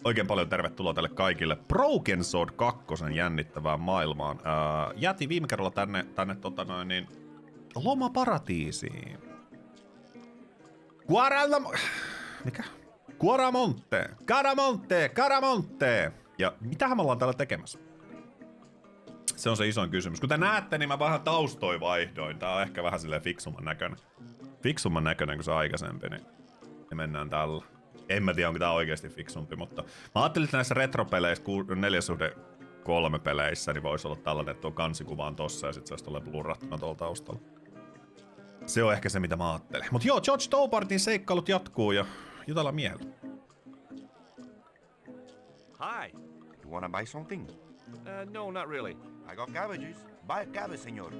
Oikein paljon tervetuloa tälle kaikille Broken Sword 2 jännittävään maailmaan. Jäätiin viime kerralla tänne lomaparatiisiin. Caramonte! Ja mitähän me ollaan täällä tekemässä? Se on se isoin kysymys. Kuten näette, niin mä vähän taustoin vaihdoin. Tää on ehkä vähän silleen fiksumman näköinen. Fiksumman näköinen kuin se aikaisempi, niin mennään tällä. En mä tiedä, onko tää oikeesti fiksumpi, mutta mä ajattelin, että näissä retropeleissä 4:3 peleissä niin voisi olla tällainen, että tuo kansikuva on tossa ja sit se olisi tolleen blurrattuna tuolla taustalla. Se on ehkä se, mitä mä ajattelin. Mut joo, George Stoupartin seikkailut jatkuu ja jutellaan miehellä. Hi. You wanna buy something? No, not really. I got cabbages. Buy a cabbage, senor.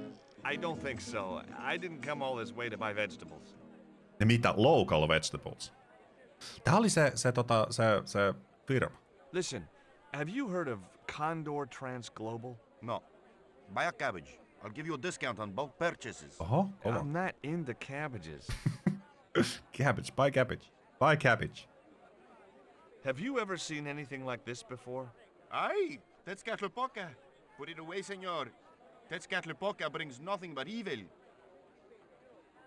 I don't think so. I didn't come all this way to buy vegetables. Ja mitä? Local vegetables? Tää oli se firma. Listen, have you heard of Condor Transglobal? No. Buy a cabbage. I'll give you a discount on bulk purchases. Oho, kova. I'm not into cabbages. Cabbage, buy cabbage. Buy cabbage. Have you ever seen anything like this before? Aye, Tezcatlipoca. Put it away, senor. Tezcatlipoca brings nothing but evil.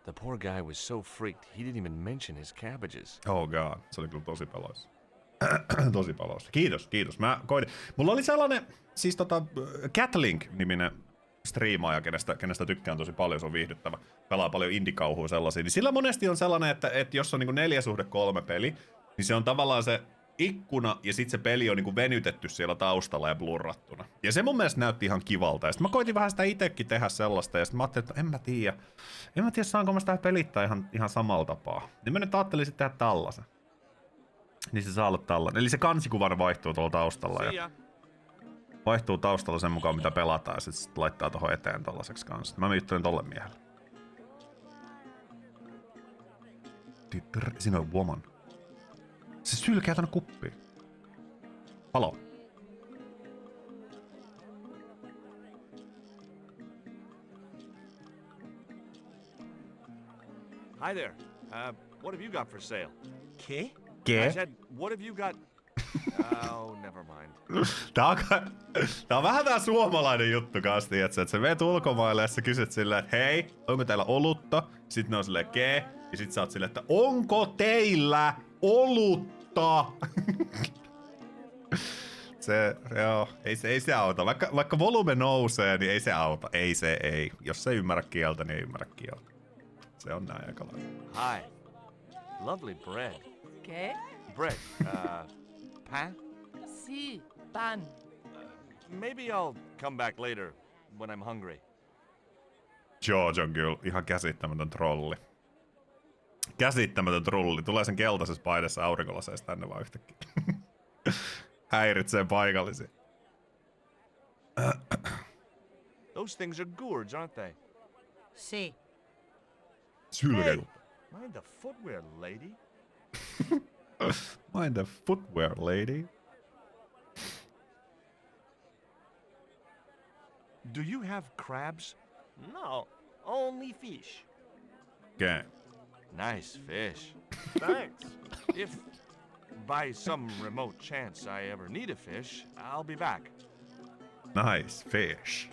The poor guy was so freaked, he didn't even mention his cabbages. Oh god, se oli kyllä tosi peloissa. Tosi peloissa. Kiitos. Mä koitin. Mulla oli sellainen, siis Catlink-niminen striimaaja, kenestä tykkään tosi paljon, se on viihdyttävä. Pelaa paljon indie-kauhua sellaisia. Niin sillä monesti on sellainen, että jos on niinku 4:3 peli, niin se on tavallaan se ikkuna ja sit se peli on niinku venytetty siellä taustalla ja blurrattuna. Ja se mun mielestä näytti ihan kivalta. Ja sit mä koitin vähän sitä itekin tehdä sellaista ja sit mä ajattelin, että en mä tiedä saanko mä sitä pelittää ihan samalla tapaa. Niin mä nyt ajattelin sit tehdä tällaisen. Niin se saa olla tällainen. Eli se kansikuva vaihtuu tuolla taustalla ja vaihtuu taustalla sen mukaan mitä pelataan ja sit laittaa tohon eteen tollaseksi kanssa. Mä juttelen tolle miehelle. Siinä on woman. Se sylkää tänne kuppiin. Halo. Hi there. What have you got for sale? Ke? I said, what have you got? Oh, never mind. Tää on vähän tää suomalainen juttu kanssa, tiiätsä, että sä meet ulkomaille ja sä kysyt silleen, että hei, onko teillä olutta? Sitten ne on silleen, ke? Ja sit sä oot silleen, että onko teillä olutta? Joo, ei se auta. Vaikka volume nousee, niin ei se auta. Ei. Jos ei ymmärrä kieltä, niin ei ymmärrä kieltä. Se on näin aika lailla. Hi. Lovely bread. ¿Qué? Bread. Pan? Sí, pan. Maybe I'll come back later when I'm hungry. George on kyllä ihan käsittämätön trolli. Käsittämätön trolli. Tulee sen keltaisessa paidassa aurinkolaseessa tänne vaan yhtäkkiä. Häiritsee paikallisia. Those things are gourds, aren't they? Sí. Sylkeitä. Mind the footwear, lady. Mind the footwear, lady. Do you have crabs? No, only fish. Okay. Nice fish. Thanks. If by some remote chance I ever need a fish, I'll be back. Nice fish.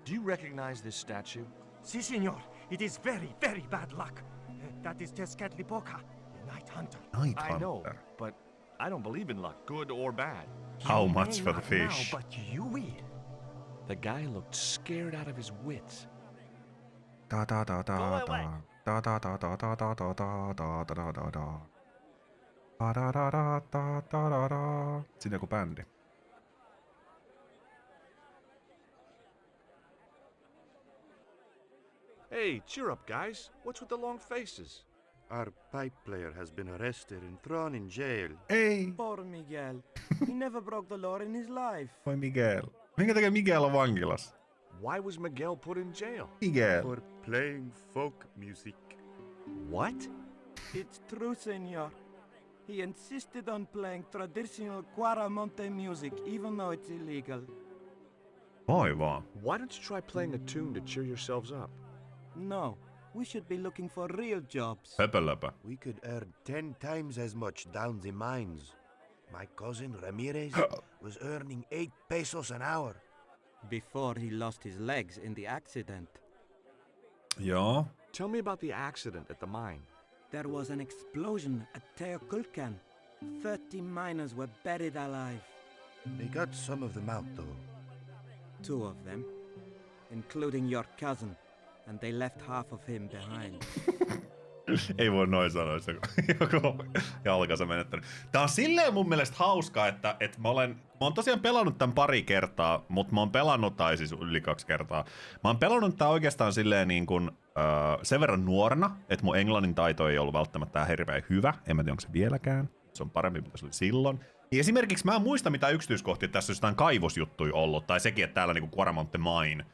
Do you recognize this statue? Si, senor. It is very, very bad luck. That is Tezcatlipoca, the Night Hunter. Night I know, Hunter. but I don't believe in luck, good or bad. How You much may for the not now, fish? but you will. The guy looked scared out of his wits. Da da da da Go da. away. Da da da da da da da da da da da da da. Da da da da da da da da. Siinä joku bändi. Hey, cheer up, guys. What's with the long faces? Our pipe player has been arrested and thrown in jail. Ei. Poor Miguel. He never broke the law in his life. Voi Miguel. Minkä takia Miguel on vankilassa? Why was Miguel put in jail? Miguel. For playing folk music. What? It's true, senor. He insisted on playing traditional Cuaramonte music, even though it's illegal. Voi vaan. Why don't you try playing a tune to cheer yourselves up? No, we should be looking for real jobs. Höpölöpö. We could earn 10 times as much down the mines. My cousin Ramirez was earning 8 pesos an hour. Before he lost his legs in the accident. Joo. Tell me about the accident at the mine. There was an explosion at Teoculcan. 30 miners were buried alive. They got some of them out, though. 2 of them, including your cousin, and they left half of him behind. Ei voi noin sanoa, se joku jalkansa menettänyt. Tää on silleen mun mielestä hauska, että mä oon tosiaan pelannut tän pari kertaa, mutta mä oon pelannut, tai siis yli 2 kertaa. Mä oon pelannut tää oikeastaan silleen niin kuin, sen verran nuorena, että mun englannin taito ei ollut välttämättä hirveän hyvä. En mä tiedä, onko se vieläkään. Se on parempi, mitä se oli silloin. Ja esimerkiksi mä en muista mitään yksityiskohtia, että tässä olisi jotain kaivosjuttuja ollut, tai sekin, että täällä niinku Quaramante Mine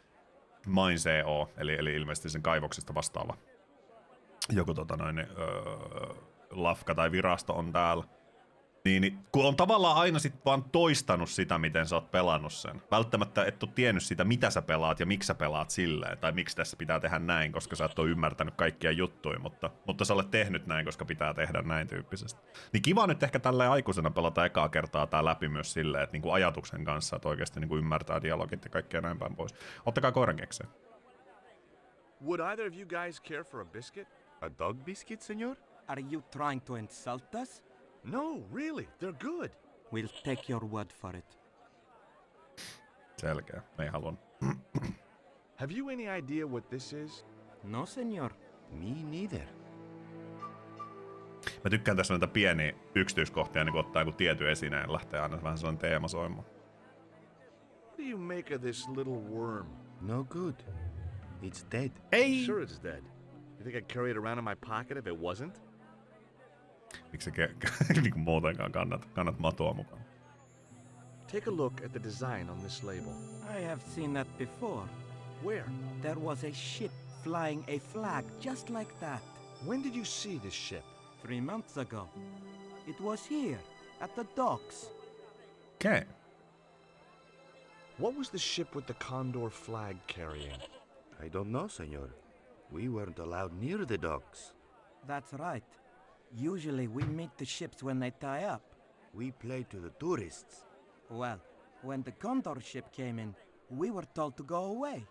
CO, eli ilmeisesti sen kaivoksesta vastaava joku lafka tai virasto on täällä. Niin, kun on tavallaan aina sit vaan toistanut sitä, miten sä oot pelannut sen. Välttämättä et ole tiennyt sitä, mitä sä pelaat ja miksi sä pelaat silleen, tai miksi tässä pitää tehdä näin, koska sä et ole ymmärtänyt kaikkia juttuja, mutta sä olet tehnyt näin, koska pitää tehdä näin tyyppisesti. Niin kiva nyt ehkä tälleen aikuisena pelata ekaa kertaa tää läpi myös silleen, että niinku ajatuksen kanssa, että oikeasti niinku ymmärtää dialogit ja kaikkea näin päin pois. Ottakaa koiran kekseen. Would either of you guys care for a biscuit? A dog biscuit, senor? Are you trying to insult us? No, really, they're good. We'll take your word for it. Selkeä, me ei halunnut. Have you any idea what this is? No, senor. Me neither. Mä tykkään tässä näitä pieniä yksityiskohtia, niin kun ottaa joku tietyn esineen ja lähtee aina vähän sellainen teema soimaan. What do you make of this little worm? No good. It's dead. Ei! Sure it's dead. You think I'd carry it around in my pocket if it wasn't? Miksi se niinku muutenkaan kannat matoa mukaan? Take a look at the design on this label. I have seen that before. Where? There was a ship flying a flag just like that. When did you see this ship? 3 months ago. It was here, at the docks. Okay. What was the ship with the condor flag carrying? I don't know, senor. We weren't allowed near the docks. That's right. Usually we meet the ships when they tie up. We played to the tourists. Well, when the Condor ship came in, we were told to go away.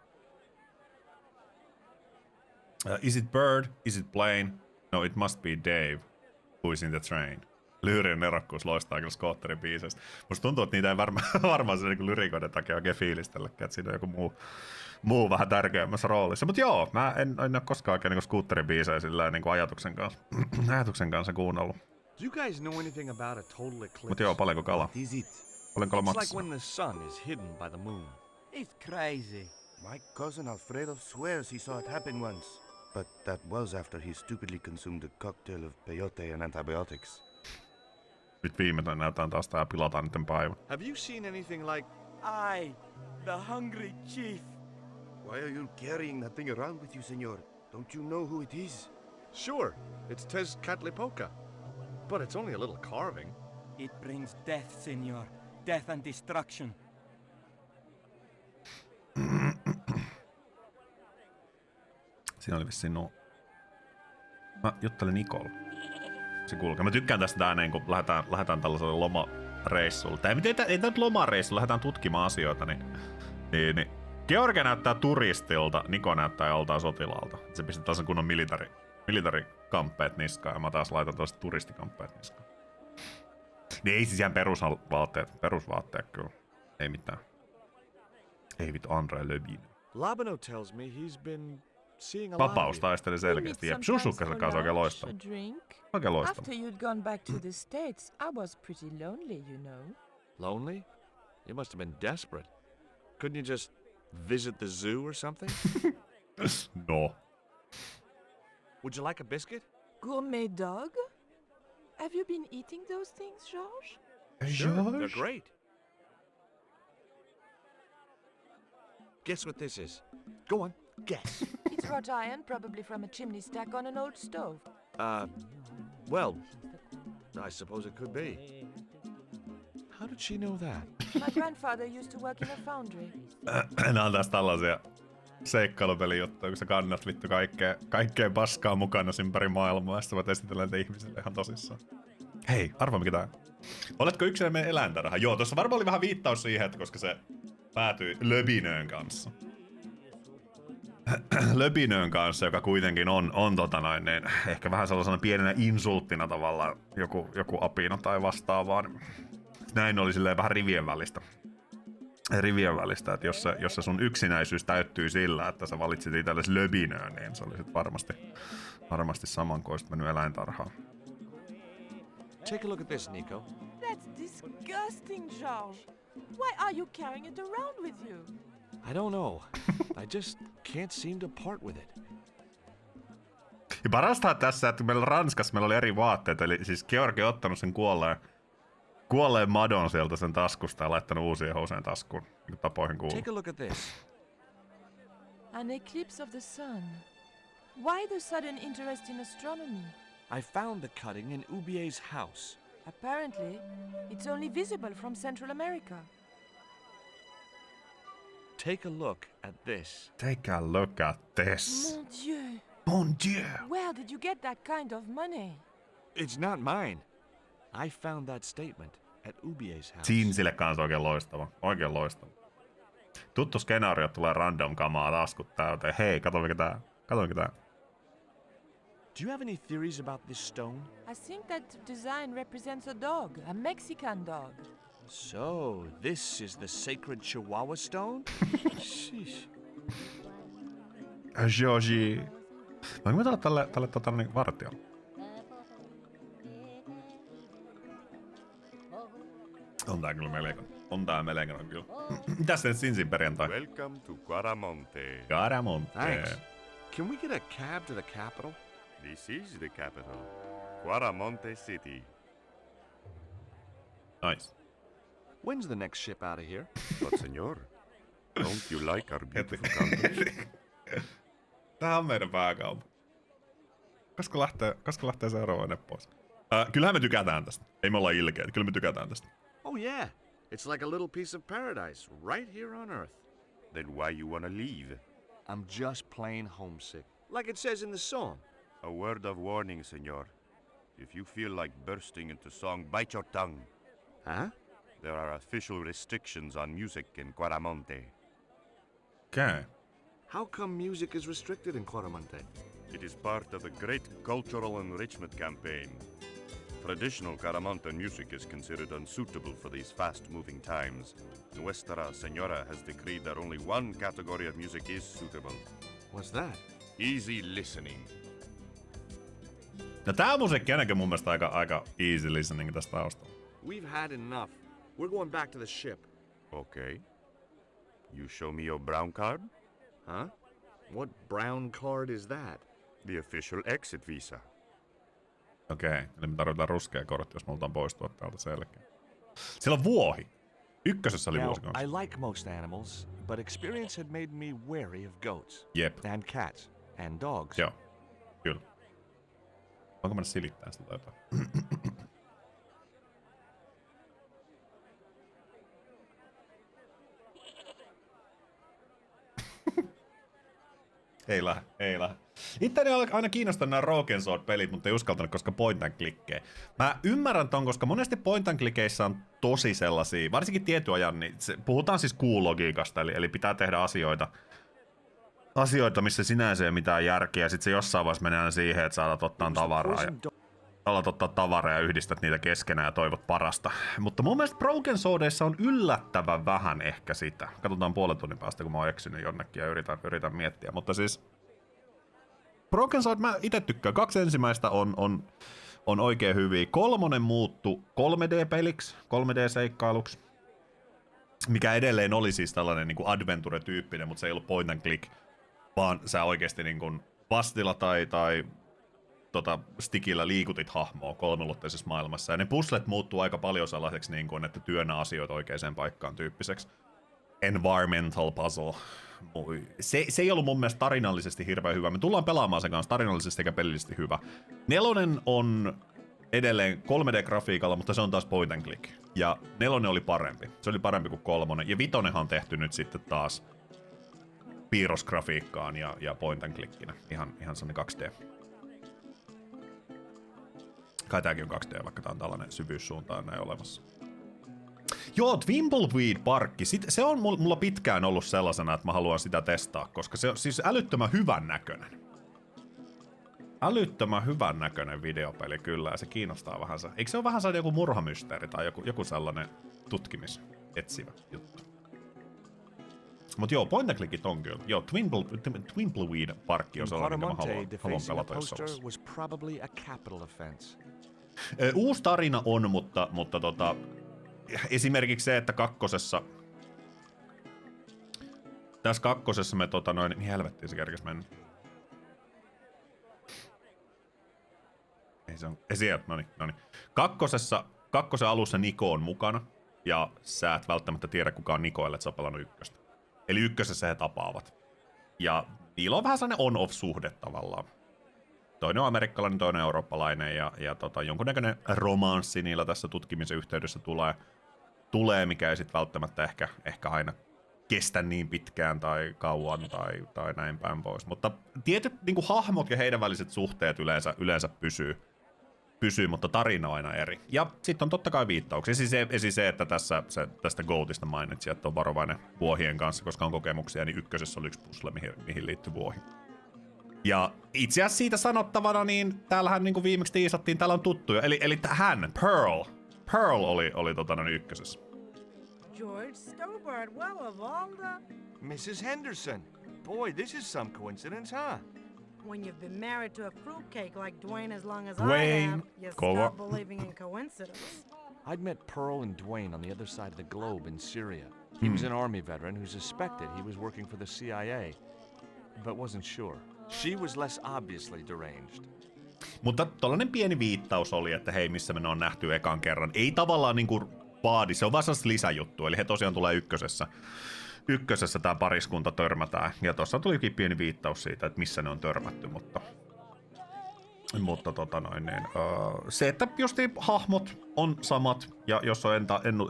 Is it Bird? Is it Plane? No, it must be Dave, who is in the train. Lyyrinen nerokkuus loistaa kyllä Scotterin biiseistä. Musta tuntuu, että niitä ei varmaan se niin lyrikoiden takia oikein fiilistelläkään, että siinä on joku muu vähän tärkeämmässä roolissa. Mutta joo, mä en ole koskaan oikein niin Scooterin biisejä sillä niin ajatuksen kanssa kuunnellut. Do you guys know anything about a total eclipse? Mutta joo, paljonko kalaa? What is it? Paljonko kalaa It's like maksaa? when the sun is hidden by the moon. It's crazy. My cousin Alfredo swears he saw it happen once. But that was after he stupidly consumed a cocktail of peyote and antibiotics. Nyt viimeinen näytetään taas tää pilataan niiden päivän. Have you seen anything like... I, the hungry chief. Why are you carrying that thing around with you, senor? Don't you know who it is? Sure, it's Tezcatlipoca. But it's only a little carving. It brings death, senor. Death and destruction. Siinä oli vissiin Mä juttelin Nikolle. Se kulkee. Mä tykkään tästä ääneen, kun lähdetään tällaiselle lomareissulle. Tai ei tää nyt lomareissulle, lähdetään tutkimaan asioita, niin Georgia näyttää turistilta, Niko näyttää joltain sotilaalta. Se pistetään sen kunnon militärikamppeet niskaan, ja mä taas laitan tällaiset turistikamppeet niskaan. Niin ei siis ihan perusvaatteet kyllä. Ei mitään. Ei vittu, Andre Levin. Labano tells me he's been seeing a lot of Vapaus you. taisteli selkeästi. Jep, Susukkasen kanssa oikein loistava. Oikein loistava. After you'd gone back to the States, I was pretty lonely, you know. Lonely? You must have been desperate. Couldn't you just visit the zoo or something? No. Would you like a biscuit? Gourmet dog? Have you been eating those things, George? They're great. Guess what this is? Go on, guess. It's wrought iron, probably from a chimney stack on an old stove. Well, I suppose it could be. How did she know that? My grandfather used to work in a foundry. Nää on taas tällaisia seikkailupelijuttuja, kun sä kannat vittu kaikkea paskaa mukana ympäri maailmaa, ja sitten voit esitellä niitä ihmisille ihan tosissaan. Hei, arvaa mikä tää on. Oletko yksinään meidän eläintarha? Joo, tuossa varmaan oli vähän viittaus siihen, että koska se päätyi Löbinön kanssa. Löbinön kanssa, joka kuitenkin on niin, ehkä vähän sellaisena pienenä insulttina tavallaan joku apina tai vastaavaa. Näin oli silleen vähän rivien välistä, että jos se sun yksinäisyys täyttyy sillä, että sä valitsit itsellesi Löbinön, niin se oli sit varmasti samankoista mennyt eläintarhaan. Take a look at this, Nico. That's disgusting, George. Why are you carrying it around with you? I don't know. I just can't seem to part with it. Ja parasta tässä, että meillä Ranskassa meillä oli eri vaatteet, eli siis Georgi on ottanut sen kuolleen madon sieltä sen taskusta ja laittanut uusien houseen taskuun, niin tapoihin kuuluu. Take a look at this. An eclipse of the sun. Why the sudden interest in astronomy? I found the cutting in Ubier's house. Apparently, it's only visible from Central America. Take a look at this. Take a look at this. Mon Dieu! Mon Dieu! Where did you get that kind of money? It's not mine. I found that statement at Ubier's house. Zinsille kanssa oikein loistava. Tuttu skenaario, tulee random kamaa taskut täyteen. Hei, kato mikä tää. Do you have any theories about this stone? I think that design represents a dog, a Mexican dog. So, this is the sacred Chihuahua stone? Sheesh. Georgie. Voinko mä tulla tälle vartiolle? On tää melkein kyllä. Mitäs sen Sinsin perjantai? Welcome to Quaramonte. Caramonte. Thanks. Can we get a cab to the capital? This is the capital, Quaramonte City. Nice. When's the next ship out of here? But senor, don't you like our beautiful country? Tää on meidän pääkaupunki. Koska lähtee seuraavaan pois? Kyllähän me tykätään tästä. Ei me olla ilkeitä. Kyllä me tykätään tästä. Oh yeah, it's like a little piece of paradise right here on Earth. Then why you wanna leave? I'm just plain homesick, like it says in the song. A word of warning, senor. If you feel like bursting into song, bite your tongue. Huh? There are official restrictions on music in Quaramonte. Okay. How come music is restricted in Quaramonte? It is part of a great cultural enrichment campaign. Traditional Quaramonte music is considered unsuitable for these fast-moving times. Nuestra Señora has decreed that only one category of music is suitable. What's that? Easy listening. No tää musiikki ainakin mun mielestä aika easy listening tästä taustalla. We've had enough. We're going back to the ship. Okay. You show me your brown card? Huh? What brown card is that? The official exit visa. Okei, eli me tarvitaan ruskea kortti, jos me halutaan poistua täältä selkeä. Siellä on vuohi. Ykkösessä oli vuosi kanssa. I like most animals, but experience had made me wary of goats. Jep. And cats. And dogs. Joo, kyllä. Voinko mennä silittämään sitä jotain? Ei lähde. Itteni on aina kiinnostanut nämä Roken Sword-pelit, mutta ei uskaltanut, koska point and clickejä. Mä ymmärrän ton, koska monesti point and clickeissä on tosi sellaisia, varsinkin tietyn ajan, niin puhutaan siis cool-logiikasta, eli pitää tehdä asioita, missä sinänsä ei ole mitään järkeä, ja sit se jossain vaiheessa menee aina siihen, että saatat ottaa tavaraa ja yhdistät niitä keskenään ja toivot parasta. Mutta mun mielestä Broken Swordissa on yllättävän vähän ehkä sitä. Katsotaan puolen tunnin päästä, kun mä oon eksynyt jonnekin ja yritän miettiä. Mutta siis Broken Sword mä ite tykkään. 2 ensimmäistä on oikein hyviä. 3 muuttu 3D-peliksi, 3D-seikkailuksi. Mikä edelleen oli siis tällainen niin kuin adventure-tyyppinen, mutta se ei ollut point and click. Vaan sä oikeesti niin kuin pastilla tai stickillä liikutit hahmoa 3-ulotteisessa maailmassa. Ja ne puzzlet muuttuu aika paljon sellaiseksi, niin kuin, että työnnä asioita oikeaan paikkaan tyyppiseksi. Environmental puzzle. Se ei ollut mun mielestä tarinallisesti hirveän hyvä. Me tullaan pelaamaan sen kanssa tarinallisesti eikä pelillisesti hyvä. 4 on edelleen 3D-grafiikalla, mutta se on taas point and click. Ja 4 oli parempi. Se oli parempi kuin 3. Ja 5 on tehty nyt sitten taas piirrosgrafiikkaan ja point and clickinä. Ihan sellainen 2D. Kai tääkin on 2D, vaikka tää on tällainen syvyyssuuntaan näin olemassa. Joo, Twimbleweed-parkki. Se on mulla pitkään ollut sellaisena, että mä haluan sitä testaa, koska se on siis älyttömän hyvän näköinen. Älyttömän hyvän näköinen videopeli kyllä, ja se kiinnostaa vähän. Eikö se ole vähän joku murhamysteeri tai joku sellainen tutkimisetsivä juttu? Mut joo, point and clickit on kyllä. Joo, Twimbleweed-parkki on sellainen, mitä mä haluan pelata jossain. Uusi tarina on, mutta esimerkiksi se, että tässä kakkosessa me mihin helvettiin se kerkes mennä? Ei se on, sieltä, noniin. Kakkosen alussa Niko on mukana, ja sä et välttämättä tiedä kuka on Niko, ellei sä oot pelannut ykköstä. Eli ykkösessä he tapaavat. Ja niillä on vähän sellainen on-off-suhde tavallaan. Toinen on amerikkalainen, toinen eurooppalainen, ja jonkunnäköinen romanssi niillä tässä tutkimisen yhteydessä tulee, mikä ei sit välttämättä ehkä aina kestä niin pitkään tai kauan tai näin päin pois. Mutta tietyt niin hahmot ja heidän väliset suhteet yleensä pysyy, mutta tarina on aina eri. Ja sitten on totta kai viittauksia. Siis se, että tästä Goatista mainitsin, että on varovainen vuohien kanssa, koska on kokemuksia, niin ykkösessä oli yksi puzzle, mihin liittyy vuohi. Ja itse asiassa siitä sanottavana, niin täällähän niin kuin viimeksi tiisattiin, täällä on tuttuja. Eli hän, Pearl oli ykkösessä. George Stobart, well of all the... Mrs. Henderson. Boy, this is some coincidence, huh? When you've been married to a fruitcake like Dwayne as long as Dwayne, I have, you stop believing in coincidence. I'd met Pearl and Dwayne on the other side of the globe in Syria. He was an army veteran who suspected he was working for the CIA, but wasn't sure. She was less obviously deranged. Mutta tollanen pieni viittaus oli, että hei, missä me ne on nähty ekan kerran. Ei tavallaan niinku vaadi, se on vaan sellaista lisäjuttu, eli he tosiaan tulee ykkösessä tämä pariskunta törmätään, ja tuossa tulikin pieni viittaus siitä, että missä ne on törmätty, mutta se, että justiin hahmot on samat, ja jos on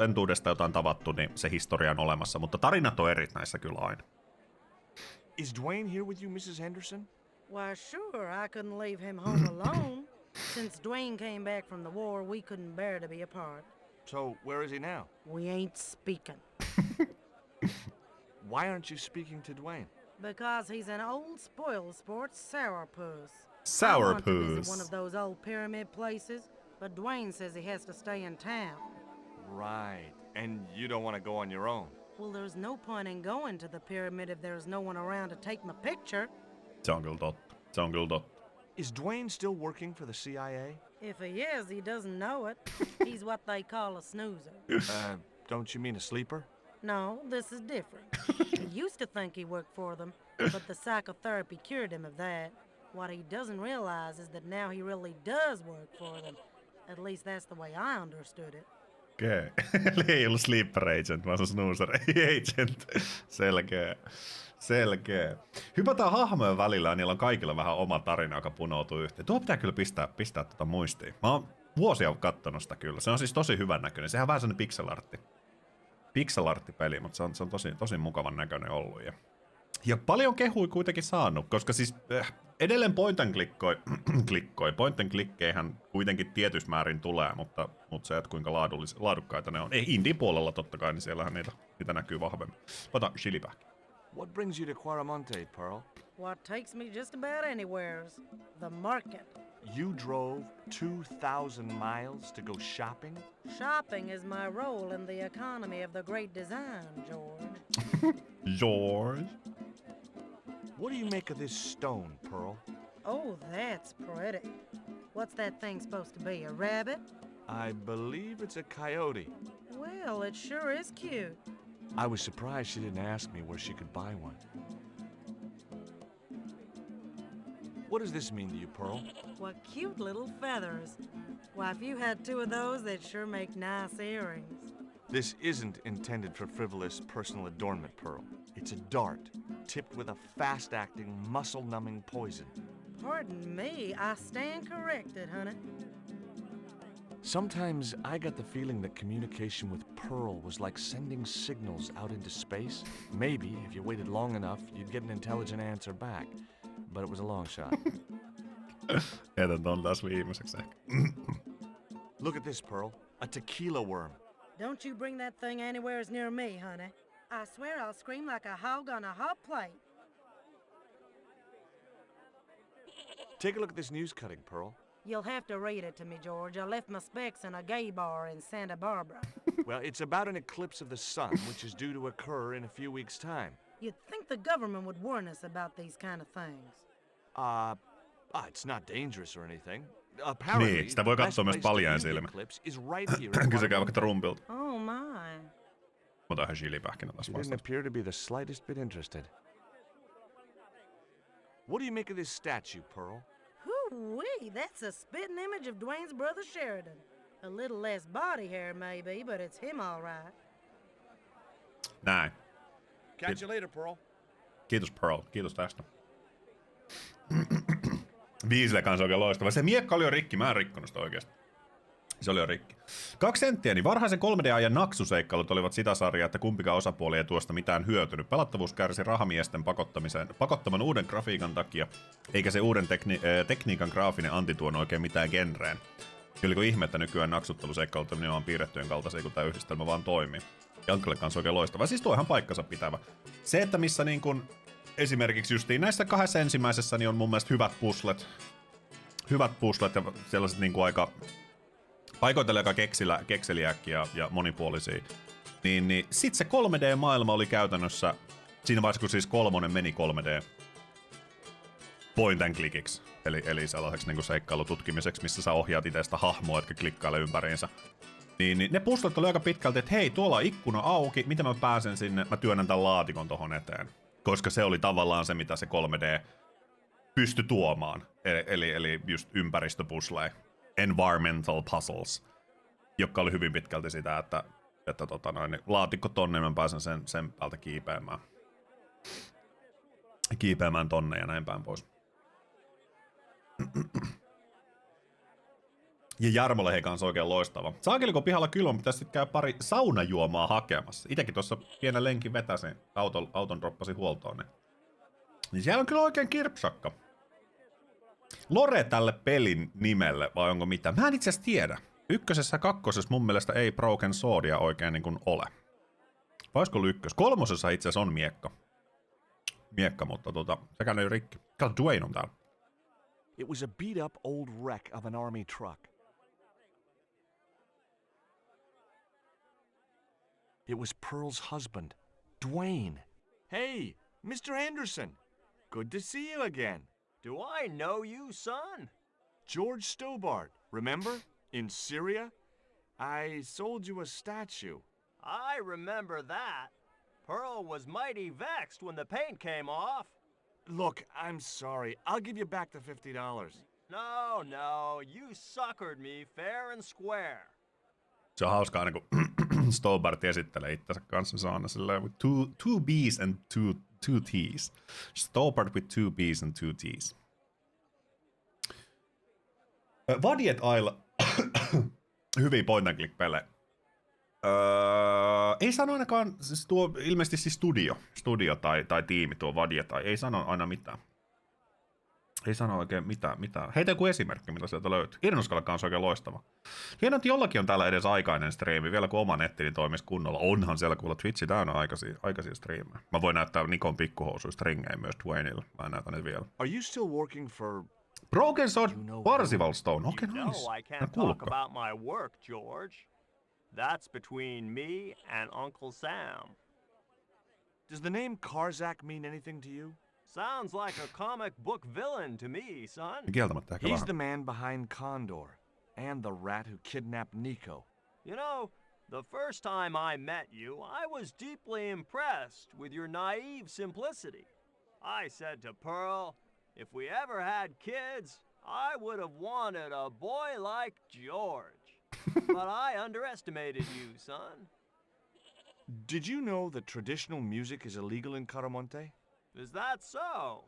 entuudesta jotain tavattu, niin se historia on olemassa, mutta tarinat on eri näissä kyllä aina. Is Dwayne here with you, Mrs. Henderson? Why, sure, I couldn't leave him home alone. Since Dwayne came back from the war, we couldn't bear to be apart. So, where is he now? We ain't speaking. Why aren't you speaking to Dwayne? Because he's an old spoil-sport sourpuss. Sourpuss. I want to visit one of those old pyramid places, but Dwayne says he has to stay in town. Right. And you don't want to go on your own? Well, there's no point in going to the pyramid if there's no one around to take my picture. Se on kyllä totta. Is Dwayne still working for the CIA? If he is, he doesn't know it. He's what they call a snoozer. Don't you mean a sleeper? No, this is different. He used to think he worked for them, but the psychotherapy cured him of that. What he doesn't realize is that now he really does work for them. At least that's the way I understood it. Okei. Eli ei ollut sleeper agent, vaan se snoozer agent. Selkeä. Hypätään hahmojen välillä ja niillä on kaikilla vähän oma tarina, joka punoutuu yhteen. Tuo pitää kyllä pistää muistiin. Mä oon vuosia kattonut sitä kyllä. Se on siis tosi hyvän näköinen. Sehän on vähän sellainen pixel-artti-peli, mutta se on tosi mukavan näköinen ollut. Ja paljon kehui kuitenkin saanut, koska siis edelleen point and clickeihän kuitenkin tietyssä määrin tulee, mutta se, että kuinka laadukkaita ne on. Indie-puolella totta kai, niin siellähän niitä näkyy vahvemmin. Ota chili back. What brings you to Quaramonte, Pearl? What takes me just about anywheres. The market. You drove 2,000 miles to go shopping? Shopping is my role in the economy of the great design, George. George? What do you make of this stone, Pearl? Oh, that's pretty. What's that thing supposed to be, a rabbit? I believe it's a coyote. Well, it sure is cute. I was surprised she didn't ask me where she could buy one. What does this mean to you, Pearl? What cute little feathers. Why, if you had two of those, they'd sure make nice earrings. This isn't intended for frivolous personal adornment, Pearl. It's a dart, tipped with a fast-acting, muscle-numbing poison. Pardon me, I stand corrected, honey. Sometimes I got the feeling that communication with Pearl was like sending signals out into space. Maybe, if you waited long enough, you'd get an intelligent answer back. But it was a long shot. Jätän ton taas viimeiseksi ehkä. Look at this, Pearl. A tequila worm. Don't you bring that thing anywhere near me, honey. I swear I'll scream like a hog on a hot plate. Take a look at this news cutting, Pearl. You'll have to read it to me, George. I left my specs in a gay bar in Santa Barbara. Well, it's about an eclipse of the sun, which is due to occur in a few weeks' time. You'd think the government would warn us about these kind of things. It's not dangerous or anything. Apparently, Niin, sitä voi the katsoa best myös place to paljain view the silmin. eclipse is right here in Kysykää vaikka Trumpilta. Oh my. Mä otan ihan chilipähkinä tässä He didn't vastausta. appear to be the slightest bit interested. What do you make of this statue, Pearl? Hoo-wee, that's a spitting image of Dwayne's brother Sheridan. A little less body hair maybe, but it's him all right. Näin. Catch you later, Pearl. Kiitos Pearl, kiitos tästä. Viisille kanssa oikein loistava. Se miekka oli jo rikki, mä en rikkonut sitä oikeesti. Se oli jo rikki. 2 senttiä, niin varhaisen 3D-ajan naksuseikkailut olivat sitä sarjaa, että kumpikaan osapuoli ei tuosta mitään hyötynyt. Pelattavuus kärsi rahamiesten pakottaman uuden grafiikan takia, eikä se uuden tekniikan graafinen anti tuonut oikein mitään genreen. Oliko ihme, että nykyään naksutteluseikkailut on nimenomaan piirrettyjen kaltaisia, kun tämä yhdistelmä vaan toimii. Jankkelle kanssa oikein loistava. Siis tuo ihan paikkansa pitävä. Se, että missä niin kun, esimerkiksi justiin näissä 2 ensimmäisessä niin on mun mielestä hyvät puslet ja sellaiset niin kuin aika paikoitellen aika kekseliäkkiä ja monipuolisia. Niin sit se 3D-maailma oli käytännössä siinä vaiheessa, kun siis 3 meni 3D point and clickiksi. Eli sellaiseksi niin kuin seikkailututkimiseksi, missä sä ohjaat itsestä hahmoa, jotka klikkailee ympäriinsä. Niin ne puslet oli aika pitkälti, että hei, tuolla on ikkuna auki, miten mä pääsen sinne, mä työnnän tämän laatikon tohon eteen. Koska se oli tavallaan se, mitä se 3D pystyi tuomaan. Eli just ympäristöpusleja, environmental puzzles, jotka oli hyvin pitkälti sitä, että laatikko tonne, mä pääsen sen päältä kiipeämään tonne ja näin päin pois. Ja Jarmolle hei kanssa oikein loistava. Saakeli kun pihalla kylmä, pitäisi sitten käydä pari saunajuomaa hakemassa. Itekin tuossa pienen lenkin vetäsin, auton droppasin huoltoon. Niin siellä on kyllä oikein kirpsakka. Lore tälle pelin nimelle, vai onko mitä? Mä en itse asiassa tiedä. 1. ja 2. mun mielestä ei Broken Swordia oikein niin kuin ole. Vai olisiko ollut 1? 3. itse asiassa on miekka. Mutta sekään ei ole rikki. Kato, Dwayne on täällä. It was a beat-up old wreck of an army truck. It was Pearl's husband, Dwayne. Hey, Mr. Anderson. Good to see you again. Do I know you, son? George Stobart, remember? In Syria? I sold you a statue. I remember that. Pearl was mighty vexed when the paint came off. Look, I'm sorry. I'll give you back the $50. No, you suckered me fair and square. Se on hauskaa aina, kun Stobart esittelee itsensä kanssa. Se on aina silleen with two B's and two T's. Stobart with 2 B's and 2 T's. Vadjet Isle. Hyviä point and click pelejä. Ei sano ainakaan, siis tuo ilmeisesti siis studio tai tiimi tuo Vadje tai ei sano aina mitään. Ei sano oikein mitään. Heitä joku esimerkki, mitä sieltä löytyy. Irnuskalla kanssa oikein loistava. Hienoa, että jollakin on täällä edes aikainen striimi, vielä kun oma nettini toimisi kunnolla. Onhan siellä kuulla Twitchi täynnä aikaisia striimejä. Mä voin näyttää Nikon pikkuhousuista ringejä myös Dwayneille. Mä en näytä ne vielä. Are you still working for... Broken Sword Parzival Stone. Okay, nice. No, I can't talk about my work, George. That's between me and Uncle Sam. Does the name Karzak mean anything to you? Sounds like a comic book villain to me, son. Kieltämättä ehkä He's vähän. the man behind Condor and the rat who kidnapped Nico. You know, the first time I met you, I was deeply impressed with your naive simplicity. I said to Pearl, if we ever had kids, I would have wanted a boy like George. But I underestimated you, son. Did you know that traditional music is illegal in Caramonte? Is that so?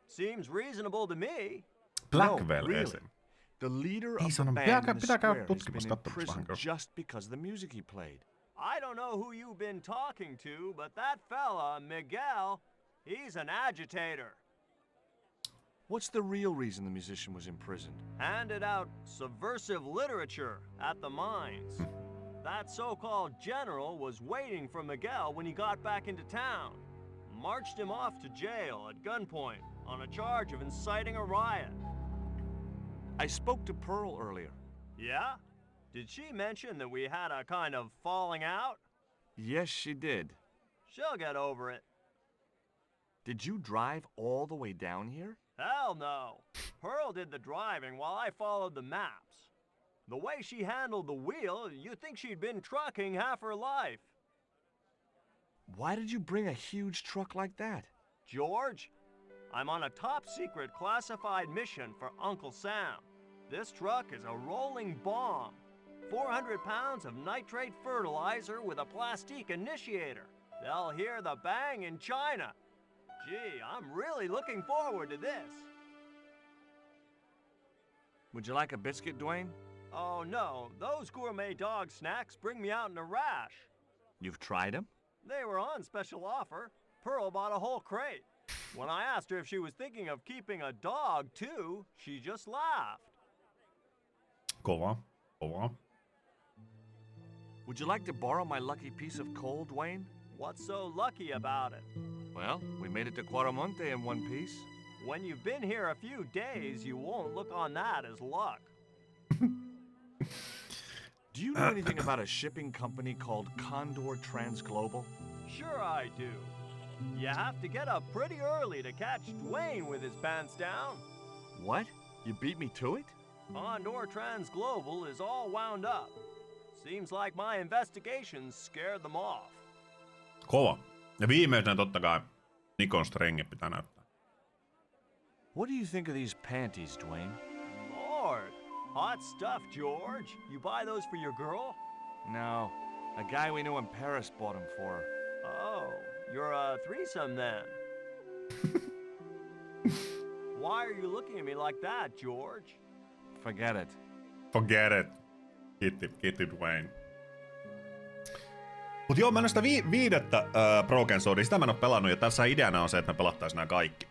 Seems reasonable to me. Blackwell really. esim. The leader Ei of the sano, band pitää in the käydä square has tutkimassa, been in katsomassa prison vähän kyllä. just because of the music he played. I don't know who you've been talking to, but that fella, Miguel, he's an agitator. What's the real reason the musician was imprisoned? Handed out subversive literature at the mines. That so-called general was waiting for Miguel when he got back into town. Marched him off to jail at gunpoint on a charge of inciting a riot. I spoke to Pearl earlier. Yeah? Did she mention that we had a kind of falling out? Yes, she did. She'll get over it. Did you drive all the way down here? Hell no. Pearl did the driving while I followed the maps. The way she handled the wheel, you'd think she'd been trucking half her life. Why did you bring a huge truck like that? George, I'm on a top-secret classified mission for Uncle Sam. This truck is a rolling bomb. 400 pounds of nitrate fertilizer with a plastique initiator. They'll hear the bang in China. Gee, I'm really looking forward to this. Would you like a biscuit, Dwayne? Oh no, those gourmet dog snacks bring me out in a rash. You've tried them? They were on special offer. Pearl bought a whole crate. When I asked her if she was thinking of keeping a dog too, she just laughed. Kova. Kova. Would you like to borrow my lucky piece of coal, Dwayne? What's so lucky about it? Well, we made it to Quaramonte in one piece. When you've been here a few days, you won't look on that as luck. Do you know anything about a shipping company called Condor Transglobal? Sure I do. You have to get up pretty early to catch Dwayne with his pants down. What? You beat me to it? Condor Transglobal is all wound up. Seems like my investigations scared them off. Kova. Ja viimeisenä totta kai Nikon stringit pitää näyttää. What do you think of these panties, Dwayne? Lord, hot stuff, George. You buy those for your girl? No. A guy we knew in Paris bought them for her. Oh, you're a threesome then. Why are you looking at me like that, George? Forget it. Forget it. Kiitti Dwayne. Mut joo, mä en oo sitä viidettä Broken Swordia, sitä mä en oo pelannut, ja tässä ideana on se, että me pelattais nää kaikki.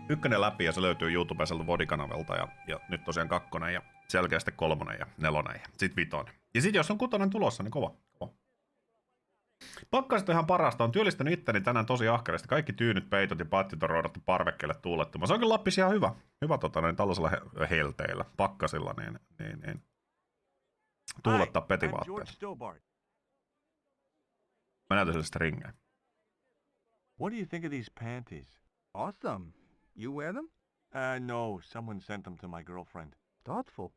Ykkönen läpi, ja se löytyy YouTubeselta Vodi-kanavalta, ja nyt tosiaan 2, ja selkeä sitten 3 ja 4, ja sit 5. Ja sit jos on 6 tulossa, niin kova. Pakkaset on ihan parasta, on työllistänyt itteni tänään tosi ahkerasti. Kaikki tyynyt, peitot ja pattit on roodattu parvekkeelle tuulettumaan. Se on kyllä Lappis ihan hyvä tällaisella helteillä, pakkasilla, niin. Tuulettaa petivaatteet. Mä näytän sille stringejä. What do you think of these panties? Awesome. You wear them? No. Someone sent them to my girlfriend. Thoughtful.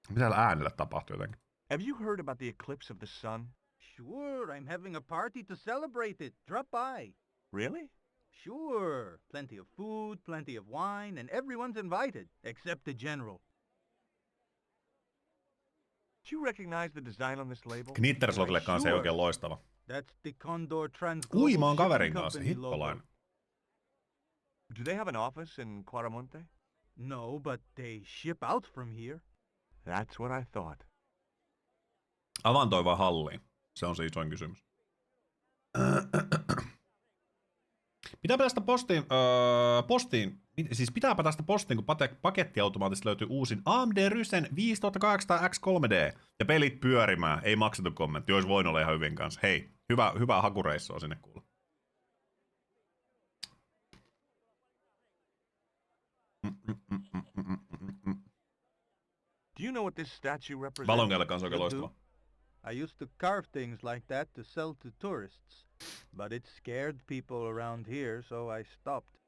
Mitä täällä äänellä tapahtuu jotenkin? Have you heard about the eclipse of the sun? Sure, I'm having a party to celebrate it. Drop by. Really? Sure. Plenty of food, plenty of wine, and everyone's invited, except the general. Do you recognize the design on this label? Knitterslotille kanssa ei oikein loistava. That's the Condor Transglobal Uimaan kaverin Shipping kanssa, Company logo. hittolainen. Do they have an office in Quaramonte? No, but they ship out from here. That's what I thought. Avantoi vai halliin? Se on se isoin kysymys. Pitääpä tästä pitääpä tästä postiin, kun pakettiautomaatista löytyy uusin AMD Ryzen 5800 X3D ja pelit pyörimään. Ei maksettu kommentti, olisi voinut olla ihan hyvin kanssa. Hei, hyvää hakureissua sinne kuule. Do you know what this statue represents? Valonkeilla kanssa oikein loistava. I used to carve things like that to sell to tourists, but it scared people around here, so I stopped.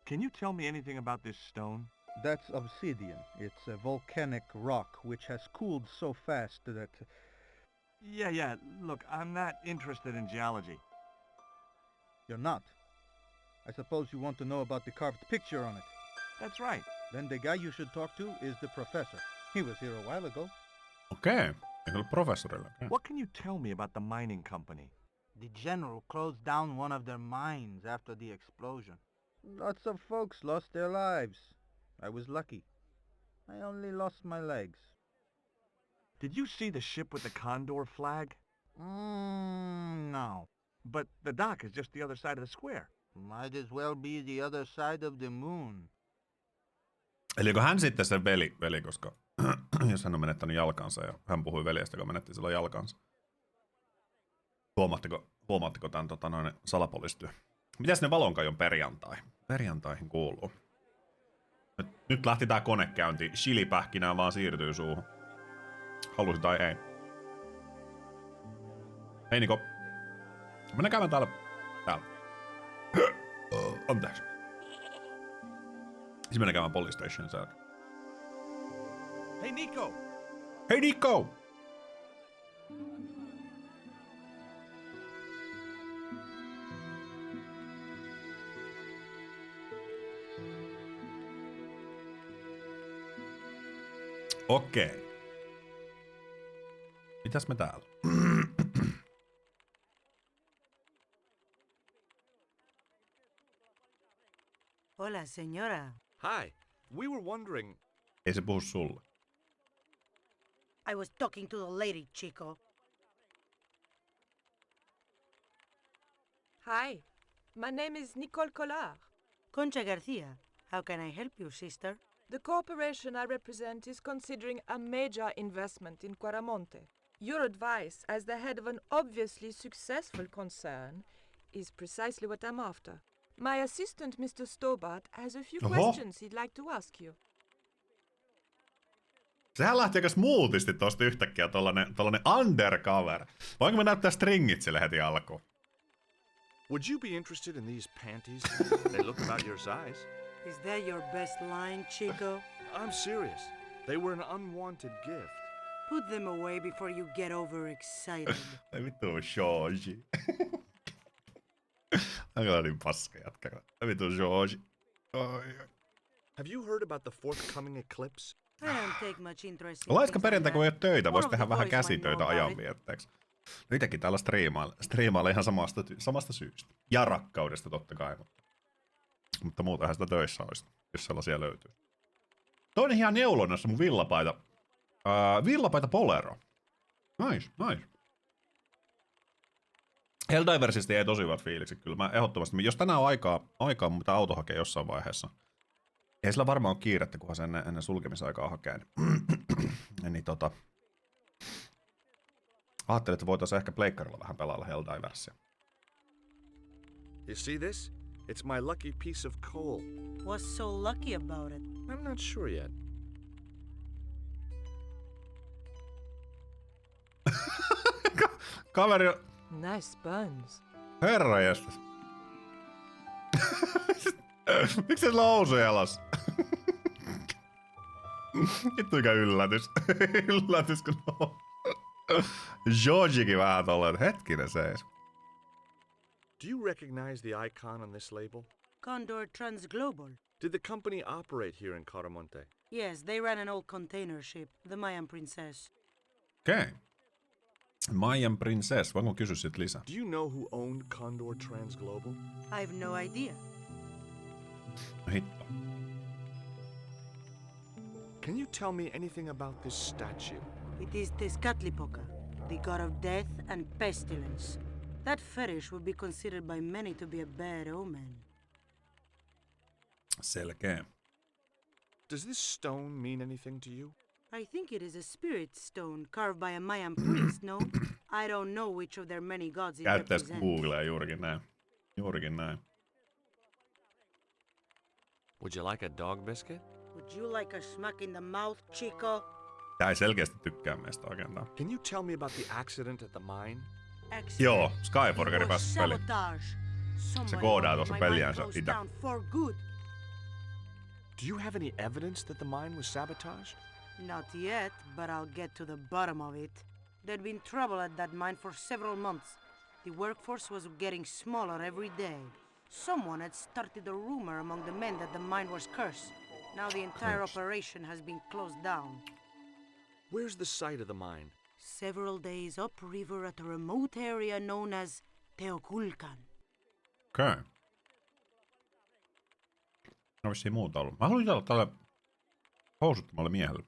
Can you tell me anything about this stone? That's obsidian. It's a volcanic rock which has cooled so fast that... Yeah. Look, I'm not interested in geology. You're not? I suppose you want to know about the carved picture on it. That's right. Then the guy you should talk to is the professor. He was here a while ago. Okei. Eikö ole professorilla? What can you tell me about the mining company? The general closed down one of their mines after the explosion. Lots of folks lost their lives. I was lucky. I only lost my legs. Did you see the ship with the condor flag? No. But the dock is just the other side of the square. Might as well be the other side of the moon. Eli onko hän sitten se veli, koska jos hän on menettänyt jalkansa ja hän puhui veljestä, joka menetti silloin jalkansa. Huomaatteko tämän salapoliistyö? Mitäs ne valonkajon perjantai? Perjantaihin kuuluu. Nyt lähti tää konekäynti. Chilipähkinää vaan siirtyy suuhun. Halusi tai ei. Hei Niko. Mennään käymään täällä. Anteeksi. Siis mennään käymään police stationin selkä. Hey, Nico! Hei Niko! Okei. Mitäs me täällä? Hola, señora. Hi. We were wondering. Ei se puhu sulle. I was talking to the lady, Chico. Hi, my name is Nicole Collard. Concha Garcia. How can I help you, sister? The corporation I represent is considering a major investment in Quaramonte. Your advice, as the head of an obviously successful concern, is precisely what I'm after. My assistant, Mr. Stobart, has a few questions he'd like to ask you. Sehän lähti aika smoothisti tosta yhtäkkiä tollanen undercover. Voinko me näyttää stringit sille heti alkuun? Would you be interested in these panties? They look about your size. Is that your best line, Chico? I'm serious. They were an unwanted gift. Put them away before you get overexcited. Ai vittu George. Onko niin paska jätkä? Ai vittu George. Have you heard about the forthcoming eclipse? I don't take much interest in Laiska things perjantai, like kun ei that. ole töitä, vois One of tehdä the vähän boys might käsitöitä know about it. ajanvietteeksi. No itekin täällä striimailla ihan samasta syystä. Ja rakkaudesta totta kai. Mutta muutenhan sitä töissä olisi, jos sellaisia löytyy. Toinen ihan neulonnassa mun villapaita. Villapaita Bolero. Nice. Helldiversista jäi tosi hyvät fiilikset kyllä. Mä ehdottomasti, jos tänään on aikaa mun pitää auto hakea jossain vaiheessa. Ei sillä varmaan ole kiirettä, kunhan se ennen sulkemisaikaa hakee. Niin ajattelin, että voitaisiin ehkä pleikkarilla vähän pelailla Helldiversia. You see this? It's my lucky piece of coal. What's so lucky about it? I'm not sure yet. Kaveri on... Nice buns. Herranjestas. Miksi sillä on ousu jalas? Vittu mikä yllätys. Yllätys kun on. Georgikin vähän tolleen, hetkinen seis. Do you recognize the icon on this label? Condor Transglobal. Did the company operate here in Caramonte? Yes, they ran an old container ship, the Mayan Princess. Okei. Okay. Mayan Princess, voinko kysyä sit lisää? Do you know who owned Condor Transglobal? I've no idea. No hitto. Can you tell me anything about this statue? It is Tezcatlipoca, the god of death and pestilence. That fetish would be considered by many to be a bad omen. Selkeä. Does this stone mean anything to you? I think it is a spirit stone carved by a Mayan priest, no? I don't know which of their many gods it Käyttäisikö represents. Googlea juurikin näin. Juurikin näin. Would you like a dog biscuit? Would you like a smack in the mouth, Chico? Tää ei selkeästi tykkää meistä oikeastaan. Can you tell me about the accident at the mine? Accident. Joo, Skyforgeri pääsi peliin. Sabotage. Se koodaa tuossa peliänsä goes itse. down for good. Do you have any evidence that the mine was sabotaged? Not yet, but I'll get to the bottom of it. There'd been trouble at that mine for several months. The workforce was getting smaller every day. Someone had started a rumor among the men that the mine was cursed. Now the entire operation has been closed down. Where's the site of the mine? Several days upriver at a remote area known as Teoculcan. Okei. Okay. No vissiin muuta ollut. Mä haluan jutella tälle housuttomalle miehelle.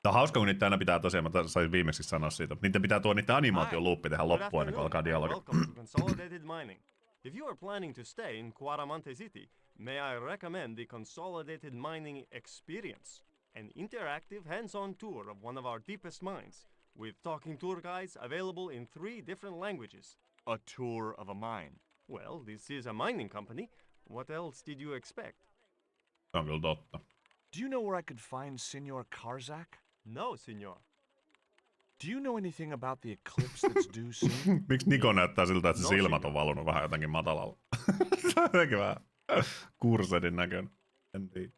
Tää on hauska, kun niitä aina pitää tosiaan, mä sain viimeksi sanoa siitä, mutta niitä pitää tuo niiden animaation luuppi tehdä loppuun ennen kuin alkaa dialogi. Welcome to Consolidated Mining. If you are planning to stay in Quaramonte City, may I recommend the Consolidated Mining Experience, an interactive hands-on tour of one of our deepest mines, with talking tour guides available in 3 different languages. A tour of a mine. Well, this is a mining company. What else did you expect? Se on kyllä totta. Do you know where I could find Senor Karzak? No, senor. Do you know anything about the eclipse that's due soon? Miksi Niko näyttää siltä, että se No, silmät on valunut vähän jotenkin matalalla? Se on jotenkin vähän kursedin näköinen. En tiedä.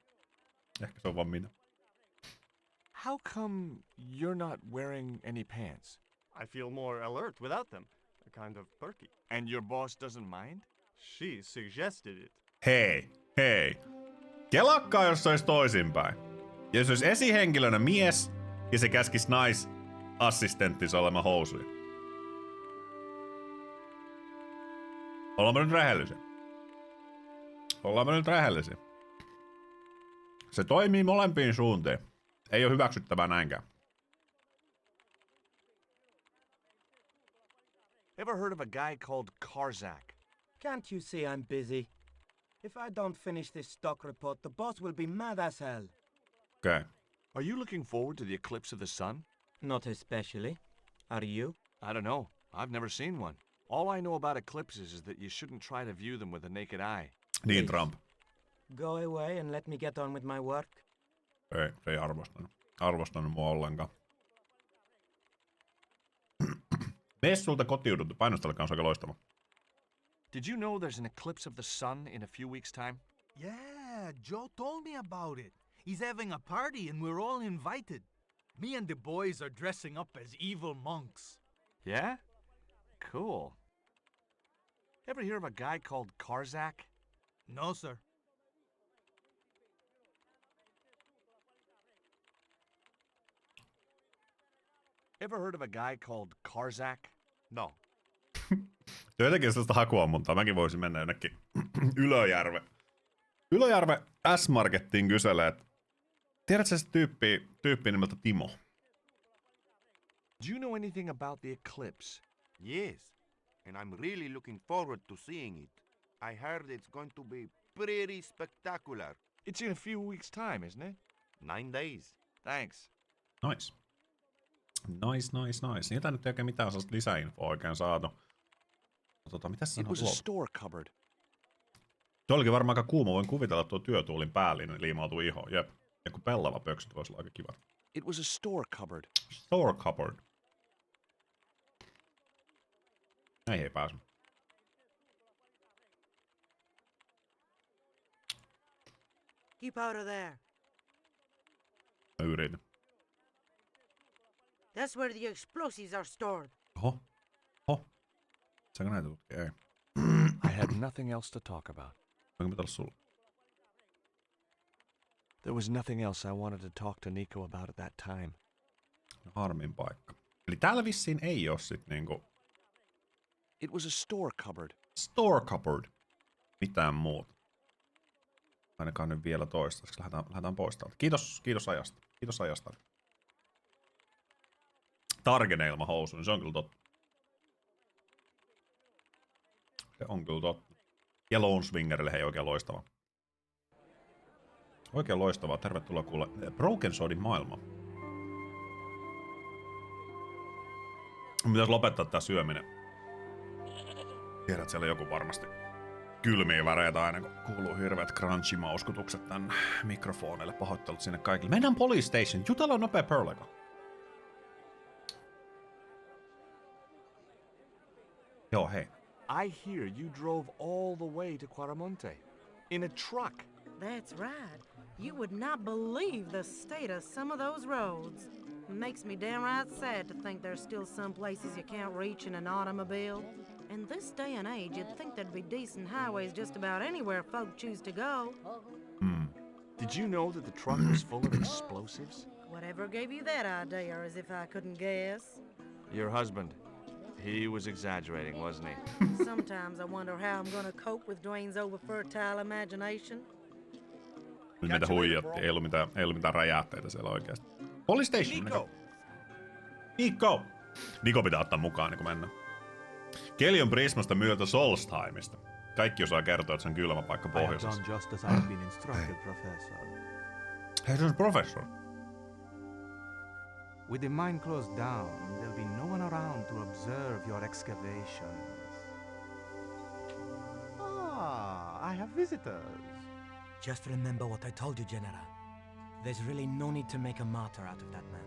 Ehkä se on vaan minä. How come you're not wearing any pants? I feel more alert without them. Kind of perky. And your boss doesn't mind? She suggested it. Hei. Kelakkaa, jos se olisi toisinpäin. Jos olisi esihenkilönä mies ja se käskisi naisassistenttinsa olemaan housuja. Ollaanpa nyt rehellisiä. Se toimii molempiin suuntiin. Ei ole hyväksyttävää näinkään. Ever heard of a guy called Karzak? Can't you see I'm busy? If I don't finish this stock report, the boss will be mad as hell. Okay. Are you looking forward to the eclipse of the sun? Not especially. Are you? I don't know. I've never seen one. All I know about eclipses is that you shouldn't try to view them with the naked eye. Niin, Trump. Go away and let me get on with my work. Ei, se ei arvostanut mua ollenkaan. Messulta kotiuduttu. Painostelka on aika loistava. Did you know there's an eclipse of the sun in a few weeks' time? Yeah, Joe told me about it. He's having a party and we're all invited. Me and the boys are dressing up as evil monks. Yeah? Cool. Ever hear of a guy called Karzak? No, sir. Ever heard of a guy called Karzak? No. Jotenkin sellaista hakuammuntaa. Mäkin voisin mennä jonnekin Ylöjärve S-Markettiin kyselee, että tiedätkö se tyyppi nimeltä Timo? Do you know anything about the eclipse? Yes, and I'm really looking forward to seeing it. I heard it's going to be pretty spectacular. It's in a few weeks' time, isn't it? 9 days. Thanks. Nice. Niitä nyt ei oikein mitään sellaista lisäinfoa oikein saatu. Mitäs It sanoo was a tuolla? store cupboard. Tuo olikin varmaan aika kuuma. Voin kuvitella, että tuo työtuulin päällinen liimautuu ihoon. Jep. Ja kun pellava pöksyt voisi olla aika kiva. It was a store cupboard. Store cupboard. Näihin ei päässyt. Keep out of there. Mä yritin. That's where the explosives are stored. Oho. Saanko näitä tutkia? Ei. I had nothing else to talk about. Voinko mitään sulla? There was nothing else I wanted to talk to Nico about at that time. Harmin paikka. Eli täällä vissiin ei oo sit niinku... It was a store cupboard. Store cupboard. Mitään muuta. Ainakaan nyt vielä toistaiseksi. Lähdetään pois täältä. Kiitos ajasta. Kiitos ajasta. Targeneilma housu, niin se on kyllä totta. Se on kyllä totta. Ja Lone Swingerille hei oikein loistava. Oikein loistavaa. Tervetuloa kuulla Broken Swordin maailma. Pitäis lopettaa tää syöminen. Tiedät, että siellä joku varmasti kylmiä väreitä aina, kun kuuluu hirveät crunchy-mauskutukset tän mikrofoneille. Pahoittelut sinne kaikille. Mennään Police Station. Jutella nopea Pearleka. Joo, hei. I hear you drove all the way to Quaramonte in a truck. That's right. You would not believe the state of some of those roads. Makes me downright sad to think there's still some places you can't reach in an automobile. In this day and age, you'd think there'd be decent highways just about anywhere folk choose to go. Did you know that the truck was full of explosives? Whatever gave you that idea, as if I couldn't guess? Your husband. He was exaggerating, wasn't he? Sometimes I wonder how I'm gonna cope with Dwayne's over-fertile imagination. Nyt meitä huijattiin. Ei ollut mitään räjähteitä siellä oikeasti. Police Station. Niko! Niko pitää ottaa mukaan, niin kun mennään. Keli on Prismasta myöltä Solstheimista. Kaikki osaa kertoa, että se on kylmä paikka pohjoisessa. Just as I've been instructed, Professor. Hei, se on professor. With the mine closed down, there'll be no one around to observe your excavations. I have visitors. Just remember what I told you, General. There's really no need to make a martyr out of that man.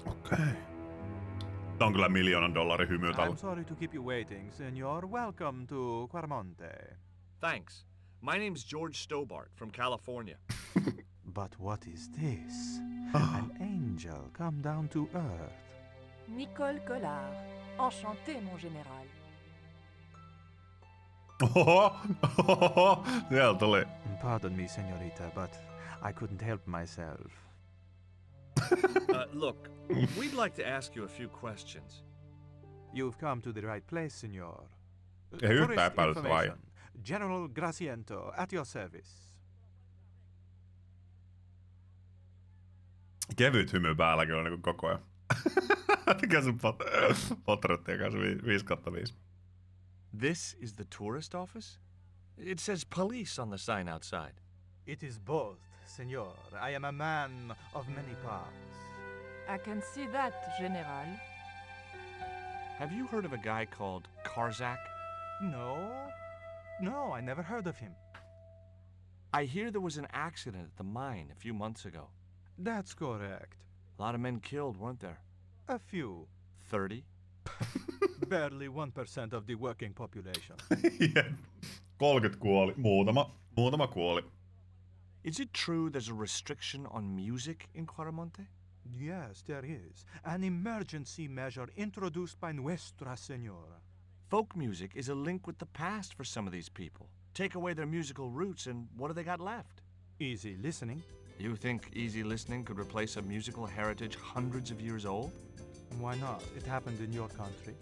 Okei. Tää on kyllä $1,000,000 hymy tällä. I'm sorry to keep you waiting, senor. Welcome to Quarmonte. Thanks. My name's George Stobart from California. But what is this? An angel come down to earth. Nicole Collard. Enchanté, mon général. Oho, siellä tuli. Pardon me, senorita, but I couldn't help myself. Look, we'd like to ask you a few questions. You've come to the right place, senor. Ei yhtään Tourist epäilystä vai? information. General Graciento, at your service. Kevyt hymy päälläkin on niinku koko ajan. Mikä sun potretti kanssa 5/5? This is the tourist office? It says police on the sign outside. It is both, senor. I am a man of many parts. I can see that, General. Have you heard of a guy called Karzak? No, I never heard of him. I hear there was an accident at the mine a few months ago. That's correct. A lot of men killed, weren't there? A few. 30? Barely 1% of the working population. 30 kuoli. Muutama kuoli. Is it true there's a restriction on music in Quarmonte? Yes, there is. An emergency measure introduced by Nuestra Senora. Folk music is a link with the past for some of these people. Take away their musical roots and what do they got left? Easy listening. You think easy listening could replace a musical heritage hundreds of years old? Why not? It happened in your country.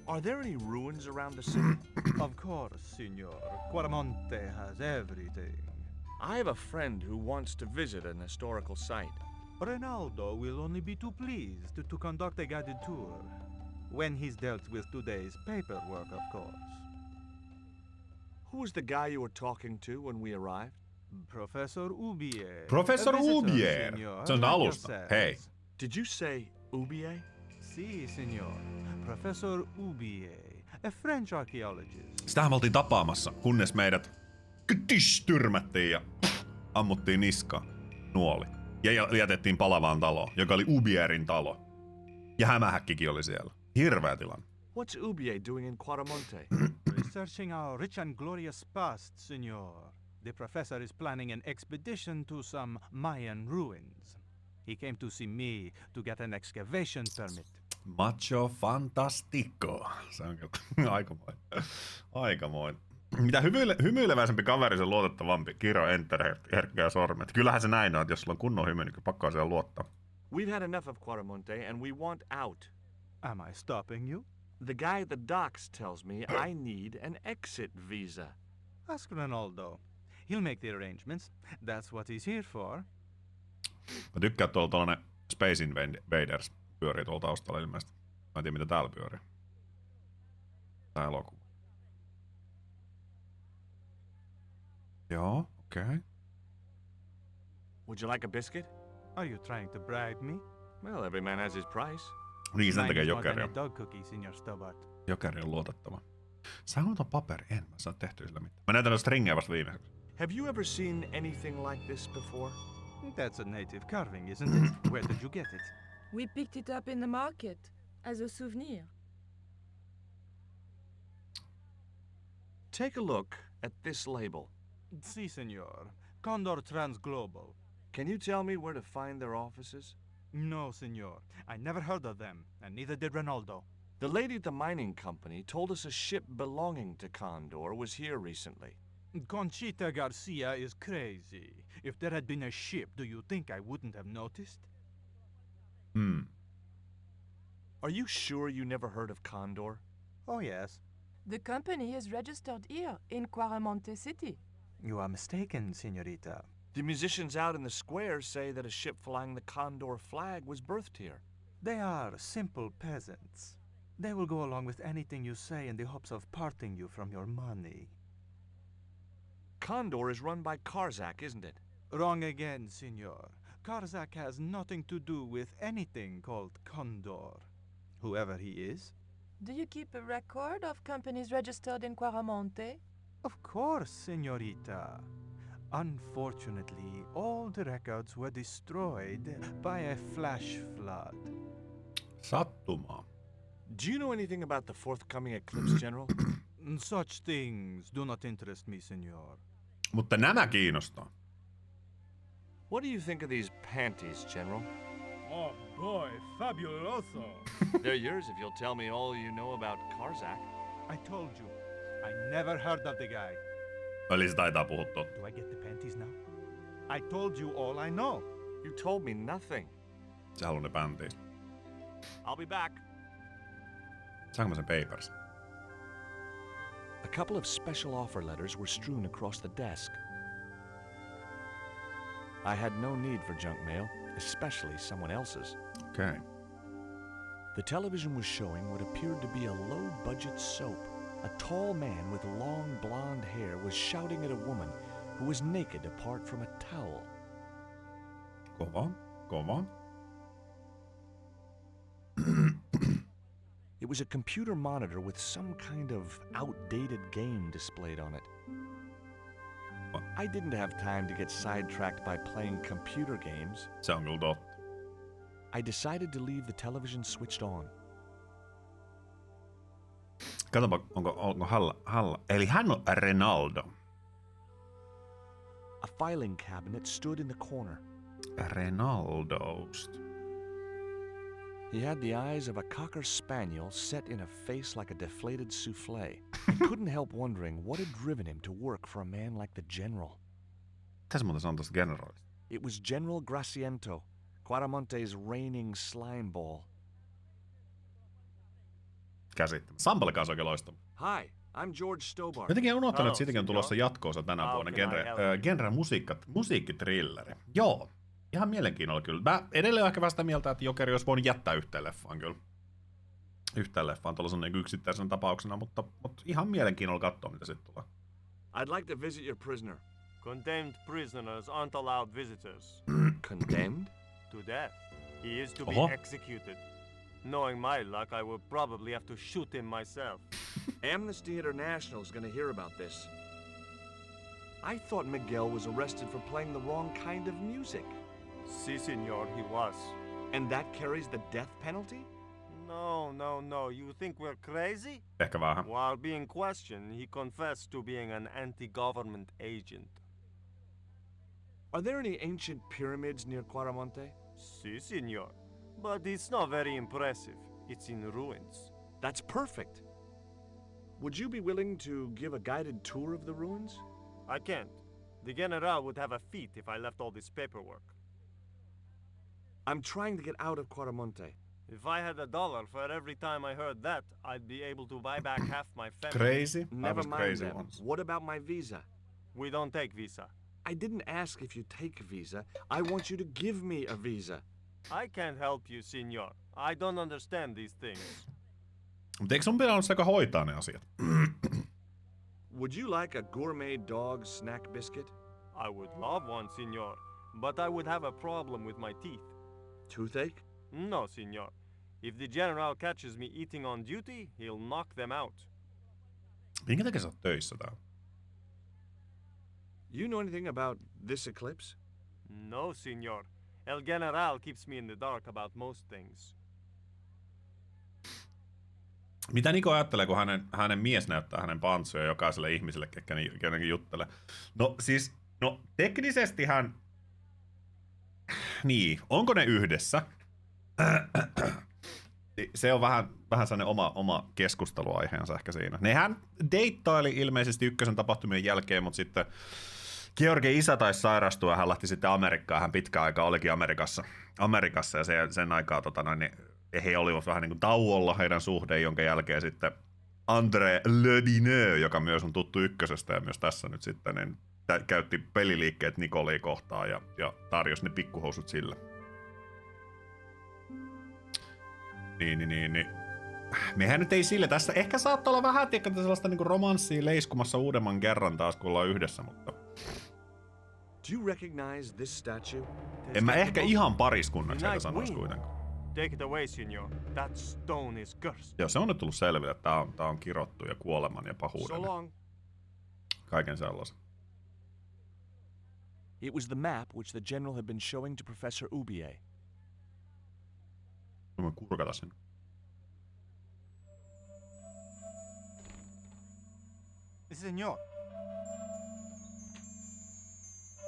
Are there any ruins around the city? Of course, senor. Quarmonte has everything. I have a friend who wants to visit an historical site. Ronaldo will only be too pleased to conduct a guided tour. When he's dealt with today's paperwork, of course. Who was the guy you were talking to when we arrived? Professor Ubier. Professor A visitor, Ubier. senor, Se on like alusta. yourselves. Hei. Did you say Ubier? Si, senor. Professor Ubier, a French archaeologist. Sitähän me oltiin tapaamassa, kunnes meidät tyrmättiin ja ammuttiin niskaan. Nuoli. Ja jätettiin palavaan taloon, joka oli Ubierin talo. Ja hämähäkkikin oli siellä. Hirveä tilanne. What's Ubier doing in Quarmonte? Researching our rich and glorious past, senor. The professor is planning an expedition to some Mayan ruins. He came to see me to get an excavation permit. Macho fantastico. Se on kyllä aikamoinen. Mitä hymyileväisempi kaveri, sen luotettavampi. Kiro, enter, herkkää sormet. Kyllähän se näin on, että jos sulla on kunnon hymy, niin pakko on siellä luottaa. We've had enough of Quarmonte and we want out. Am I stopping you? The guy at the docks tells me I need an exit visa. Ask Ronaldo. He'll make the arrangements. That's what he's here for. Mä tykkään, että tuolla tollanen Space Invaders pyörii tuolla taustalla ilmeisesti. Mä en tiedä, mitä täällä pyörii. Tää elokuva. Joo, okei. Okay. Would you like a biscuit? Are you trying to bribe me? Well, every man has his price. Niin, sen Mine tekee is more Jokeri. than a dog cookie, senor Stobart. Jokeri on luotettava. Sä on ton paperi, en mä saa tehtyä sillä mitään. Mä näytän noista ringejä vasta viimeiseksi. Have you ever seen anything like this before? That's a native carving, isn't it? Where did you get it? We picked it up in the market as a souvenir. Take a look at this label. Si, senor. Condor Transglobal. Can you tell me where to find their offices? No, senor. I never heard of them, and neither did Ronaldo. The lady at the mining company told us a ship belonging to Condor was here recently. Conchita Garcia is crazy. If there had been a ship, do you think I wouldn't have noticed? Hmm. Are you sure you never heard of Condor? Oh, yes. The company is registered here in Quaramonte City. You are mistaken, senorita. The musicians out in the square say that a ship flying the Condor flag was birthed here. They are simple peasants. They will go along with anything you say in the hopes of parting you from your money. Condor is run by Karzak, isn't it? Wrong again, senor. Karzak has nothing to do with anything called Condor. Whoever he is. Do you keep a record of companies registered in Quaramonte? Of course, senorita. Unfortunately, all the records were destroyed by a flash flood. Sattumaa. Do you know anything about the forthcoming eclipse, General? Such things do not interest me, senor. Mutta nämä kiinnostaa. What do you think of these panties, General? Oh boy, fabuloso. They're yours if you'll tell me all you know about Karzak. I told you, I never heard of the guy. Eli se taitaa puhua totta. Do I get the panties now? I told you all I know. You told me nothing. Se haluaa ne panties. I'll be back. Saanko mä sen papers? A couple of special offer letters were strewn across the desk. I had no need for junk mail, especially someone else's. Okay. The television was showing what appeared to be a low-budget soap. A tall man with long blonde hair was shouting at a woman who was naked apart from a towel. Kova. It was a computer monitor with some kind of outdated game displayed on it. What? I didn't have time to get sidetracked by playing computer games. Se on kyllä totta. I decided to leave the television switched on. Katsopa, onko Halla. Eli hän on Renaldo. A filing cabinet stood in the corner. Renaldost. He had the eyes of a cocker spaniel set in a face like a deflated souffle. I couldn't help wondering what had driven him to work for a man like the General. Tässä muuten sanotaan tästä generaalista. It was General Graciento, Quaramonte's reigning slimeball. Käsittämättä. Sampale kanssa oikein loistava. Hi, I'm George Stobart. Jotenkin on unohtanut, että siitäkin on tulossa jatkoosa tänä vuonna. Genre musiikkitrilleri. Joo. Ihan mielenkiinnolla kyllä. Mä edelleen ehkä vähän sitä mieltä, että Jokeri olisi voinut jättää yhteen leffaan kyllä. Yhteen leffaan tuollaisen niin yksittäisen tapauksena, mutta ihan mielenkiinnolla katsoa, mitä sitten tulee. I'd like to visit your prisoner. Condemned prisoners aren't allowed visitors. Condemned? To death. He is to Oho. be executed. Knowing my luck, I would probably have to shoot him myself. Amnesty International is going to hear about this. I thought Miguel was arrested for playing the wrong kind of music. Si, senor, he was. And that carries the death penalty? No. You think we're crazy? Ehkä vähän. While being questioned, he confessed to being an anti-government agent. Are there any ancient pyramids near Quaramonte? Si, senor. But it's not very impressive. It's in ruins. That's perfect. Would you be willing to give a guided tour of the ruins? I can't. The general would have a fit if I left all this paperwork. I'm trying to get out of Quaramonte. If I had $1 for every time I heard that, I'd be able to buy back half my family. Crazy? Never mind crazy that. ones. What about my visa? We don't take visa. I didn't ask if you take a visa. I want you to give me a visa. I can't help you, senor. I don't understand these things. Mutta eikö sun pitää olla se, joka hoitaa ne asiat? Would you like a gourmet dog snack biscuit? I would love one, senor. But I would have a problem with my teeth. Toothache? No, senor. If the general catches me eating on duty, he'll knock them out. Minkä takia sä oot töissä täällä? You know anything about this eclipse? No, senor. El General keeps me in the dark about most things. Mitä Niko ajattelee, kun hänen mies näyttää hänen pantsuja jokaiselle ihmiselle, kenenkin juttelee? No teknisesti hän... Niin, onko ne yhdessä? Se on vähän sellainen oma keskusteluaiheensa ehkä siinä. Nehän deittaili ilmeisesti ykkösen tapahtumien jälkeen, mutta sitten Georgin isä taisi sairastua ja hän lähti sitten Amerikkaan. Hän pitkään aikaa olikin Amerikassa ja sen aikaa niin he olivat vähän niin kuin tauolla heidän suhteen, jonka jälkeen sitten André Ledineux, joka myös on tuttu ykkösestä ja myös tässä nyt sitten, niin käytti peliliikkeet Nicolia kohtaan ja tarjosi ne pikkuhousut sille. Niin. Mehän nyt ei sille. Tässä ehkä saattaa olla vähän sellaista niinku romanssia leiskumassa uudemman kerran taas, kun ollaan yhdessä, mutta... Do you recognize this statue? En mä ehkä ihan pariskunnaksi heitä sanois kuitenkaan. Take it away, senor. That stone is cursed. Joo, se on nyt tullut selville, että tää on kirottu ja kuoleman ja pahuuden. So long. Kaiken sellaisen. It was the map which the general had been showing to Professor Ubier. Mä voin kurkata sen. Senor.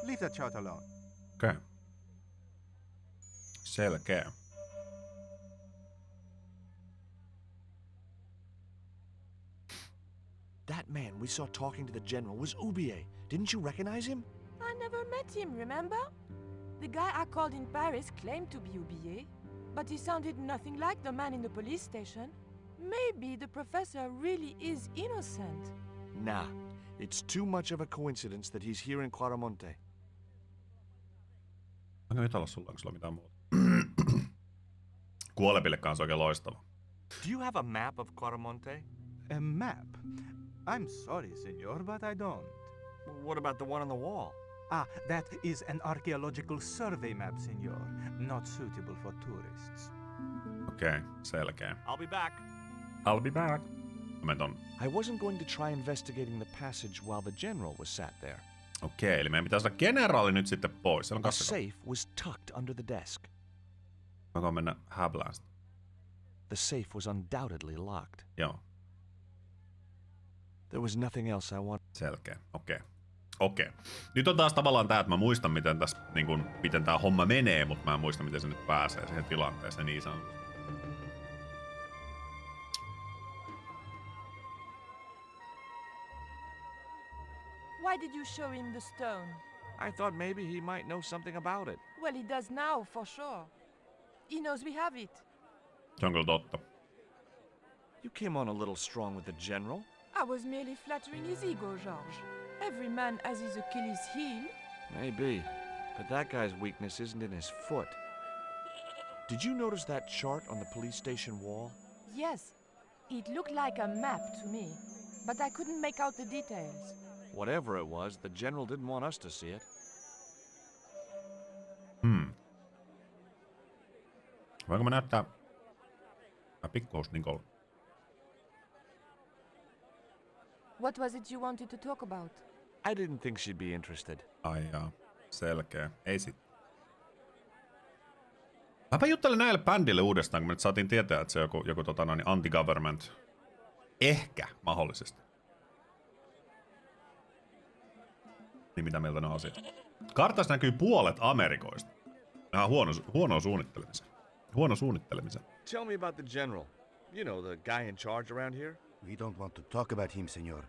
Leave that child alone. Okei. Okay. Selkeä. That man we saw talking to the general was Ubier. Didn't you recognize him? I never met him, remember? The guy I called in Paris claimed to be Oublié, but he sounded nothing like the man in the police station. Maybe the professor really is innocent. Nah, it's too much of a coincidence that he's here in Claramonte. Onko jutella sulla, onko sulla mitään muuta? Kuolepille kanssa oikein loistava. Do you have a map of Claramonte? A map? I'm sorry, senor, but I don't. What about the one on the wall? Ah, that is an archaeological survey map, senor. Not suitable for tourists. Okei, selkeä. I'll be back. I'll be back. I wasn't going to try investigating the passage while the general was sat there. Okei, eli meidän pitää saada generaali nyt sitten pois. A safe was tucked under the desk. Mä voin mennä häblään sitä. The safe was undoubtedly locked. Joo. There was nothing else I wanted. Selkeä, okei. Nyt on taas tavallaan tää, että mä muistan miten tässä, niin kun, miten tää homma menee, mutta mä en muista miten se nyt pääsee siihen tilanteeseen niin sanotusti. Why did you show him the stone? I thought maybe he might know something about it. Well, he does now, for sure. He knows we have it. Se on kyllä totta. You came on a little strong with the general. I was merely flattering his ego, George. Every man has his Achilles heel. Maybe, but that guy's weakness isn't in his foot. Did you notice that chart on the police station wall? Yes, it looked like a map to me, but I couldn't make out the details. Whatever it was, the general didn't want us to see it. Voinko mä näyttää pikkuus Nicole? What was it you wanted to talk about? I didn't think she'd be interested. Ai jaa, selkeä. Ei sit. Mäpä juttelen näille bändille uudestaan, kun me nyt saatiin tietää, että se on joku anti-government. Ehkä, mahdollisesti. Niin mitä mieltä ne on asiat? Kartassa näkyy puolet Amerikoista. Nämä huono suunnittelemisen. Tell me about the general. You know, the guy in charge around here. We don't want to talk about him, senor.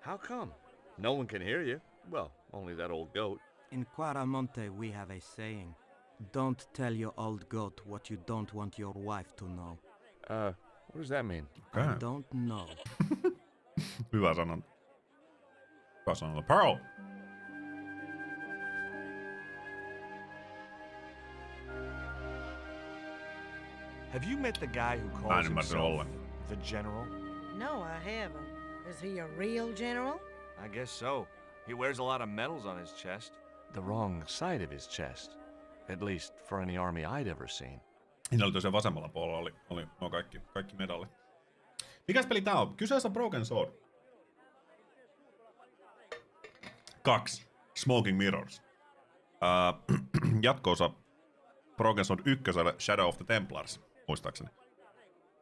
How come? No one can hear you. Well, only that old goat. In Quaramonte, we have a saying. Don't tell your old goat what you don't want your wife to know. What does that mean? Okay. I don't know. Hyvä sanonta. Pearl! Have you met the guy who calls himself the general? No, I haven't. Is he a real general? I guess so. He wears a lot of medals on his chest. The wrong side of his chest. At least for any army I'd ever seen. Siinä oli tosiaan vasemmalla puolella oli nuo kaikki medallit. Mikäs peli tää on? Kyseessä on Broken Sword. 2. Smoking Mirrors. Jatko-osa Broken Sword 1 Shadow of the Templars, muistaakseni.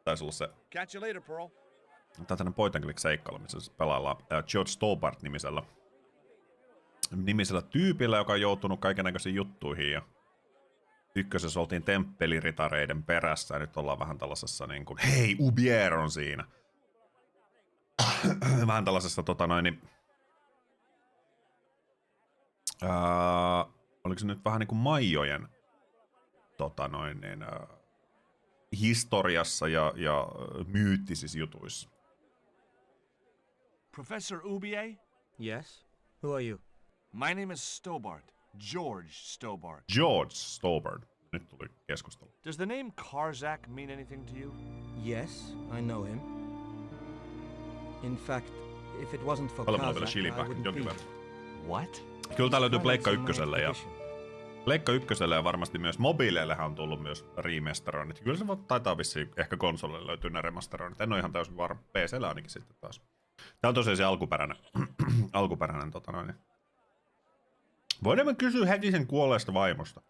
Taisi olla se. Catch you later, Pearl. Tää on tämmönen point and click -seikkailu, missä pelaillaan George Stobart nimisellä tyypillä, joka on joutunut kaikennäköisiin juttuihin. Ja ykkösessä oltiin temppeliritareiden perässä ja nyt ollaan vähän tällaisessa niin kuin, hei, Ubier on siinä. Vähän tällaisessa oliko se nyt vähän niin kuin Maijojen historiassa ja myyttisissä jutuissa. Professor Ubier? Yes? Who are you? My name is Stobart. George Stobart. George Stobart. Nyt tuli keskustelu. Does the name Karzak mean anything to you? Yes, I know him. In fact, if it wasn't for Paljon mulla Karzak, vielä I chilipähkinä wouldn't jonkin be verran. What? Kyllä tää löytyy Pleikka Financing my 1:lle ja expedition. Pleikka 1:lle ja varmasti myös mobiileillehän on tullut myös remasteroinnit. Kyllä se taitaa vissiin ehkä konsolille löytyy ne remasteroinnit. En ole ihan täysin varma. PC:llä ainakin sitten taas. Tää on tosiaan se alkuperäinen niin. Voidaan kysyä heti sen kuolleesta vaimosta.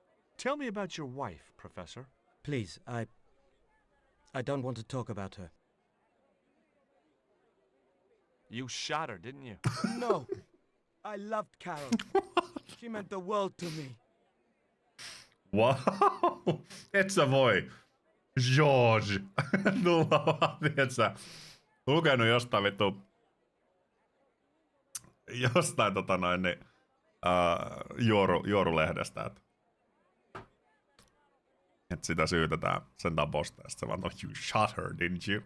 Tell me about your wife, Professor. Please, I don't want to talk about her. You shot her, didn't you? No. I loved Carol. She meant the world to me. Wow! Et sä voi. George. Tulla vaan, et sä lukenut jostain vittu... Jostain juorulehdestä, että sitä syytetään sen taposta, ja sit se vaan, you shot her, didn't you?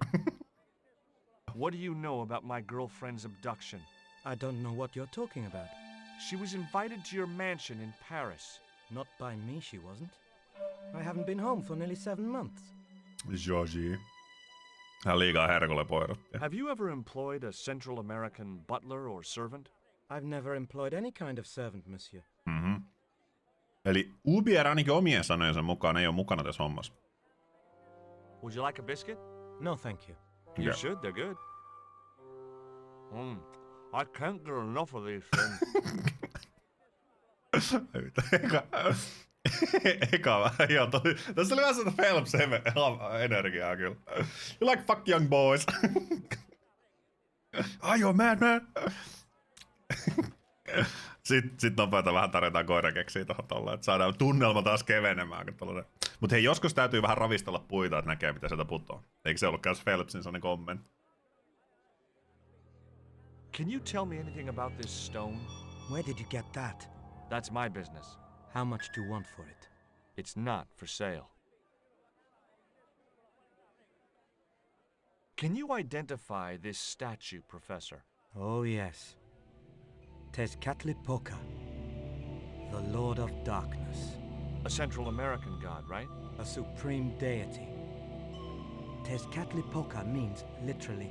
What do you know about my girlfriend's abduction? I don't know what you're talking about. She was invited to your mansion in Paris. Not by me, she wasn't. I haven't been home for nearly 7 months. Georgie. Hän liikaa herkulle poidotti. Have you ever employed a Central American butler or servant? I've never employed any kind of servant, monsieur. Mm-hmm. Eli Ubier ainakin omien sanojensa mukaan ei ole mukana tässä hommassa. Would you like a biscuit? No, thank you. You should, they're good. I can't get enough of these things. Eka vähän ihan tässä oli vähän sellaista Phelps-energiaa kyllä. You like fuck young boys. Are you a madman? Sitten nopeeta vähän tarjotaan koirakeksiä tohon tolle, että saadaan tunnelma taas kevenemään. Mut hei, joskus täytyy vähän ravistella puita, että näkee mitä sieltä putoo. Eikö se ollutkaan Phelpsin sellainen kommentti? Can you tell me anything about this stone? Where did you get that? That's my business. How much do you want for it? It's not for sale. Can you identify this statue, Professor? Oh, yes. Tezcatlipoca, the Lord of Darkness. A Central American god, right? A supreme deity. Tezcatlipoca means literally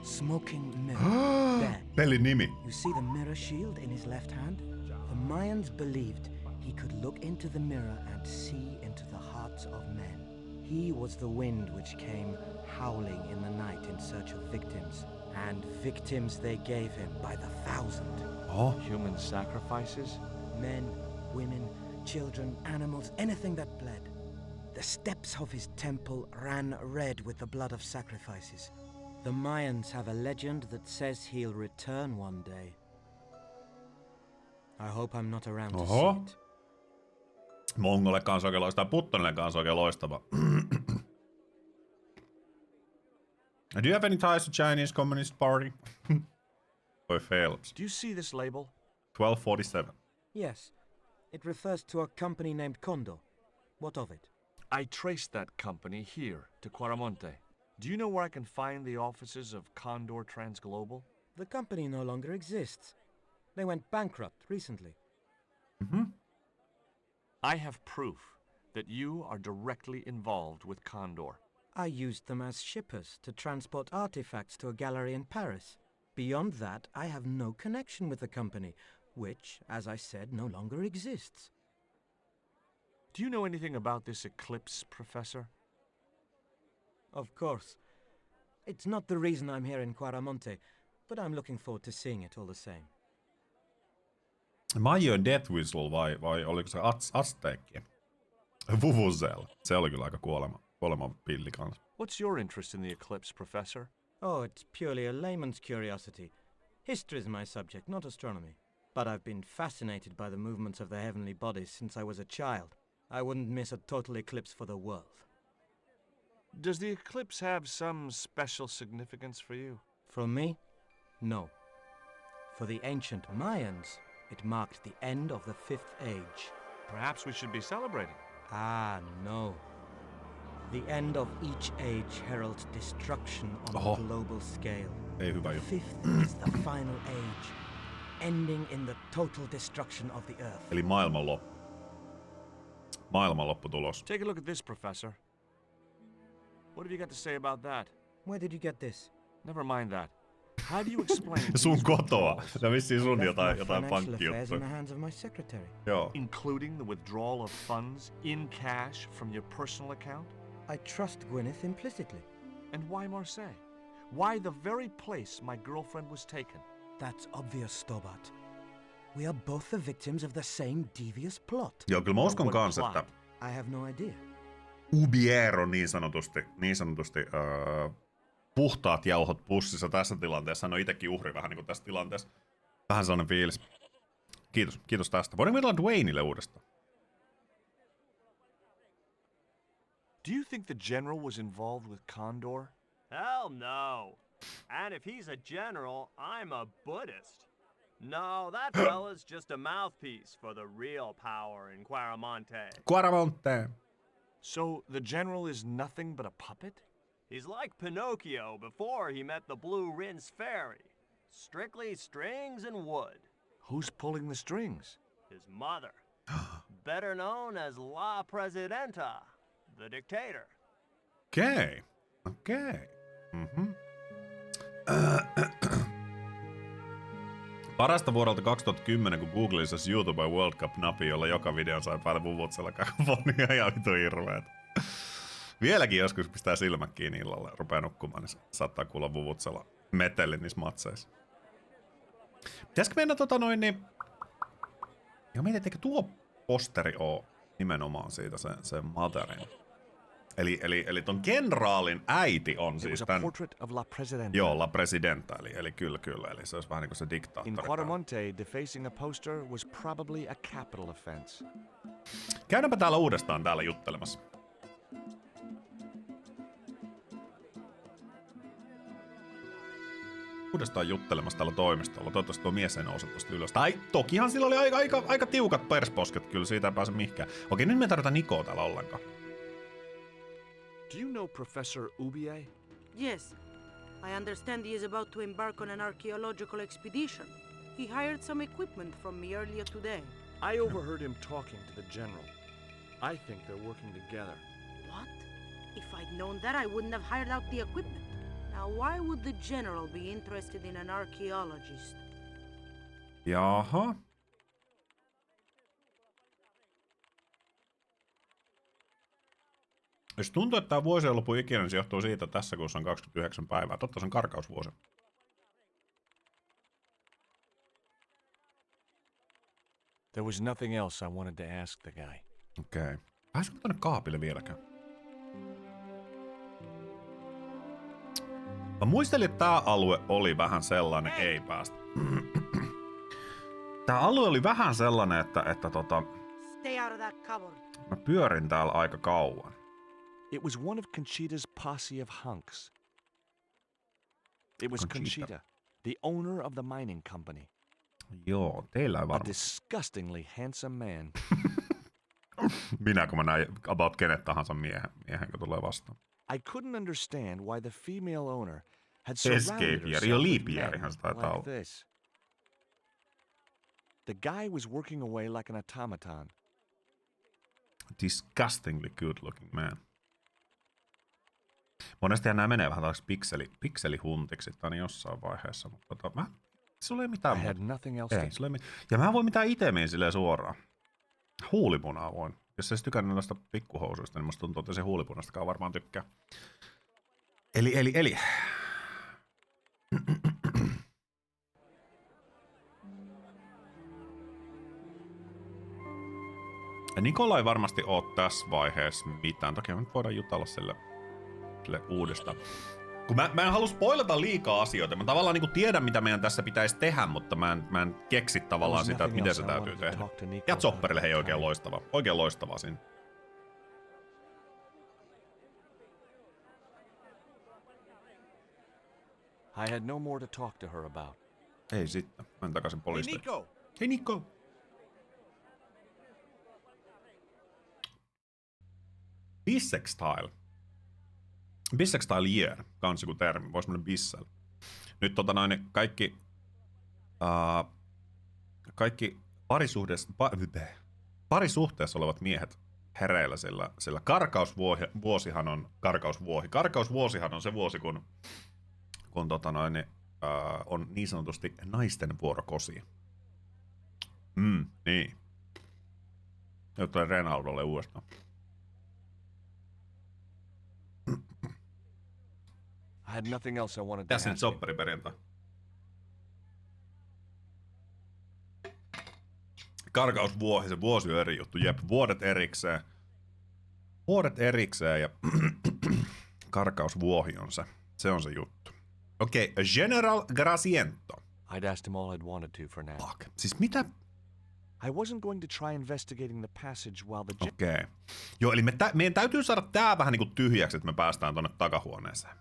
smoking mirror. There. Pelin nimi. You see the mirror shield in his left hand? The Mayans believed he could look into the mirror and see into the hearts of men. He was the wind which came howling in the night in search of victims, and victims they gave him by the thousand. Oh. Human sacrifices? Men, women, children, animals, anything that bled. The steps of his temple ran red with the blood of sacrifices. The Mayans have a legend that says he'll return one day. I hope I'm not around to see it. Mongolle kanssa oikein loistava, Puttonille kanssa oikein loistava. Do you have any ties to Chinese Communist Party? Or Phelps? Do you see this label? 1247. Yes. It refers to a company named Condor. What of it? I traced that company here to Quaramonte. Do you know where I can find the offices of Condor Transglobal? The company no longer exists. They went bankrupt recently. Mm-hmm. I have proof that you are directly involved with Condor. I used them as shippers to transport artifacts to a gallery in Paris. Beyond that, I have no connection with the company, which, as I said, no longer exists. Do you know anything about this eclipse, Professor? Of course. It's not the reason I'm here in Quaramonte, but I'm looking forward to seeing it all the same. Majoin Death Whistle vai oliko se Aztekki? Vuvuzela. Se oli kyllä aika kuolema pilli kanssa. What's your interest in the eclipse, Professor? Oh, it's purely a layman's curiosity. History is my subject, not astronomy. But I've been fascinated by the movements of the heavenly bodies since I was a child. I wouldn't miss a total eclipse for the world. Does the eclipse have some special significance for you? For me? No. For the ancient Mayans, it marked the end of the Fifth Age. Perhaps we should be celebrating. Ah, no. The end of each age heralds destruction on Oho. a global scale. Ei hyvä The juttu. fifth is the final age, ending in the total destruction of the earth. Eli maailmanloppu. Maailmanloppu tulos. Take a look at this, Professor. What have you got to say about that? Where did you get this? Never mind that. How do you explain Sun these kotoa. withdrawals, Ja vissiin sun Left jotain my financial affairs in pankkijuttuja. the hands of my secretary. Joo. including the withdrawal of funds in cash from your personal account? I trust Gwyneth implicitly. And why Marseille? Why the very place my girlfriend was taken? That's obvious, Stobart. We are both the victims of the same devious plot. Joo, kyllä mä uskon What kans, plot? että I have no idea. Ubiero niin sanotusti puhtaat jauhot pussissa tässä tilanteessa. Hän on itekin uhri vähän niin kuin tässä tilanteessa. Vähän sellainen fiilis. Kiitos tästä. Voidaanko mennä Dwayneille uudestaan? Do you think the general was involved with Condor? Hell no. And if he's a general, I'm a Buddhist. No, that fella's just a mouthpiece for the real power in Quaramonte. Quaramonte. So the general is nothing but a puppet? He's like Pinocchio before he met the Blue Rinse Fairy. Strictly strings and wood. Who's pulling the strings? His mother. Better known as La Presidenta, the dictator. Okei. Mhm. Parasta vuodelta 2010, kun Google lisäsi YouTube World Cup-napi, jolla joka video sai päälle vuvutsella kakofonia ja vitu hirveet. Vieläkin joskus pistää silmät kiinni illalla ja rupeaa nukkumaan, niin saattaa kuulla vuvutsella metellit niissä matseissa. Pitäisikö mennä niin... Ja mietin, etteikö tuo posteri oo nimenomaan siitä se materin. Eli ton kenraalin äiti on siis tän... Portrait of La Presidenta. Joo, La Presidenta, eli kyllä, eli se olisi vähän niinku se diktaattori. In Quaramonte, defacing a poster was probably a capital offense. Käydäänpä täällä uudestaan täällä juttelemassa. Uudestaan juttelemassa täällä toimistolla. Toivottavasti tuo mies ei nouse tosta ylös. Tai tokihan sillä oli aika tiukat persposket kyllä, siitä ei pääse mihinkään. Okei, nyt me ei tarvita Nikoa täällä ollenkaan. Do you know Professor Ubier? Yes. I understand he is about to embark on an archaeological expedition. He hired some equipment from me earlier today. I overheard him talking to the general. I think they're working together. What? If I'd known that, I wouldn't have hired out the equipment. Now, why would the general be interested in an archaeologist? Jaha. Jos tuntuu, että tämä vuosi on lopun ikinä, niin se johtuu siitä, että tässä kuussa on 29 päivää. Totta, se on karkausvuosi. There was nothing else I wanted to ask the guy. Okei. Pääsinkö tonne kaapille vieläkään? Mä muistelin, että tää alue oli vähän sellainen, ei päästä. Tää alue oli vähän sellainen, että Stay out of that cupboard. mä pyörin täällä aika kauan. It was one of Conchita's posse of hunks. It was Conchita, the owner of the mining company. Joo, teillä ei A varmaan. disgustingly handsome man. Minä, kun mä näin about kenet tahansa miehen, kun tulee vastaan. I couldn't understand why the female owner had surrounded Escape-järi, herself jo with liipiärihän se men taitaa olla. like this. The guy was working away like an automaton. Disgustingly good looking man. Monestihan nämä menee vähän tällaisiksi pikselihuntiksi aina jossain vaiheessa, mutta sulla ei mitään I had muuta. nothing else Ei, to sulla ei ja mä en voi mitään itemiin silleen suoraan. Huulipunaa voin. Jos ei tykännyt noista pikkuhousuista, niin musta tuntuu, että se huulipunastakaan varmaan tykkää. Eli. Ja Nikola ei varmasti oo tässä vaiheessa mitään. Toki me nyt voidaan jutella sille uudestaan. Kun mä en halua spoilata liikaa asioita. Mä tavallaan niinku tiedän, mitä meidän tässä pitäisi tehdä, mutta mä en keksi tavallaan sitä, että miten se täytyy tehdä. Ja Zopperille hei oikein loistava. Oikein loistavaa siinä. I had no more to talk to her about. Ei sitten. Menen takaisin poliisille. Hey, Nico! Hei Nico! Bisextile. Bisextilier, kans joku termi, vois mennä bissel. Nyt kaikki parisuhteessa olevat miehet hereillä, sillä karkausvuosihan on karkausvuosi. Karkausvuosihan on se vuosi, kun on niin sanotusti naisten vuorokosia. Niin. Nyt tulee Renaldolle uudestaan. I had nothing else I wanted to Tässä nyt ask you. soppari perjantai. Karkausvuosi, se vuosi on eri juttu. Jep, vuodet erikseen. Vuodet erikseen ja karkausvuohi on se. Se on se juttu. Okei, General Grasiento. I'd asked him all I'd wanted to for now. Fuck. Siis mitä? I wasn't going to try investigating the passage while the... Okei. Joo, eli meidän täytyy saada tää vähän niinku tyhjäksi, että me päästään tonne takahuoneeseen.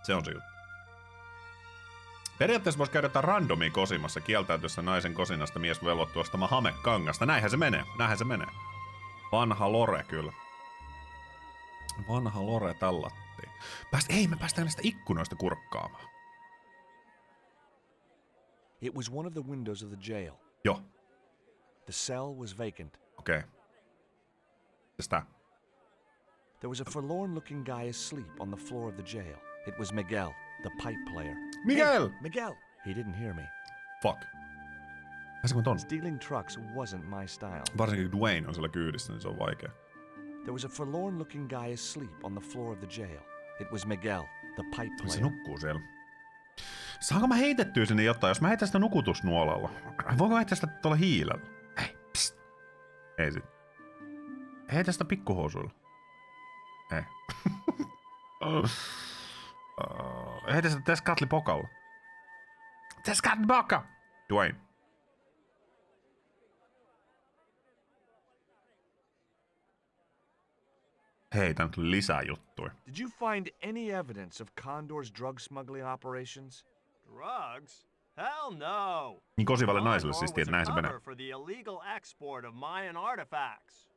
Se on se juttu. Periaatteessa voisi käydä jotain randomia kosimassa, kieltäytyessä naisen kosinasta mies velvoittuu ostamaan hamekangasta. Näinhän se menee, Vanha lore kyllä. Vanha lore tallattiin. Me päästään näistä ikkunoista kurkkaamaan. It was one of the windows of the jail. Joo. The cell was vacant. Okei. Tästä. There was a forlorn-looking guy asleep on the floor of the jail. It was Miguel, the pipe player. Miguel! Hey, Miguel! He didn't hear me. Fuck. Pääsikö ton? Stealing trucks wasn't my style. Varsinkin Dwayne on siellä kyydissä, niin se on vaikea. There was a forlorn-looking guy asleep on the floor of the jail. It was Miguel, the pipe player. Se nukkuu siellä. Saanko mä heitettyä sinne jotain, jos mä heitän sitä nukutusnuolalla? Voinko heittää sitä tuolla hiilellä? Hei, psst. Ei sit. Heitä sitä pikkuhousuilla. Ei. Heitä sitä Teskatli-pokalla. Teskatli-poka! Dwayne. Heitä nyt lisää juttuja. Did you find any evidence of Condor's drug smuggling operations? Drugs? Hell no! Niin kosivalle Condor naiselle siis, että näin se was a menee. cover for the illegal export of Mayan artifacts.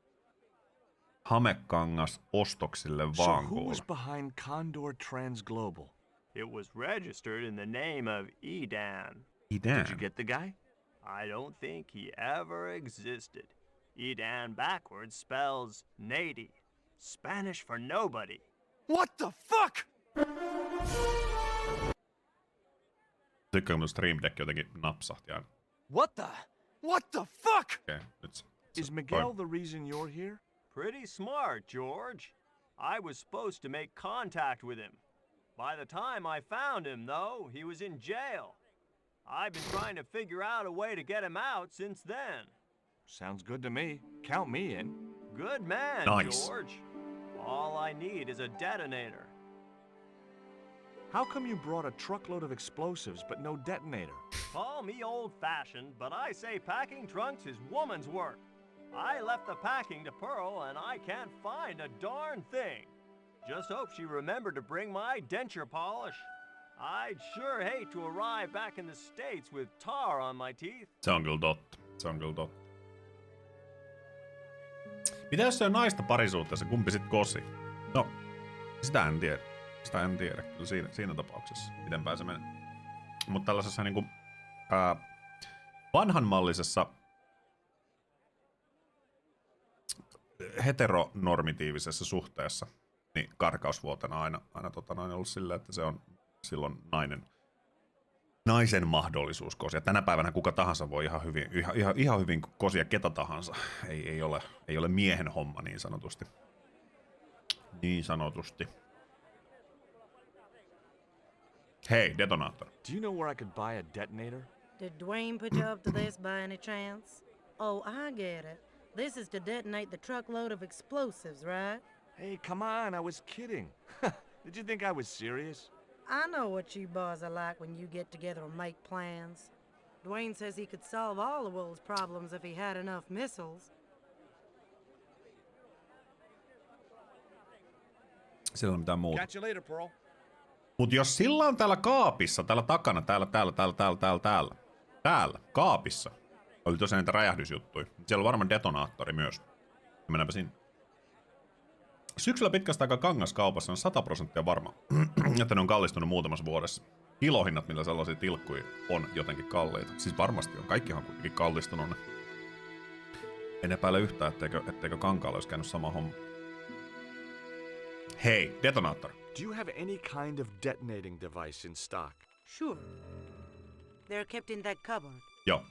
Hamekangas ostoksille So vaan who kuule. was behind Condor Transglobal? It was registered in the name of Edan. Edan. Did you get the guy? I don't think he ever existed. Edan backwards spells Nady, Spanish for nobody. What the fuck? Tykkään, kun Stream Deck jotenkin napsahti aina. What the fuck? Okei, nyt Is Miguel the reason you're here? Pretty smart, George. I was supposed to make contact with him. By the time I found him, though, he was in jail. I've been trying to figure out a way to get him out since then. Sounds good to me. Count me in. Good man, Nice. George. All I need is a detonator. How come you brought a truckload of explosives but no detonator? Call me old-fashioned, but I say packing trunks is woman's work. I left the packing to Pearl, and I can't find a darn thing. Just hope she remembered to bring my denture polish. I'd sure hate to arrive back in the States with tar on my teeth. Se on kyllä totta. Mitä jos se on naista parisuhteessa, kumpi sit kosi? No, sitä en tiedä. Kyllä siinä tapauksessa, miten se menee. Mutta tällaisessa niinku vanhanmallisessa heteronormitiivisessa suhteessa, niin karkausvuotena aina ollut silleen, että se on silloin naisen mahdollisuus kosia. Tänä päivänä kuka tahansa voi ihan hyvin kosia ketä tahansa. Ei ole miehen homma niin sanotusti. Hei, detonaattori. Do you know where I could buy a detonator? Did Dwayne put you up to this by any chance? Oh, I get it. This is to detonate the truckload of explosives, right? Hey, come on, I was kidding. Did you think I was serious? I know what you boys are like when you get together and make plans. Dwayne says he could solve all the world's problems if he had enough missiles. Sillä on mitään muuta. Catch you later, Pearl. Mut jos sillä on täällä kaapissa, täällä takana, täällä, kaapissa, oli tosiaan niitä räjähdysjuttuja. Siellä on varmaan detonaattori myös. Mennäänpä sinne. Syksyllä pitkästä aikaa kangaskaupassa on 100% varma, että ne on kallistunut muutamassa vuodessa. Kilohinnat, millä sellaisia tilkkuja on jotenkin kalliita. Siis varmasti on. Kaikkihan on kuitenkin kallistunut. En epäile yhtään, etteikö kankaalla olisi käynyt sama homma. Hei, detonaattori. Do you have any kind of detonating device in stock? Sure. They're kept in that cupboard. Joo.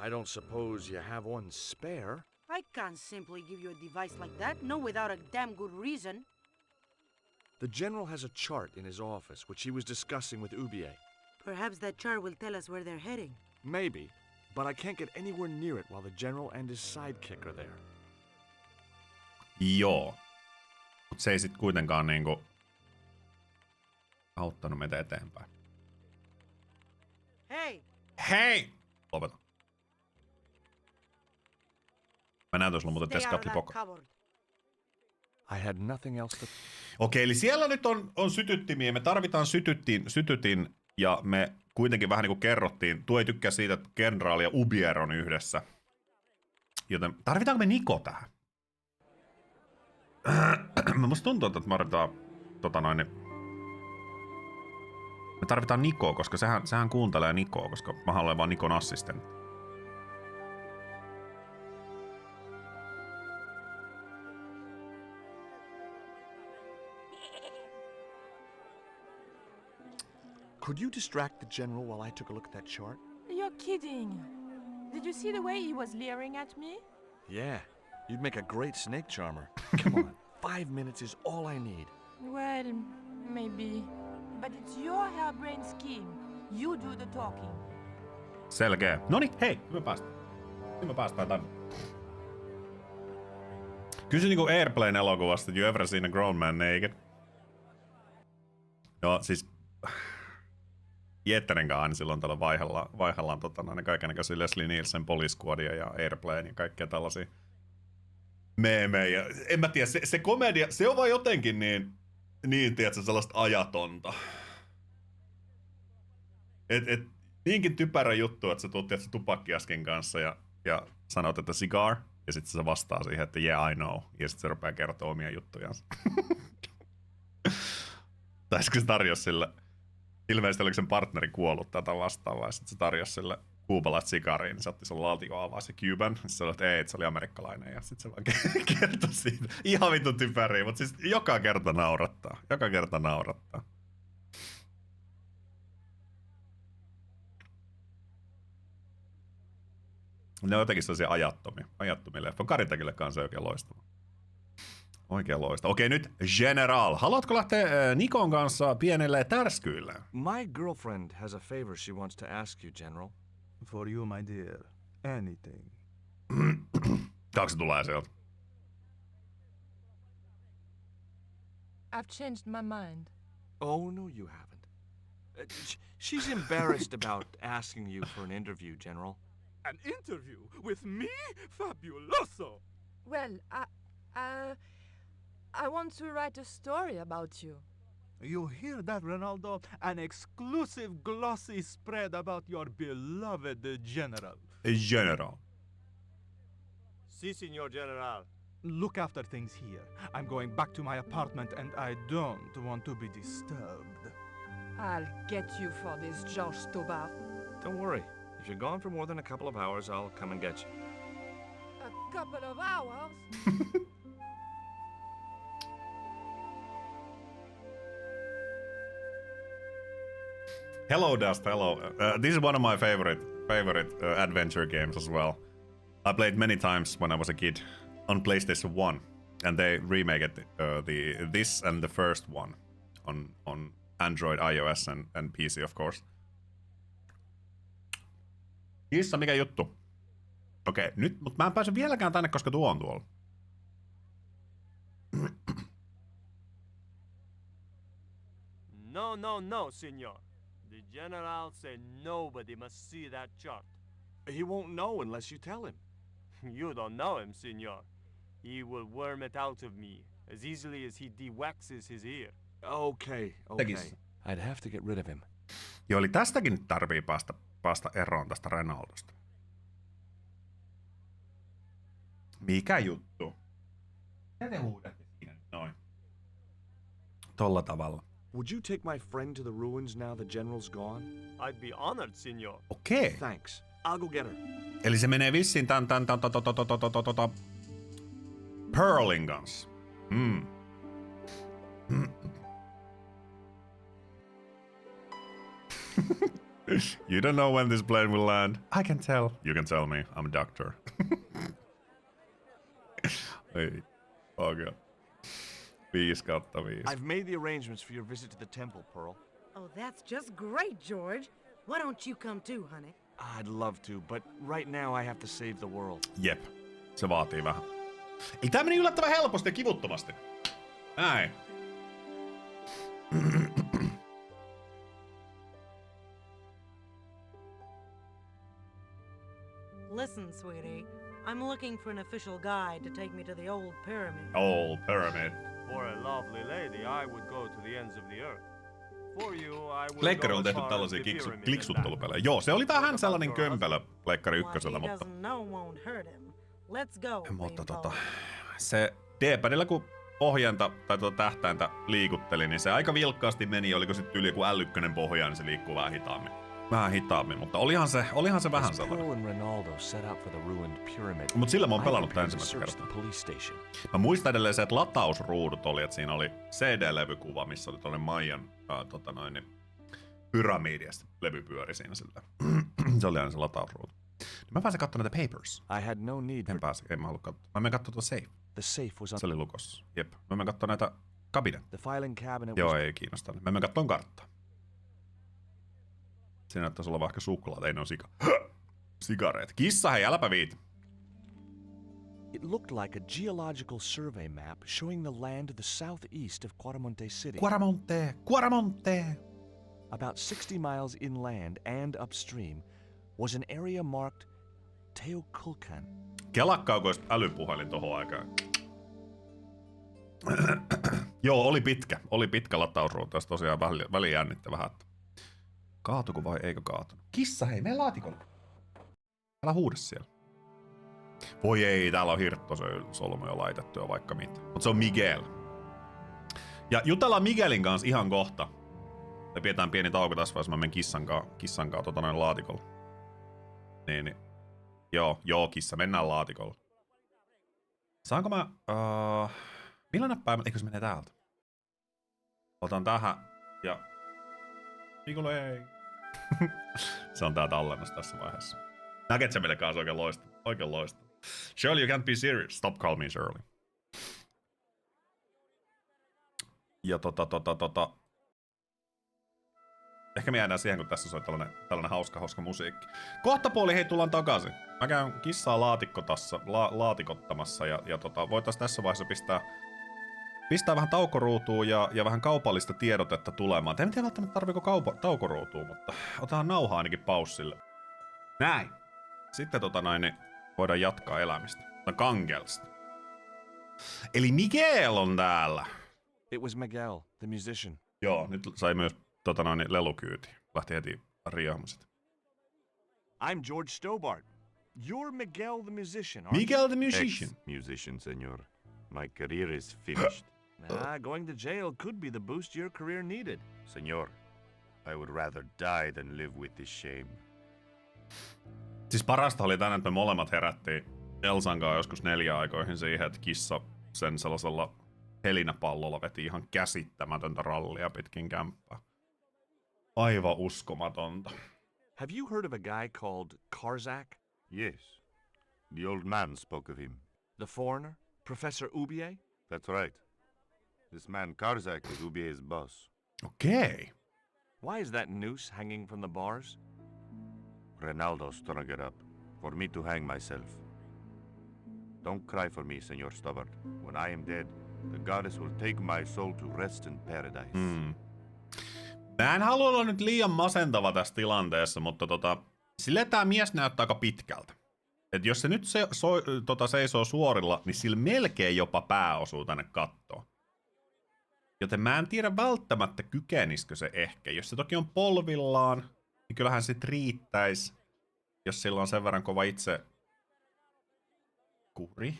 I don't suppose you have one spare? I can't simply give you a device like that, no without a damn good reason. The general has a chart in his office, which he was discussing with Ubier. Perhaps that chart will tell us where they're heading. Maybe, but I can't get anywhere near it while the general and his sidekick are there. Joo. Mut se ei sit kuitenkaan niinku auttanut meitä eteenpäin. Hey! Hei! Lopeta. Mä näytän sulla muuten teskapli-poko. I had nothing else to... Okei, eli siellä nyt on sytyttimiä. Me tarvitaan sytytin ja me kuitenkin vähän niinku kerrottiin. Tuo ei tykkää siitä, että kenraali ja Ubier on yhdessä. Joten tarvitaanko me Niko tähän? Musta tuntuu, että me tarvitaan me tarvitaan Nikoa, koska sehän kuuntelee Nikoa, koska mä haluan vaan Nikon assistentti. Could you distract the general while I took a look at that chart? You're kidding. Did you see the way he was leering at me? Yeah, you'd make a great snake charmer. Come on, 5 minutes is all I need. Well, maybe. But it's your harebrained scheme. You do the talking. Selkeä. Noniin, hei, me päästään tänne. Kysy niinku Airplane-elokuvasta, you ever seen a grown man naked? Joo, siis... Jetterin kanssa aina silloin tällä vaihellaan kaikennäköisiä Leslie Nielsen Police Squadia ja Airplane ja kaikkea tällaisia meemejä. En mä tiedä, se komedia, se on vaan jotenkin niin tiedätkö, sellaista ajatonta. Niinkin typerä juttu, että sä tulet tupakkiaskin kanssa ja sanot, että cigar, ja sitten se vastaa siihen, että yeah, I know, ja sitten se rupeaa kertoa omia juttujansa. Tai sitten se tarjosi sille, ilmeisesti oliko sen partneri kuollut tätä vastaavaa, ja sitten se tarjosi sille kuupalaista sigariin, niin se otti sen laatikon avaa se Cuban, sitten se sanoi, että ei, se oli amerikkalainen, ja sitten se vaan kertoi siitä. Ihan vittu typeriä, mutta siis joka kerta naurattaa. Ne on jotenkin sellaisia ajattomia leffoja. Karitakille kanssa oikein loistava. Okei, nyt General. Haluatko lähteä Nikon kanssa pienelle tärskyille? My girlfriend has a favor she wants to ask you, General. For you, my dear. Anything. Kaksi tulee sieltä. I've changed my mind. Oh, no, you haven't. She's embarrassed about asking you for an interview, General. An interview with me? Fabuloso! Well, I want to write a story about you. You hear that, Ronaldo? An exclusive glossy spread about your beloved general. General. Si, Signor General. Look after things here. I'm going back to my apartment and I don't want to be disturbed. I'll get you for this, George Stobart. Don't worry. If you're gone for more than a couple of hours, I'll come and get you. A couple of hours? Hello, Dust. Hello. This is one of my favorite adventure games as well. I played many times when I was a kid on PlayStation 1, and they remake this and the first one on Android, iOS, and PC, of course. Kissa, mikä juttu? Okei, nyt, mutta mä en pääse vieläkään tänne, koska tuo on tuolla. No, Signor. The General said nobody must see that chart. He won't know unless you tell him. You don't know him, Signor. He will worm it out of me as easily as he de-waxes his ear. Okay. I'd have to get rid of him. Joo, eli tästäkin nyt tarvii päästä eroon tästä Renaldosta. Mikä juttu? Mitä te huudatte siinä? Noin. Tolla tavalla. Would you take my friend to the ruins now the general's gone? I'd be honored, senor. Okei. Thanks. I'll go get her. Eli se menee vissiin tän Pearlin kanssa. You don't know when this plane will land. I can tell. You can tell me. I'm a doctor. Ei. Okay. 5/5. I've made the arrangements for your visit to the temple, Pearl. Oh, that's just great, George. Why don't you come too, honey? I'd love to, but right now I have to save the world. Jep. Se vaatii vähän. Ei tää meni yllättävän helposti ja kivuttomasti. Näin. Listen, sweetie, I'm looking for an official guide to take me to the old pyramid. Old pyramid. For a lovely lady, I would go to the ends of the earth. For you, I would Pleikkari go on as tehty far as tällaisia the pyramid and kliksuttelupelejä. Joo, se oli vähän sellainen kömpelö Pleikkari What ykkösellä, he mutta... doesn't know won't hurt him. Let's go, Mutta Beanpole. se D-padilla kun ohjainta tai tähtäintä liikutteli, niin se aika vilkkaasti meni. Oliko sitten yli joku L1 pohjaan, niin se liikkuu vähän hitaammin. Vähän hitaammin, mutta olihan se vähän As sellainen. Pearl and Ronaldo set out for the ruined pyramid, Mut sillä mä oon I pelannut tän prepared to ensimmäistä search the kertaa. police station. Mä muistan edelleen se, että latausruudut oli, että siinä oli CD-levykuva, missä oli tollanen Maijan pyramidi ja sitten levy pyöri siinä sillä. Se oli aina se latausruutu. Mä pääsin katsomaan näitä papers. I had no need En for... pääse, en mä halua katsoa. Mä menen katsomaan tuota safe. The safe was on... Se oli lukossa. Jep. Mä menen katsomaan näitä kabinet. The filing cabinet Joo, was... ei kiinnosta. Mä menen katsomaan karttaa. Siinä näyttäisi olla vaikka suklaat, ei ne on sigareet. Kissa, hei, äläpä viit. It looked like a geological survey map showing the land to the southeast of Cuaramonte City. Cuaramonte. About 60 miles inland and upstream was an area marked Teoculcan. Kelakkaako olisi älypuhelin tohon aikaan? Joo, oli pitkä latausruutu. Tässä tosiaan väliin jännitti vähän, että kaatuko vai eikö kaatunut. Kissa, hei, mene laatikolle. Älä huuda siellä. Voi ei, täällä on hirttosolmuja laitettu ja vaikka mitä. Mutta se on Miguel. Ja jutellaan Miguelin kanssa ihan kohta. Me pidetään pieni tauko tässä vaiheessa, mä menen kissan kaa laatikolle. Niin. Joo, kissa, mennään laatikolle. Saanko mä... millä näppäimellä? Eikö se menee täältä? Otan tähän ja... Nikolai. Se on tää tallennus tässä vaiheessa. Näket sä meille kanssa oikein loistava. Shirley, you can't be serious. Stop call me Shirley. Ja ehkä me jäädään siihen, kun tässä soi tällainen hauska musiikki. Kohtapuoli, hei, tullaan takaisin. Mä käyn kissaa laatikottamassa ja voitais tässä vaiheessa pistää vähän taukoruutuun ja vähän kaupallista tiedotetta tulemaan. En tiedä välttämättä tarviiko taukoruutua, mutta otetaan nauhaa ainakin paussille. Näin. Sitten niin voidaan jatkaa elämistä. Kangelsta. Eli Miguel on täällä. It was Miguel, the musician. Joo, nyt sai myös lelukyyti. Lähti heti riamuset. I'm George Stobart. You're Miguel the musician, aren't you? Miguel the musician. Ex-musician, senor. My career is finished. Going to jail could be the boost your career needed. Senor, I would rather die than live with this shame. Siis parasta oli tänne, että me molemmat herättiin Elsan kanssa joskus 4 aikoihin siihen, että kissa sen sellaisella helinäpallolla veti ihan käsittämätöntä rallia pitkin kämppää. Aivan uskomatonta. Have you heard of a guy called Karzak? Yes. The old man spoke of him. The foreigner? Professor Ubier? That's right. This man Karzak is Ubier's boss. Okei. Why is that noose hanging from the bars? Ronaldo strung it up for me to hang myself. Don't cry for me, Senor Stobart. When I am dead, the goddess will take my soul to rest in paradise. Mä en halua olla nyt liian masentava tässä tilanteessa, mutta silleen tää mies näyttää aika pitkältä. Et jos se nyt seisoo suorilla, niin sillä melkein jopa pää osuu tänne kattoon. Joten mä en tiedä välttämättä kykenisikö se ehkä. Jos se toki on polvillaan, niin kyllähän sit riittäisi, jos sillä on sen verran kova itse kuri.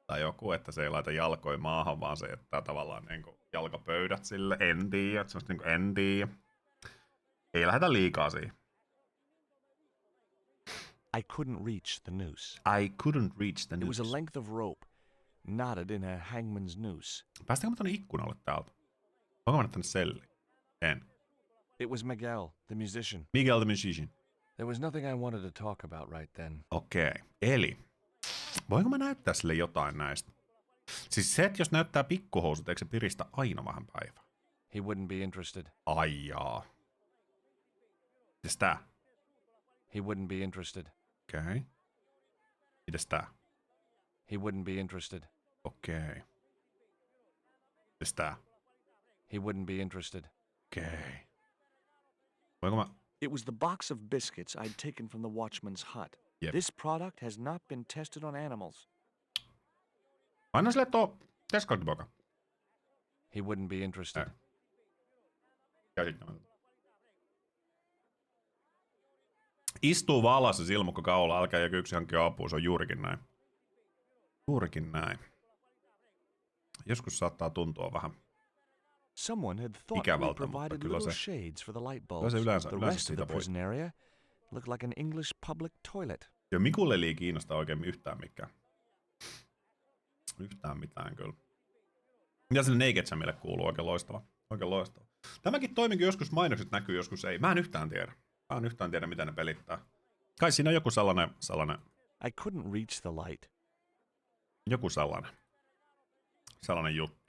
Tai joku, että se ei laita jalkoja maahan, vaan se jättää tavallaan niinku jalkapöydät sille. En tiedä, semmoista niinku en tiedä. Ei lähdetä liikaa siihen. I couldn't reach the noose. I couldn't reach the It was noose. a length of rope, knotted in a hangman's noose. Päästäänkö mä tonne ikkunalle täältä? Onko mä tänne selliin? En. It was Miguel, the musician. Miguel the musician. There was nothing I wanted to talk about right then. Okei. Eli. Voinko mä näyttää sille jotain näistä? Siis se, että jos näyttää pikkuhousut, eikö se piristä aina vähän päivää? He wouldn't be interested. Ai jaa. Mites tää? He wouldn't be interested. Okei. Mites tää? He wouldn't be interested. Okei. Mites tää? He wouldn't be interested. Okei. Voinko mä... It was the box of biscuits I'd taken from the watchman's hut. Yep. This product has not been tested on animals. Anna sille tuo teskaktipoka. He wouldn't be interested. Käsittämätöntä. Istuu vaan alas ja silmukko kaula, älkää jääkö yksi hankkia apua, se on juurikin näin. Juurikin näin. Joskus saattaa tuntua vähän Someone had thought we provided little shades for the light bulbs. The rest of the prison area looked like an English public toilet. Ja Mikulle ei kiinnostaa oikein yhtään mikään. Yhtään mitään kyllä. Mitä sinne Naked Samille kuuluu? Oikein loistava. Oikein loistava. Tämäkin toimikin joskus mainokset näkyy, joskus ei. Mä en yhtään tiedä. Mitä ne pelittää. Kai siinä on joku sellainen... I couldn't reach the light. Joku sellainen juttu.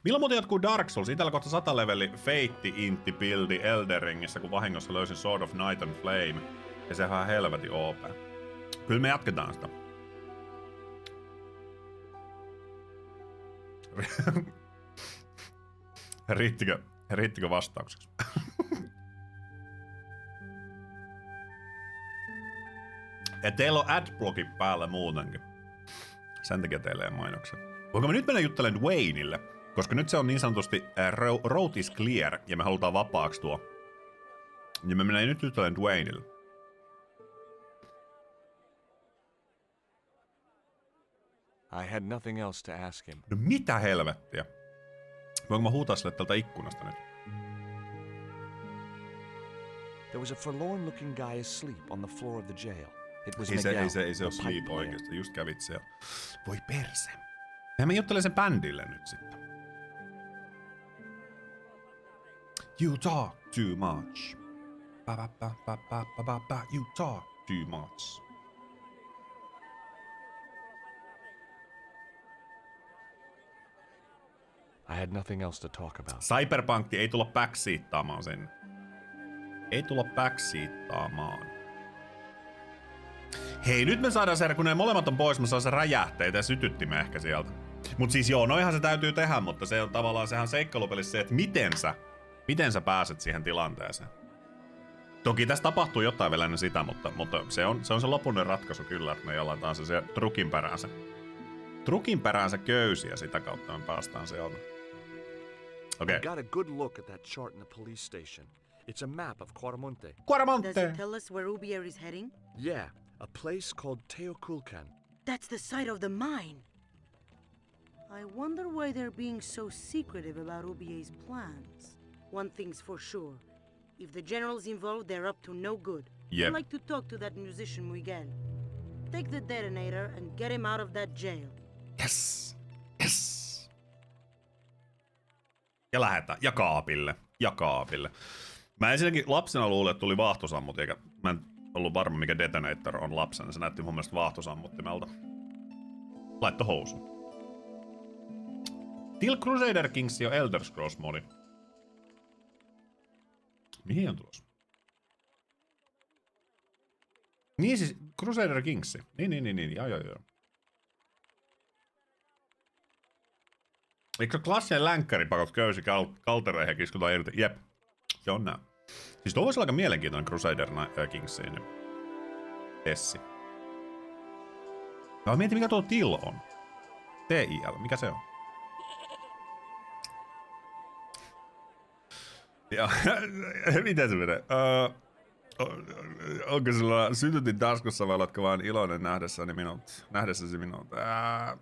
Milloin muuten jatkuu Dark Souls? Itellä kohta 100 leveli Fate Intti Buildi Elderingissä, kun vahingossa löysin Sword of Night and Flame. Ja sehän on helvetin OP. Kyllä me jatketaan sitä. Riittikö vastaukseksi? Ja teillä on adblockit päällä muutenkin. Sen takia teille ei mainoksia. Voinko me nyt mennä juttelemaan Dwayneille? Koska nyt se on niin sanotusti road is clear ja me halutaan vapaaksi tuo. Ja me mennään nyt juttelemaan Dwayneille. I had nothing else to ask him. No mitä helvettiä? Voinko mä huutaa sille tältä ikkunasta nyt? There was a forlorn-looking guy asleep on the floor of the jail. It was Miguel, ei se ole sleep oikeesti. Just kävit siellä. Voi perse. Mä juttelen sen bändille nyt sitten. You talk too much. You talk too much. I had nothing else to talk about. Cyberpunk ei tulla backseattaamaan sen. Ei tulla backseattaamaan. Hei, nyt me saadaan se, kun ne molemmat on pois, mä saan se räjähteitä ja sytyttimme ehkä sieltä. Mut siis joo, noihan se täytyy tehdä, mutta se on tavallaan sehän seikkailupelissä se, että miten sä pääset siihen tilanteeseen. Toki tässä tapahtuu jotain vielä ennen sitä, mutta se on se lopullinen ratkaisu kyllä, että me jollain taas se trukin peräänsä köysi ja sitä kautta me päästään sieltä. Okay. I got a good look at that chart in the police station. It's a map of Quaramonte. Quaramonte! Does it tell us where Ubier is heading? Yeah, a place called Teoculcan. That's the site of the mine. I wonder why they're being so secretive about Ubier's plans. One thing's for sure. If the general's involved, they're up to no good. Yep. I'd like to talk to that musician Miguel. Take the detonator and get him out of that jail. Yes! Yes! Ja lähetään. Ja kaapille. Mä ensinnäkin lapsena luulin, että tuli vaahtosammut, eikä mä en ollut varma, mikä detonator on lapsena. Se näytti mun mielestä vaahtosammuttimelta. Laitto housuun. Till Crusader Kings ja Elder Scrolls modi. Mihin on tulossa? Niin siis, Crusader Kings. Niin. Joo. Eikö se ole klassinen länkkäripakot köysi kaltereihin ja kiskutaan irti? Jep. Se on nää. Siis tuo voisi olla aika mielenkiintoinen Crusader Kingsiin. Tessi. Mä mietin mikä tuo Till on. TIL, mikä se on? Ja, miten se menee? Onko sulla sytytin taskussa vai oletko vaan iloinen nähdessäsi minut?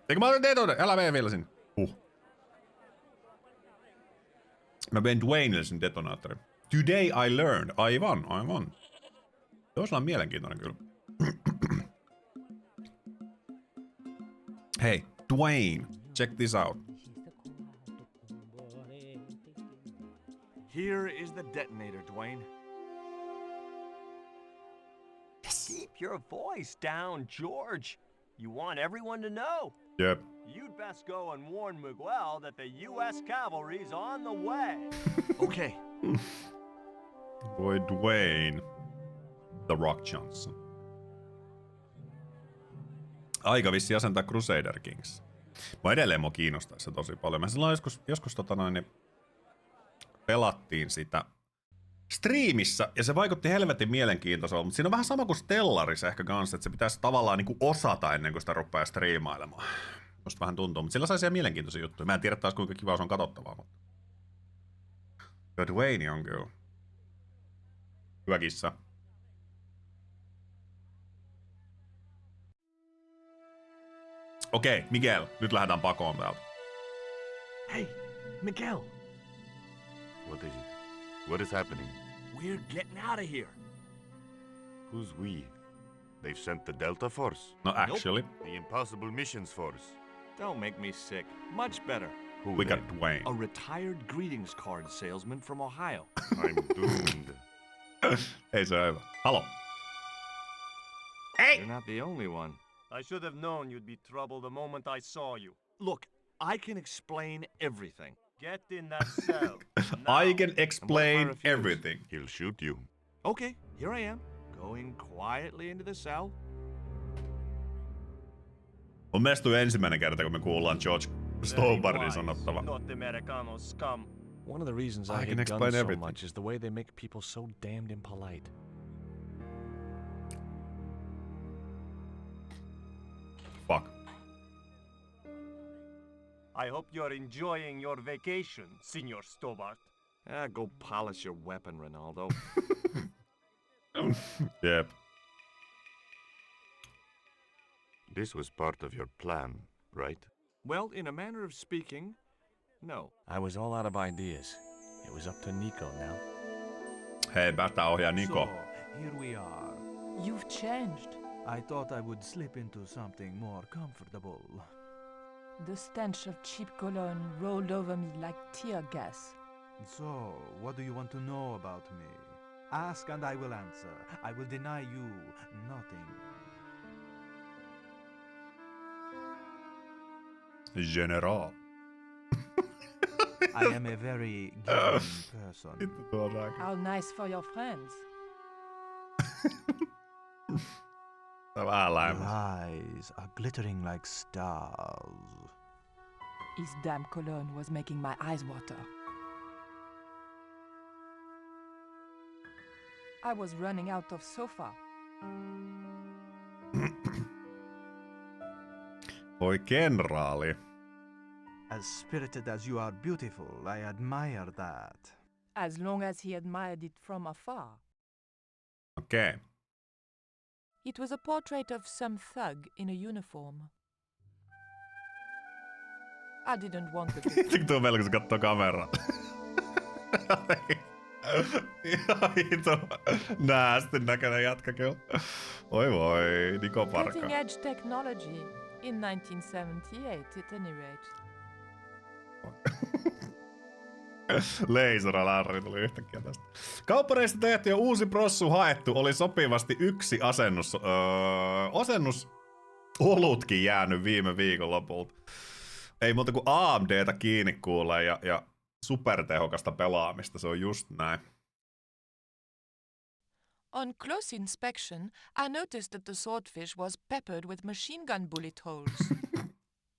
Eikö mä olen detonaattori? Älä mene vielä sinne. Mä vein Dwayneille sen detonaattorin. Today I learned. Aivan. Se olisi mielenkiintoinen kyllä. Hei, Dwayne. Check this out. Here is the detonator, Dwayne. Keep your voice down, George. You want everyone to know. Yep. You'd best go and warn Miguel that the U.S. cavalry's on the way. Okay. Boy Dwayne. The Rock Johnson. Aika vissi asentaa Crusader Kings. Edelleen mua kiinnostaa se tosi paljon. Mä silloin joskus pelattiin sitä Striimissä, ja se vaikutti helvetin mielenkiintoiselta, mutta siinä on vähän sama kuin Stellarissa ehkä kanssa, että se pitäisi tavallaan niinku osata ennen kuin sitä rupeaa striimailemaan. Musta vähän tuntuu, mutta sillä sai siellä mielenkiintoisia juttuja. Mä en tiedä taas kuinka kiva se on katsottavaa, mutta... Dwayne on kyllä. Hyvä kissa. Okei, Miguel, nyt lähdetään pakoon täältä. Hey, Miguel. What is it? What is happening? We're getting out of here. Who's we? They've sent the Delta Force. No, actually. Nope. The Impossible Missions Force. Don't make me sick. Much better. Who We then? got Dwayne. A retired greetings card salesman from Ohio. I'm doomed. Ei se ole hyvä. Halo. You're not the only one. I should have known you'd be trouble the moment I saw you. Look, I can explain everything. Get in that cell. I can And what if I explain refuse? everything. He'll shoot you. Okay, here I am, going quietly into the cell. On mielestäni ensimmäinen kerta, kun me kuullaan George Stobardin sanottava. Not Americano scum. One of the reasons I I can hate explain guns so everything. much is the way they make people so damned impolite. Fuck. I hope you're enjoying your vacation, Senor Stobart. Go polish your weapon, Ronaldo. Jep. This was part of your plan, right? Well, in a manner of speaking, no. I was all out of ideas. It was up to Nico now. Hei, päästään ohjaa Niko. So, here we are. You've changed. I thought I would slip into something more comfortable. The stench of cheap cologne rolled over me like tear gas. So, what do you want to know about me? Ask and I will answer. I will deny you nothing. General. I am a very giving person. Vittu tuo on rääkä. How nice for your friends. Tää on vähän lähemmäs. Eyes are glittering like stars. His damn cologne was making my eyes water. I was running out of sofa. Voi kenraali. As spirited as you are beautiful, I admire that. As long as he admired it from afar. Okei. Okay. It was a portrait of some thug in a uniform. I didn't want the picture. Tuo meillä, kun se kattoo kameraa. Ihan hito näästin näköinen jätkä kyllä. Oi voi, Niko Parka. Cutting edge technology in 1978 at any rate. Laseralärri tuli yhtäkkiä tästä. Kauppareista tehty ja uusi prossu haettu. Oli sopivasti yksi asennus olutkin jäänyt viime viikonlopulta. Ei muuta kuin AMDtä kiinni kuulee ja supertehokasta pelaamista. Se on just näin. On close inspection, I noticed that the swordfish was peppered with machine gun bullet holes.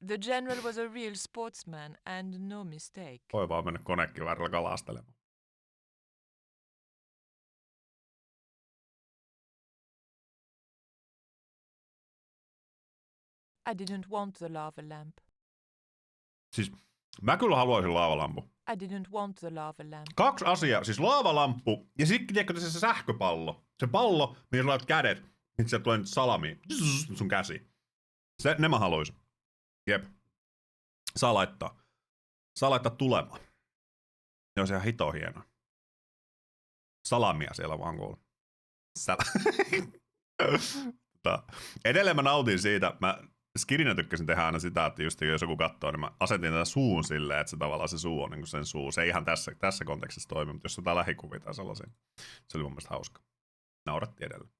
The general was a real sportsman and no mistake. Voi vaan mennä konekiväärillä kalastelemaan. I didn't want the lava lamp. Siis Mä kyllä haluaisin laavalampun. I didn't want the lava lamp. 2 asiaa, siis laavalamppu ja sitten tiedätkö se sähköpallo. Se pallo, mihin sä laitat kädet, niin sieltä tulee nyt salamiin. Sun käsi. Ne mä haluaisin. Jep. Saa laittaa. Saa laittaa tulemaan. Ne on ihan hito hienoa. Salamia siellä vaan kuuluu. Edelleen mä nautin siitä. Mä skidinä tykkäsin tehdä aina sitä, että just jos joku katsoo, niin mä asetin tätä suun silleen, että se tavallaan se suu on niin kuin sen suu. Se ei ihan tässä kontekstissa toimi, mutta jos jotain lähikuvia tai sellaisia, se oli mun mielestä hauska. Nauratti edelleen.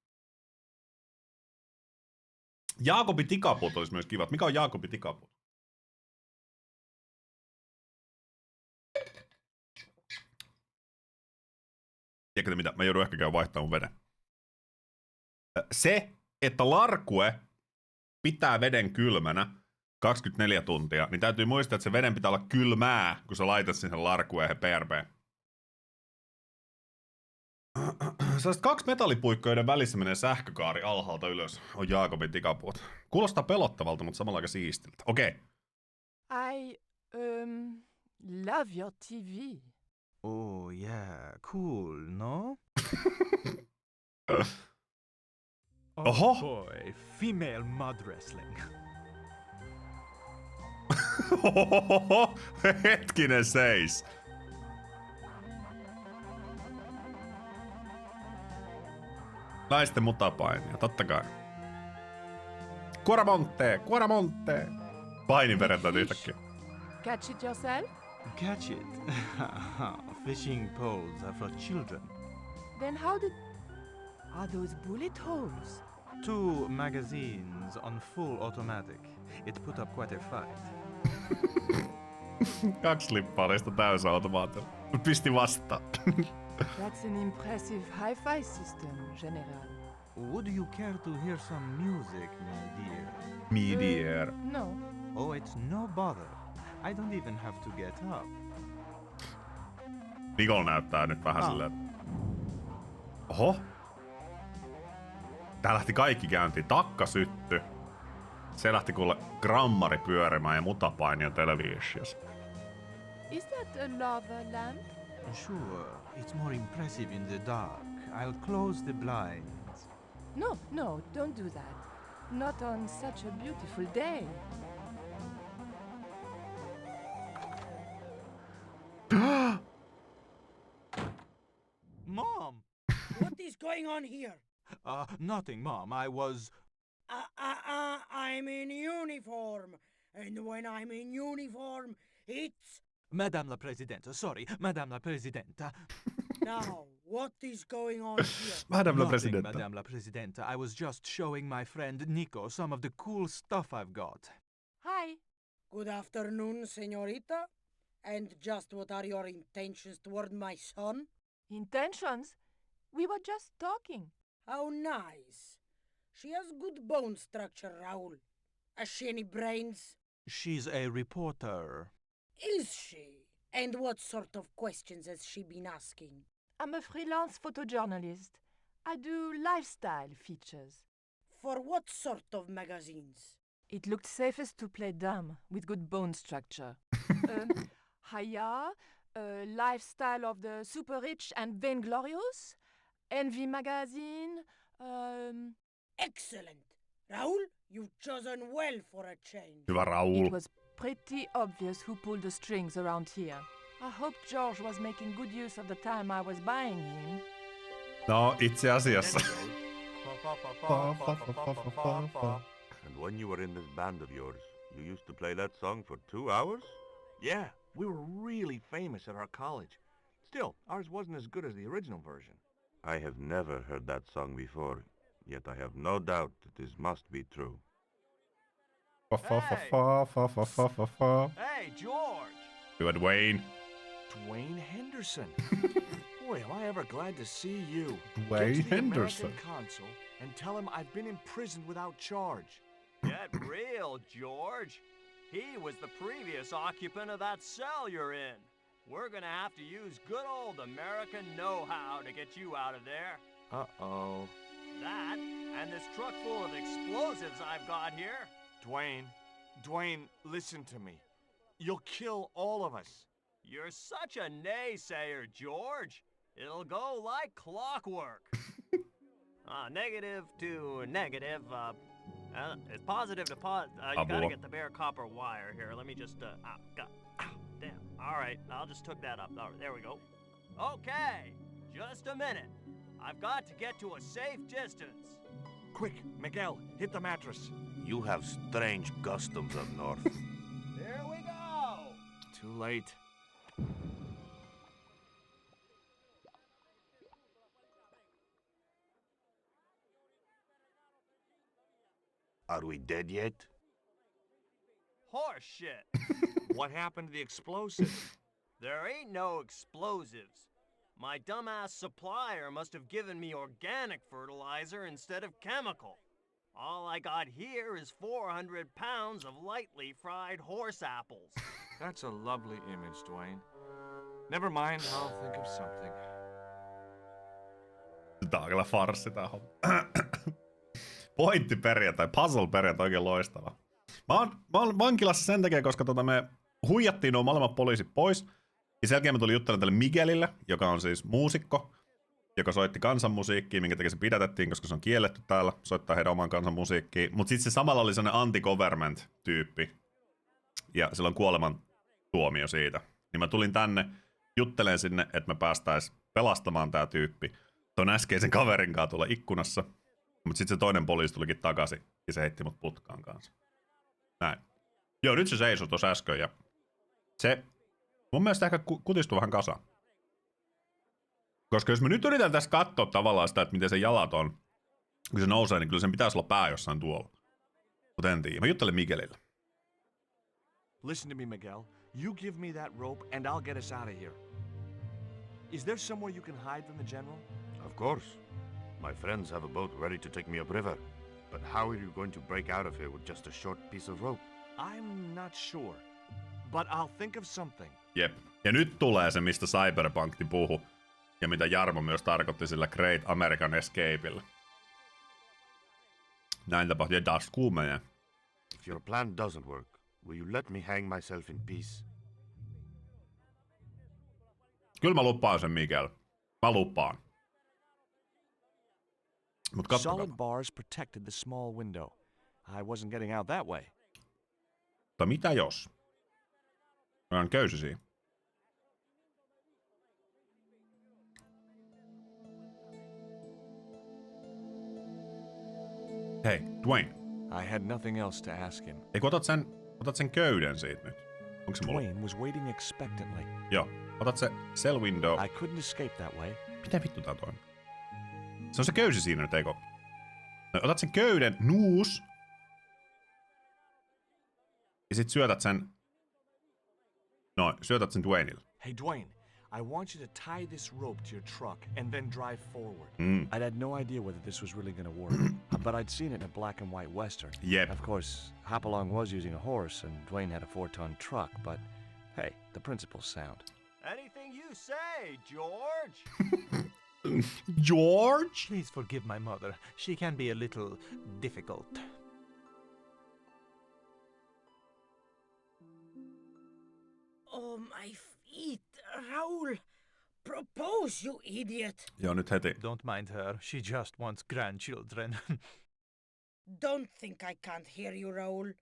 Jaakobi tikapuut olisi myös kiva. Mikä on Jaakobi tikapuut? Tiedätkö mitä? Mä joudun ehkä käydä vaihtamaan mun veden. Se, että larkue pitää veden kylmänä 24 tuntia, niin täytyy muistaa, että se veden pitää olla kylmää, kun sä laitat sen larkueen PRP. Sellaiset 2 metallipuikkoa, joiden välissä menee sähkökaari alhaalta ylös, on Jaakobin tikapuut. Kuulostaa pelottavalta, mutta samalla aika siistiltä. Okei. I love your TV. Oh, yeah, cool, no? Oho! Oh boy, female mud wrestling. Hetkinen seis. Naisten mutapainia, totta kai. Kuoramonte! Painin verran yhtäkkiä. Catch it yourself? Catch it. Fishing poles are for children. Then how did... Are those bullet holes? 2 magazines on full automatic. It put up quite a fight. 2 lippaarista täysautomaatilla. Pisti vastaan. That's an impressive hi-fi system, General. Would you care to hear some music, my dear? Me dear. No. Oh, it's no bother. I don't even have to get up. Nicole näyttää nyt vähän silleen. Oho. Tää lähti kaikki käyntiin. Takka sytty. Se lähti kuule grammari pyörimään ja mutapainio televisiossa. Is that a lava lamp? Sure, it's more impressive in the dark. I'll close the blinds. No, don't do that. Not on such a beautiful day. Mom! What is going on here? Nothing, Mom. I was... I'm in uniform. And when I'm in uniform, it's... Madame la Presidente, sorry, Madame la Presidente. Now, what is going on here? Madame la Nothing, Presidente. Madame la Presidente. I was just showing my friend Nico some of the cool stuff I've got. Hi. Good afternoon, señorita. And just what are your intentions toward my son? Intentions? We were just talking. How nice. She has good bone structure, Raoul. Has she any brains? She's a reporter. Is she? And what sort of questions has she been asking? I'm a freelance photojournalist. I do lifestyle features. For what sort of magazines? It looked safest to play dumb with good bone structure. Haya, lifestyle of the super rich and vainglorious, Envy magazine, Excellent. Raoul, you've chosen well for a change. Hyvä Raul. It was pretty obvious who pulled the strings around here. I hoped George was making good use of the time I was buying him. No, itse asiassa. And when you were in this band of yours, you used to play that song for 2 hours? Yeah, we were really famous at our college. Still, ours wasn't as good as the original version. I have never heard that song before, yet I have no doubt that this must be true. Hey, George! Hyvä Dwayne. Dwayne Henderson. Boy, am I ever glad to see you. Dwayne Get to the Henderson. American consul and tell him I've been imprisoned without charge. Get real, George. He was the previous occupant of that cell you're in. We're gonna have to use good old American know-how to get you out of there. Uh-oh. That, and this truck full of explosives I've got here. Dwayne, listen to me. You'll kill all of us. You're such a naysayer, George. It'll go like clockwork. Negative to negative. It's positive to you gotta get the bare copper wire here. Let me just, damn. All right, I'll just hook that up. All right, there we go. Okay, just a minute. I've got to get to a safe distance. Quick, Miguel, hit the mattress. You have strange customs up north. Here we go. Too late. Are we dead yet? Horse shit. What happened to the explosive? There ain't no explosives. My dumbass supplier must have given me organic fertilizer instead of chemical. All I got here is 400 pounds of lightly fried horse apples. That's a lovely image, Dwayne. Never mind, I'll think of something. Tää on kyllä farssi tää homma. Pointti perjantai, puzzle perjantai, oikein loistava. Mä oon vankilassa sen takia, koska me huijattiin nuo molemmat poliisit pois. Ja sen jälkeen mä tulin juttelemaan tälle Miguelille, joka on siis muusikko, joka soitti kansanmusiikkia, minkä takia se pidätettiin, koska se on kielletty täällä, soittaa heidän oman kansanmusiikkiin. Mutta sitten se samalla oli sellainen anti-government-tyyppi. Ja sillä on kuoleman tuomio siitä. Niin mä tulin tänne, juttelen sinne, että me päästäis pelastamaan tää tyyppi. Tuon äskeisen kaverin kanssa tuolla ikkunassa. Mutta sitten se toinen poliisi tulikin takaisin ja se heitti mut putkaan kanssa. Näin. Joo, nyt se seisoi tuossa äsken ja se mun mielestä ehkä kutistui vähän kasaan. Koska jos mä nyt yritän tässä katsoa tavallaan sitä, että miten se jalat on, kun se nousee, niin kyllä sen pitäisi olla pää jossain tuolla. Mutta en tiedä. Mä juttelen Miguelille. Listen to me, Miguel. You give me that rope and I'll get us out of here. Is there somewhere you can hide from the general? Of course. My friends have a boat ready to take me upriver. But how are you going to break out of here with just a short piece of rope? I'm not sure. But I'll think of something. Jep. Ja nyt tulee se, mistä Cyberpunkti puhui. Ja mitä Jarmo myös tarkoitti sillä Great American Escapeillä. Näin tapahtui. Ja taas kuumenee. If your plan doesn't work, will you let me hang myself in peace? Kyllä mä lupaan sen, Miguel. Mä lupaan. Mut solid bars protected the small window. I wasn't getting out that way. Mutta mitä jos? Mä oon köysisiä. Hei, Dwayne. I had nothing else to ask him. Eikö otat sen köyden siitä nyt? Onko se mulla? Dwayne was waiting expectantly. Joo. Otat se cell window. I couldn't escape that way. Miten vittu tää toimii? Se on se köysi siinä nyt, eikö? No, otat sen köyden, nuus. Ja sit syötät sen... syötät sen Dwayneille. Hey Dwayne, I want you to tie this rope to your truck and then drive forward. I'd had no idea whether this was really gonna work, but I'd seen it in a black and white western. Yep. Of course, Hopalong was using a horse and Dwayne had a 4-ton truck, but hey, the principle's sound. Anything you say, George. George? Please forgive my mother. She can be a little difficult. Oh, my feet. Raoul, propose, you idiot. Joo, nyt heti. Don't mind her. She just wants grandchildren. Don't think I can't hear you, Raoul.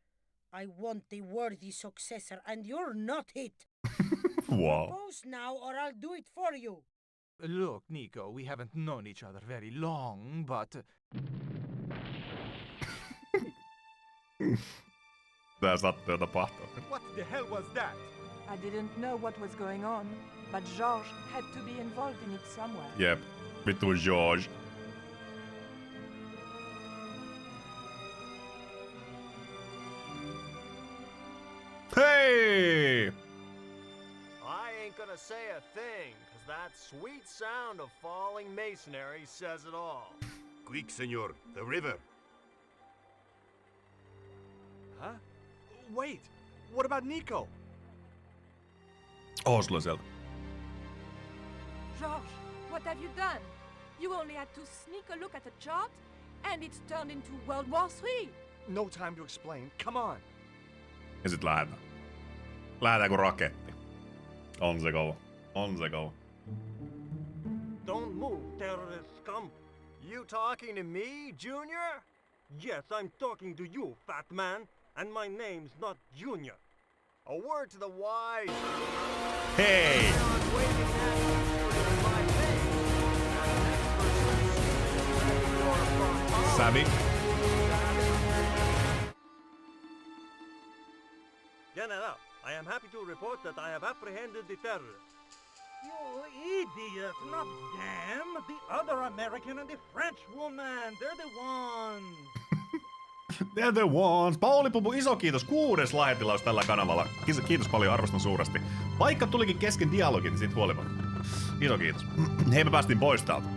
I want the worthy successor, and you're not it. Wow. Propose now, or I'll do it for you. Look, Nico, we haven't known each other very long, but... Tää sattuu jo tapahtua. What the hell was that? I didn't know what was going on, but George had to be involved in it somewhere. Jep. Vittu George. Hey! I ain't gonna say a thing, cause that sweet sound of falling masonry says it all. Quick, senor, the river. Huh? Wait, what about Nico? Oslo sieltä. George, what have you done? You only had to sneak a look at the chart, and it's turned into World War III. No time to explain. Come on. Ja sit lähdetään. Lähdetään kuin raketti. On se kova. On se kova. Don't move, terrorist scum. You talking to me, Junior? Yes, I'm talking to you, fat man. And my name's not Junior. A word to the wise. Hei! Savvy. General, I am happy to report that I have apprehended the terrorists. You idiot! Not them! The other American and the French woman! They're the ones! They're the ones. Pauli Pupu, iso kiitos. 6. lahjatilaus tällä kanavalla. Kiitos paljon, arvostan suuresti. Vaikka tulikin kesken dialogin, niin siitä huolimatta. Iso kiitos. Hei, me päästiin pois täältä.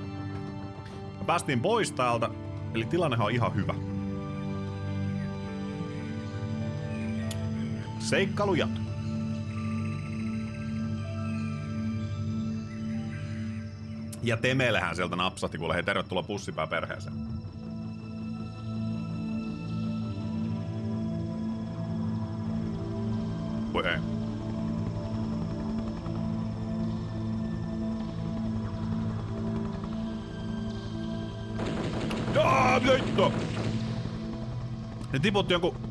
Me päästiin pois täältä, eli tilannehan on ihan hyvä. Seikkailu jatkuu. Ja Temelehän sieltä napsahti, kuule hei, tervetuloa pussipää perheeseen. Voi ei. Mitä hittoa? Ne tiputti jonkun...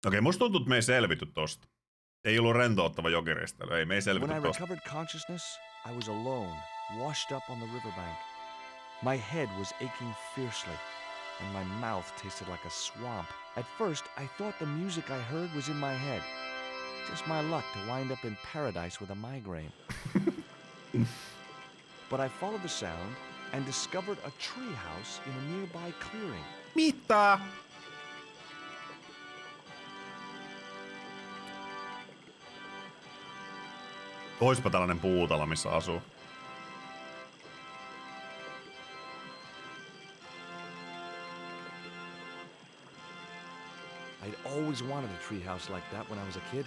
Okei, musta tuntuu, että me ei selvity tosta. Ei ollut rentouttava jokiristely. Ei, me ei selvity When I tosta. recovered consciousness, I was alone, washed up on the riverbank. My head was aching fiercely, and my mouth tasted like a swamp. At first, I thought the music I heard was in my head. Just my luck to wind up in paradise with a migraine. But I followed the sound and discovered a treehouse in a nearby clearing. Mitä? Oispa tällainen puutalo, missä asuu. I'd always wanted a treehouse like that when I was a kid.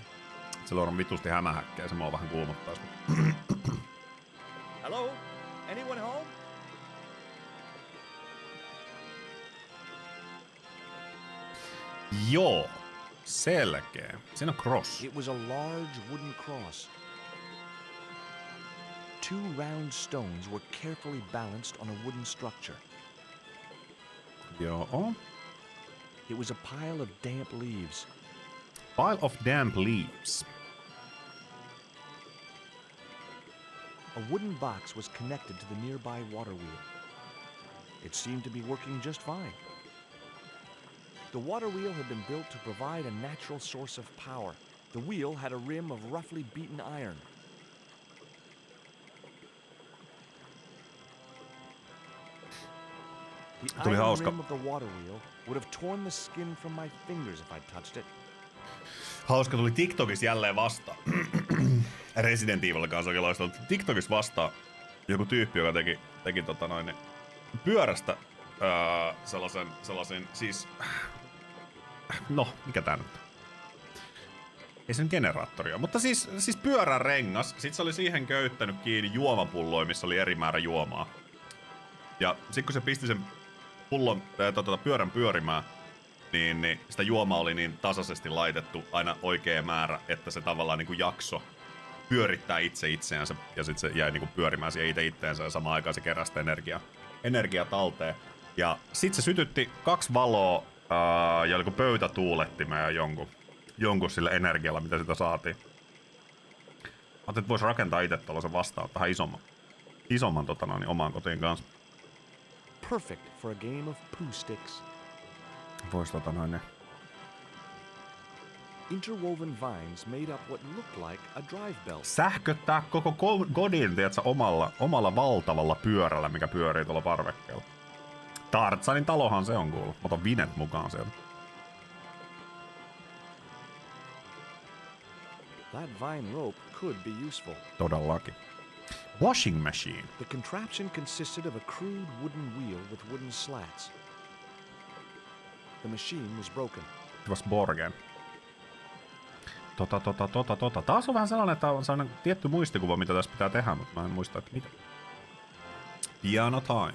Se on vitusti hämähäkkää, se mua vähän kuumottais. Hello? Anyone home? Joo, selkeä. Siinä on cross. It was a large wooden cross. 2 round stones were carefully balanced on a wooden structure. Joo. It was a pile of damp leaves. Pile of damp leaves. A wooden box was connected to the nearby water wheel. It seemed to be working just fine. The water wheel had been built to provide a natural source of power. The wheel had a rim of roughly beaten iron. The iron rim of the water wheel would have torn the skin from my fingers if I'd touched it. Hauska, tuli TikTokissa jälleen vastaan. Resident Evil kanssa oikein loistavaa. TikTokissa vastaan joku tyyppi, joka teki pyörästä sellaisen siis... No, mikä tää nyt? Ei sen generaattoria, mutta siis pyörän rengas. Sit se oli siihen köyttänyt kiinni juomapulloja, missä oli eri määrä juomaa. Ja sit kun se pisti sen pullon pyörän pyörimään, niin sitä juomaa oli niin tasaisesti laitettu aina oikea määrä, että se tavallaan niinku jakso pyörittää itseänsä ja sit se jäi niinku pyörimään siihen itteensä ja samaan aikaan se keräsi energiaa talteen. Ja sit se sytytti 2 valoa ja oliko pöytätuulettimea ja jonkun sillä energialla, mitä sitä saatiin. Ajattelin, että vois rakentaa itse tällaisen vastaan vähän isomman omaan kotiin kanssa. Perfect for a game of poo sticks. Vois Interwoven vines made up what looked like a drive belt. Sähköttää koko godin, tiiätsä, omalla valtavalla pyörällä, mikä pyörii tuolla parvekkeella. Tartsanin talohan se on kuullut. Otan Vinet mukaan sieltä. That vine rope could be useful. Todellakin. Washing machine. The contraption consisted of a crude wooden wheel with wooden slats. The machine was broken. It was broken. Taas on vähän sellainen, että on sellainen tietty muistikuva, mitä tässä pitää tehdä, mutta mä en muista, että mitä. Piano time.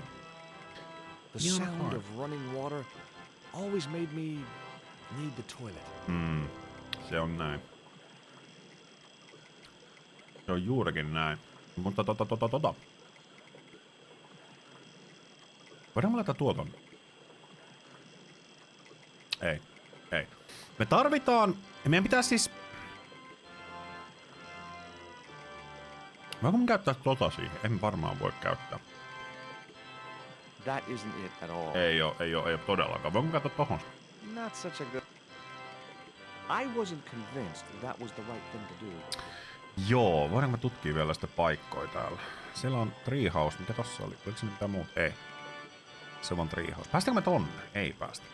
The sound of running water always made me need the toilet. Se on näin. Se on juurikin näin. Mutta voidaan mä laittaa tuo tonne? Ei. Me tarvitaan... Meidän pitää siis... Voinko mä käyttää tota siihen? En varmaan voi käyttää. That isn't it at all. Ei oo todellakaan. Voinko käyttää tohon? Not such a good... I wasn't convinced that was the right thing to do. Joo, voidaanko mä tutkia vielä sitä paikkoja täällä? Siellä on treehouse. Mikä tossa oli? Oliko siinä mitään muuta? Ei. Se on treehouse. Päästäänkö me tonne? Ei päästä.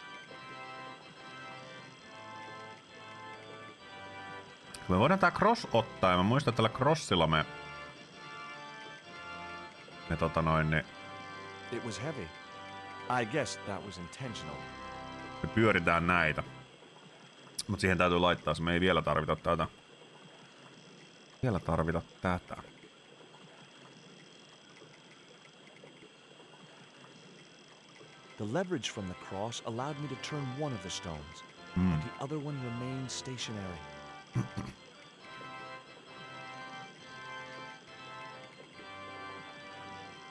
Me voidaan tää cross ottaa, ja mä muistan, että tällä crossilla me It was heavy. I guess that was intentional. me pyöritään näitä. Mut siihen täytyy laittaa se, me ei vielä tarvita tätä. The leverage from the cross allowed me to turn one of the stones, and the other one remained stationary.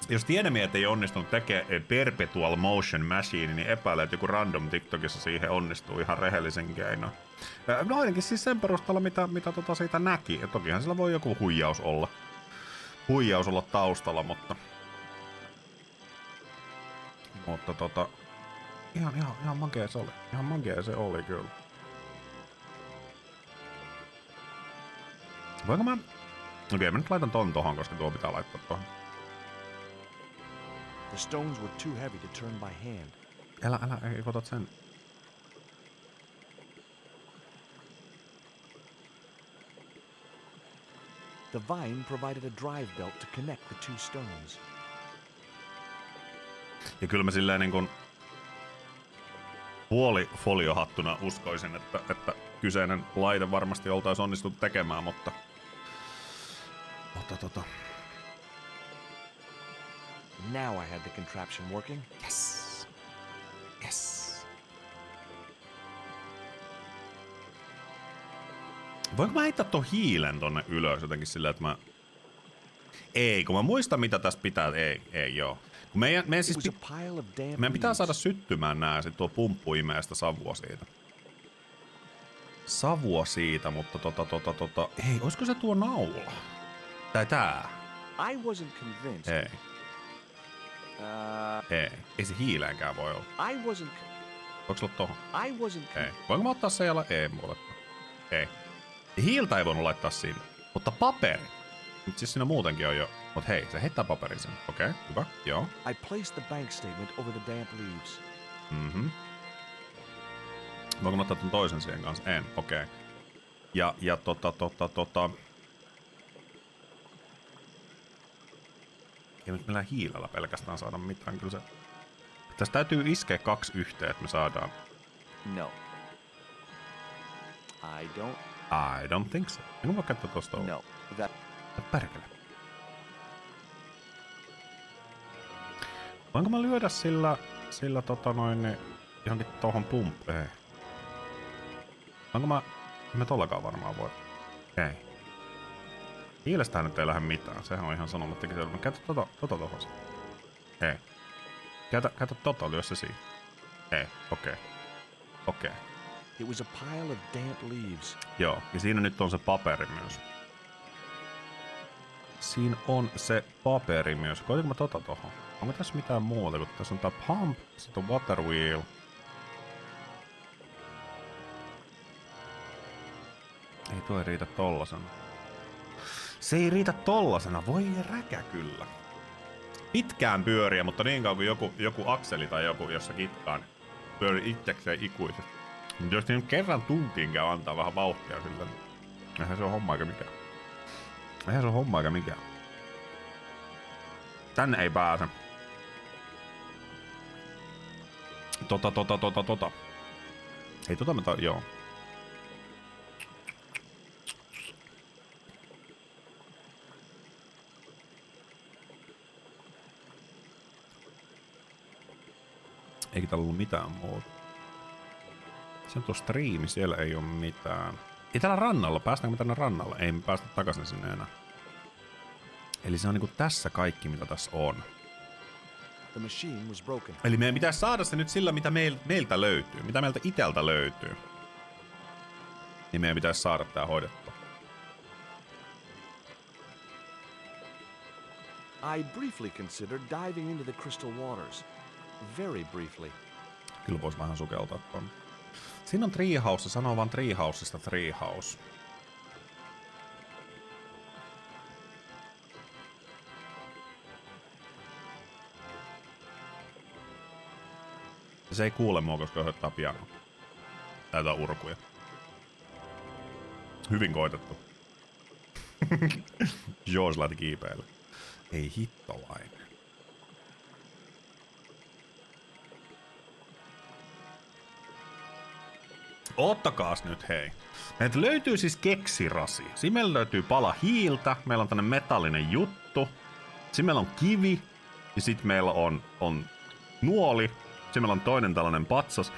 Jos tiedemiehet ei onnistunut tekemään Perpetual Motion Machine, niin epäilee, että joku random TikTokissa siihen onnistuu ihan rehellisen keinoin. No ainakin siis sen perusteella, mitä siitä näki. Ja tokihan sillä voi joku huijaus olla taustalla, mutta ihan makea se oli. Ihan makea se oli kyllä. Voinko mä... Okei, mä nyt laitan ton tohon, koska tuo pitää laittaa tohon. The stones were too heavy to turn by hand. Älä, ei otat sen. The vine provided a drive belt to connect the two stones. Ja kyllä mä silleen niin kun puoli foliohattuna uskoisin, että kyseinen laite varmasti oltais onnistunut tekemään, mutta Now I had the contraption working. Yes. Voinko mä heittää ton hiilen tonne ylös jotenkin silleen, että mä... Ei, kun mä muistan mitä tässä pitää... Ei joo. Kun meidän siis meidän pitää saada syttymään nää, sit tuo pumppu imee sitä savua siitä, mutta Ei, oisko se tuo naula? Tai tää? I wasn't convinced. Ei se hiileenkään voi olla. Voiko se olla tohon? Ei. Voinko mä ottaa sen jala? Ei, ei. Ja hiiltä ei voinut laittaa sinne. Mutta paperi. Mutta siis siinä muutenkin on jo. Mut hei, se heittää paperin sen. Okei, hyvä. Joo. I placed the bank statement over the damp leaves. Voinko mä ottaa ton toisen siihen kanssa? En, okei. Ja ei nyt millään hiilellä pelkästään saada mitään, kyllä se... Tässä täytyy iskeä 2 yhteen, että me saadaan... No. I don't think so. Enkä voi käyttää tosta olla. No, that... Perkele. Voinko mä lyödä sillä johonkin tohon ei. Voinko mä... En mä tollakaan varmaan voi. Ei. Hiilestähän nyt ei lähde mitään, sehän on ihan sanomattakin selvä. Käytä tota tohon. Ei. Käytä tota, lyö se siihen. Ei, okei. It was a pile of damp leaves. Joo, ja siinä nyt on se paperi myös. Siinä on se paperi myös. Koitinko mä tota tohon? Onko tässä mitään muuta, kun tässä on tää pump, sitten on water wheel. Ei tuo ei riitä tollasena. Se ei riitä tollasena, voi räkä kyllä. Pitkään pyöriä, mutta niin kauan kuin joku akseli tai joku jossa kitkaan pyöri itsekseen ikuisesti. Mutta jos niin kerran tuntiin käy antaa vähän vauhtia sillä, niin eihän se on homma eikä mikään. Tänne ei pääse. Ei joo. Eikä täällä ollut mitään muuta. Se on tuo striimi, siellä ei oo mitään. Ei täällä rannalla, päästäänkö me tänne rannalle? Ei me päästä takaisin sinne enää. Eli se on niinku tässä kaikki, mitä tässä on. The machine was broken. Eli meidän pitäisi saada se nyt sillä, mitä meiltä löytyy. Mitä meiltä iteltä löytyy. Niin meidän pitäisi saada tää hoidettua. I briefly considered diving into the crystal waters. Very briefly. Kyllä vois vähän sukeltaa ton. Siinä on treehouse, se sanoo vaan treehouseista treehouse. Se ei kuule mua, koska osoittaa pianoa. Taitaa urkuja. Hyvin koitettu. Joos lähti kiipeille. Ei hittolainen. Ottakaas nyt hei. Meiltä löytyy siis keksirasi. Siinä meillä löytyy pala hiiltä. Meillä on tänne metallinen juttu. Sitten meillä on kivi. Ja sitten meillä on nuoli. Sitten meillä on toinen tällainen patsas.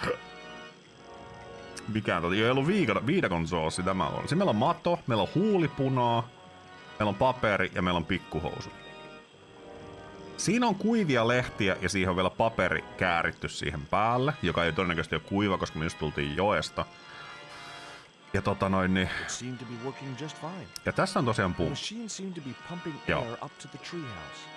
Mikään ei ollut viidakon soossi tämä on. Sitten meillä on mato. Meillä on huulipunaa. Meillä on paperi ja meillä on pikkuhousut. Siinä on kuivia lehtiä ja siihen on vielä paperi kääritty siihen päälle, joka ei todennäköisesti ole kuiva, koska me just tultiin joesta. Ja niin. Ja tässä on tosiaan pumppu. Joo.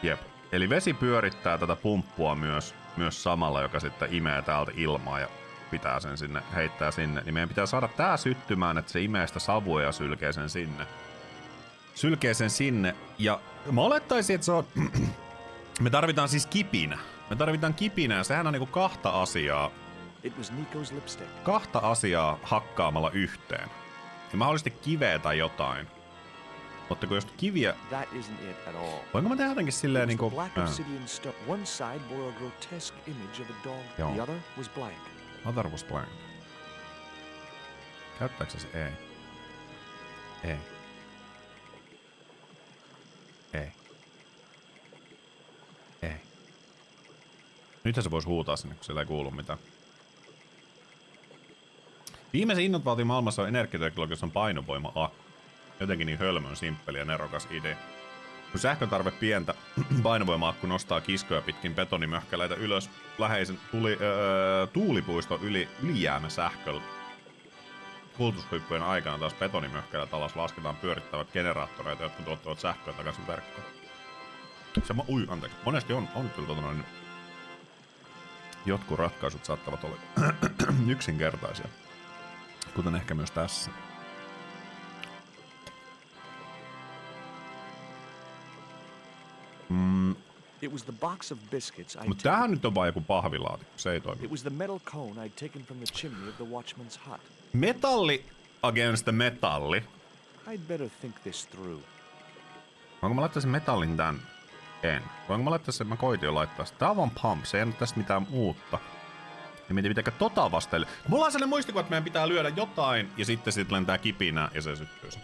Jep. Eli vesi pyörittää tätä pumppua myös samalla, joka sitten imee täältä ilmaa ja pitää sen sinne, heittää sinne. Niin meidän pitää saada tää syttymään, että se imee sitä savua ja sylkee sen sinne. Ja mä olettaisin, että se on... Me tarvitaan siis kipinä. Me tarvitaan kipinää. Sehän on niinku kahta asiaa hakkaamalla yhteen. Ja mahdollisesti kiveä tai jotain. Mutta kun jos kiviä... Voinko mä tehdä jotenkin silleen niinku... Joo. Other was blank. Käyttääkö se ei? Ei. Ei. Ei. Nythän se voisi huutaa sinne, kun siellä ei kuulu mitään. Viimeisen innovaatio maailmassa on energiateknologiassa on painovoima-akku. Jotenkin niin hölmön, simppeli ja nerokas idea. Kun sähkötarve pientä, painovoima-akku nostaa kiskoja pitkin betonimöhkäleitä ylös läheisen tuulipuiston ylijäämä sähköllä. Kulutushuippujen aikana taas betonimöhkäleitä alas lasketaan pyörittävät generaattoreita, jotka tuottavat sähköä takaisin verkkoon. Anteeksi. Monesti on kyllä jotkut ratkaisut saattavat olla yksinkertaisia. Kuten ehkä myös tässä. Mutta tämähän nyt on vaan joku pahvilaatikko, se ei toimi. Metalli against the metalli. Voinko mä laittaa sen metallin tän? En. Voinko mä laittaa sen, mä koitin jo laittaa sitä. Tää on vaan pump, se ei ole tästä mitään uutta. Ja mietin pitääkö tota vastaille. Mulla on sellainen muistikuva, että meidän pitää lyödä jotain ja sitten sit lentää kipinää ja se syttyy se.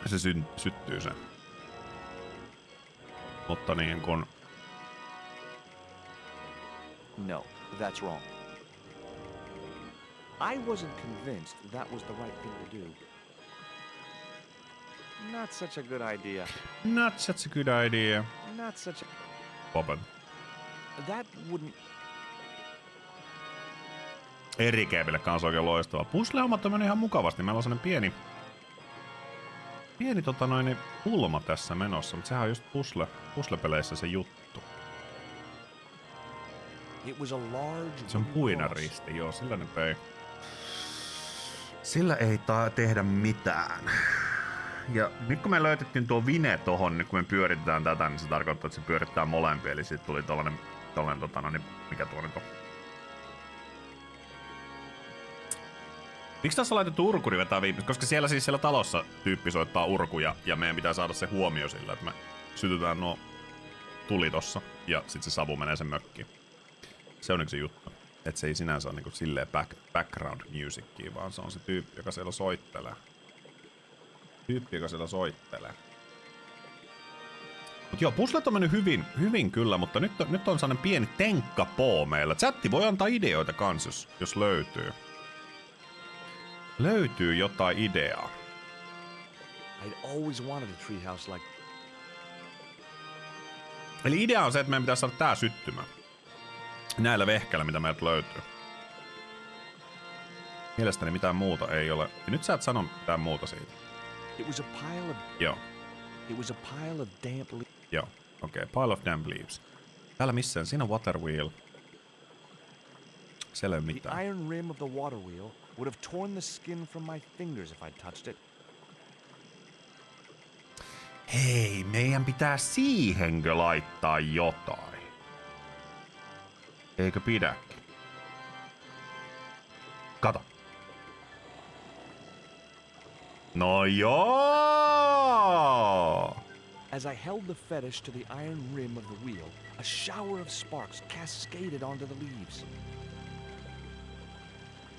Se syttyy se. Mutta niin kun... No, that's wrong. I wasn't convinced that was the right thing to do. Not such a good idea. Not such a good idea. Not such a... Popen. That wouldn't... Eri keepille kanssa oikein loistava. Puzzle-hommat on mennyt ihan mukavasti. Meillä on sellainen pieni pulma tässä menossa, mutta sehän on just puzzle-peleissä se juttu. Se on puinaristi, joo, sillä nyt ei... Sillä ei tehdä mitään. Ja nyt kun me löytettiin tuo vine tohon, nyt kun me pyöritetään tätä, niin se tarkoittaa, että se pyörittää molempia. Eli siitä tuli tollanen mikä tuo nyt on? Miksi tässä on laitettu urkuri vetää viimeistä? Koska siellä talossa tyyppi soittaa urkuja ja meidän pitää saada se huomio sillä, että me sytytään nuo tuli tossa ja sit se savu menee sen mökkiin. Se on yksi juttu. Että se ei sinänsä ole niinku silleen background musicia, vaan se on se tyyppi, joka siellä soittelee. Mut joo, puzzlet on mennyt hyvin kyllä, mutta nyt on sellainen pieni tenkkapoo meillä. Chatti voi antaa ideoita kans, jos löytyy. Löytyy jotain ideaa. I'd always wanted a treehouse like... Eli idea on se, että meidän pitäisi saada tää syttymään. Näillä vehkeillä, mitä meiltä löytyy. Mielestäni mitään muuta ei ole. Ja nyt sä et sano mitään muuta siitä. It was a pile of... Joo. It was a pile of damp leaves. Joo. Okei. Pile of damp leaves. Täällä missään. Siinä on water wheel. Siellä ei ole mitään. The iron rim of the water wheel would have torn the skin from my fingers if I'd touched it. Hei, meidän pitää siihenkö laittaa jotain? Eikö pidäkin? Kato. No joo! As I held the fetish to the iron rim of the wheel, a shower of sparks cascaded onto the leaves.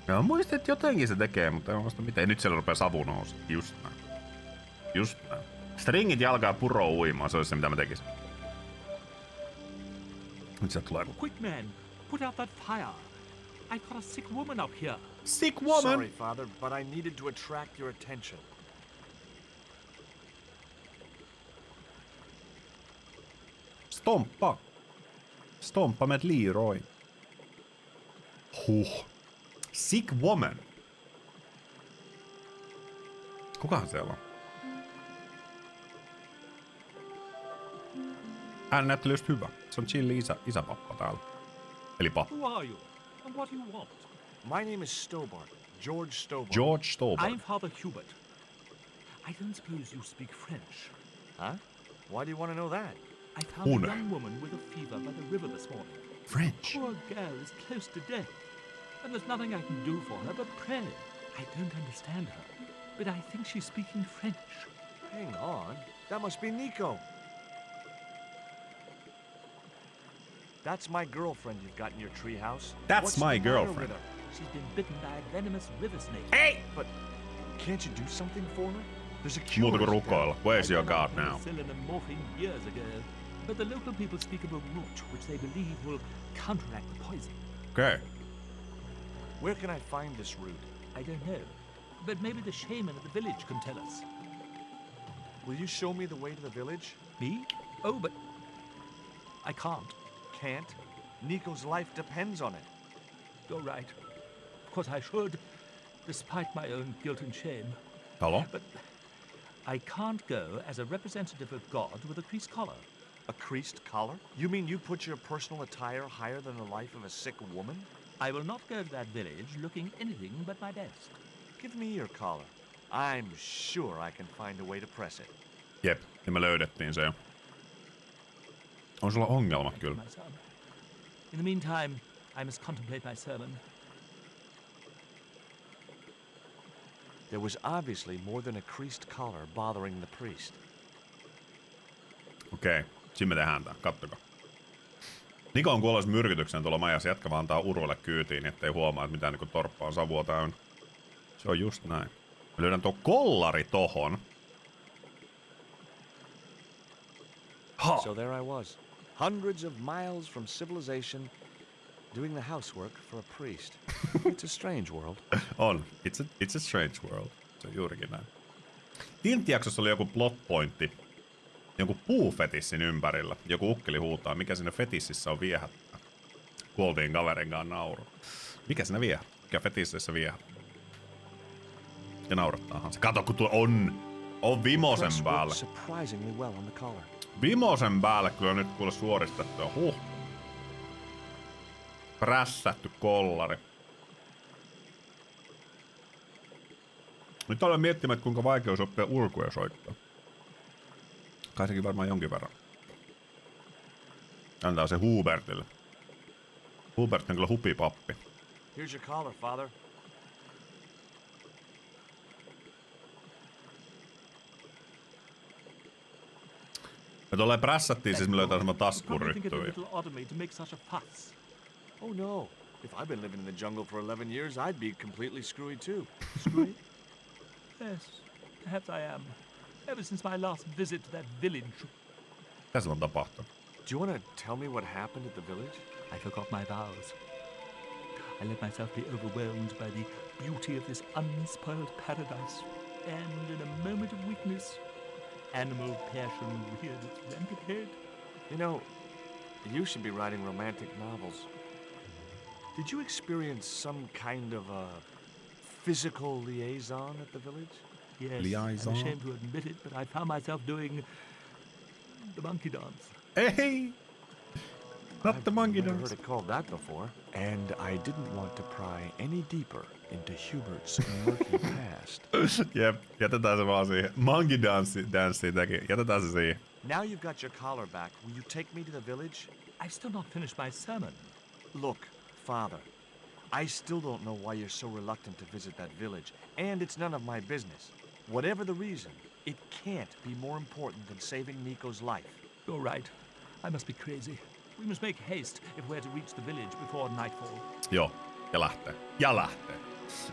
Mä muistin, että jotenkin se tekee, mutta en muista miten. Nyt siellä rupeaa savu nousta. Just näin. Just näin. Stringit jalkaa ja puro uimaan, se olisi se mitä mä tekisin. Nyt sieltä tulee joku. Quick man, put out that fire. I got a sick woman up here. Sick woman? Sorry, Father, but I needed to attract your attention. Stomppa. Stomppa med Leroy. Huh. Sick woman. Kukahan siellä on? Hän näytteli just hyvä. Se on chilli isäpappa täällä. Eli pappa. Who are you? And what do you want? My name is Stobart. George Stobart. George Stobart. I'm Father Hubert. I don't suppose you speak French. Huh? Why do you want to know that? I found a young woman with a fever by the river this morning. French? Poor girl is close to death. And there's nothing I can do for her but pray. I don't understand her, but I think she's speaking French. Hang on. That must be Nico. That's my girlfriend you've got in your treehouse. That's What's my the matter girlfriend. with her? She's been bitten by a venomous river snake. Hey! But can't you do something for her? There's a cure. Muuta kuin rukoilla. Where's your God now? Penicillin and morphine years ago. But the local people speak of a root which they believe will counteract the poison. Okay. Where can I find this root? I don't know. But maybe the shaman of the village can tell us. Will you show me the way to the village? Me? Oh, but I can't. Can't? Nico's life depends on it. You're right. Of course I should, despite my own guilt and shame. Hello? But I can't go as a representative of God with a creased collar. A creased collar? You mean you put your personal attire higher than the life of a sick woman? I will not go to that village looking anything but my best. Give me your collar. I'm sure I can find a way to press it. Jep, ja me löydettiin se jo. On sulla ongelmat kyllä. My son. In the meantime, I must contemplate my sermon. There was obviously more than a creased collar bothering the priest. Okei, siinä me tehdään tää. Kattokaa. Niko on kuollut myrkytykseen tuolla majassa. Jätkä vaan antaa uruille kyytiin, ettei huomaa, että mitään niinku torppaa on savua täynnä. Se on just näin. Me löydän tuo kollari tohon. Ha! So there I was, hundreds of miles from civilization, doing the housework for a priest. It's a strange world. On. It's a strange world. Se on juurikin näin. Tinttijaksossa oli joku plot pointti. Joku puufetissin ympärillä. Joku ukkeli huutaa, mikä siinä fetississä on viehättää. Kuoltiin kaverin kanssa nauru. Mikä siinä viehättää? Mikä fetississä viehättää? Ja naurattaahan se. Kato, kun tuo on vimosen Press päällä. worked surprisingly well on the collar. Vimosen päälle kyllä nyt kuule suoristettu. Prässätty kollari. Nyt olen miettimään, että kuinka vaikea olisi oppia ulkoja soittaa. Kai sekin varmaan jonkin verran. Antaa se Hubertille. Hubert on kyllä hupipappi. Here's your collar, Father. Me tolleen prässättiin, siis me löytää semmoinen Probably think it a taskuryhtyy. little odd of me to make such a fuss. Oh no. If I've been living in the jungle for 11 years, I'd be completely screwy too. Screwy? Yes, perhaps I am. Ever since my last visit to that village. Mitä silloin tapahtuu? Do you want to tell me what happened at the village? I forgot my vows. I let myself be overwhelmed by the beauty of this unspoiled paradise, and in a moment of weakness, animal passion reared its rampant head. You know, you should be writing romantic novels. Did you experience some kind of a physical liaison at the village? Yes, Liaison. I'm ashamed to admit it, but I found myself doing the monkey dance. Hey! Not the monkey I've never dance. heard it called that before. And I didn't want to pry any deeper into Hubert's murky past. Jep, jätetään se vaan siihen. Monkey dance teki. Jätetään se siihen. Now you've got your collar back. Will you take me to the village? I've still not finished my sermon. Look, Father, I still don't know why you're so reluctant to visit that village, and it's none of my business. Whatever the reason, it can't be more important than saving Nico's life. You're right. I must be crazy. We must make haste if we're to reach the village before nightfall. Joo, ja lähtee. Ja lähtee.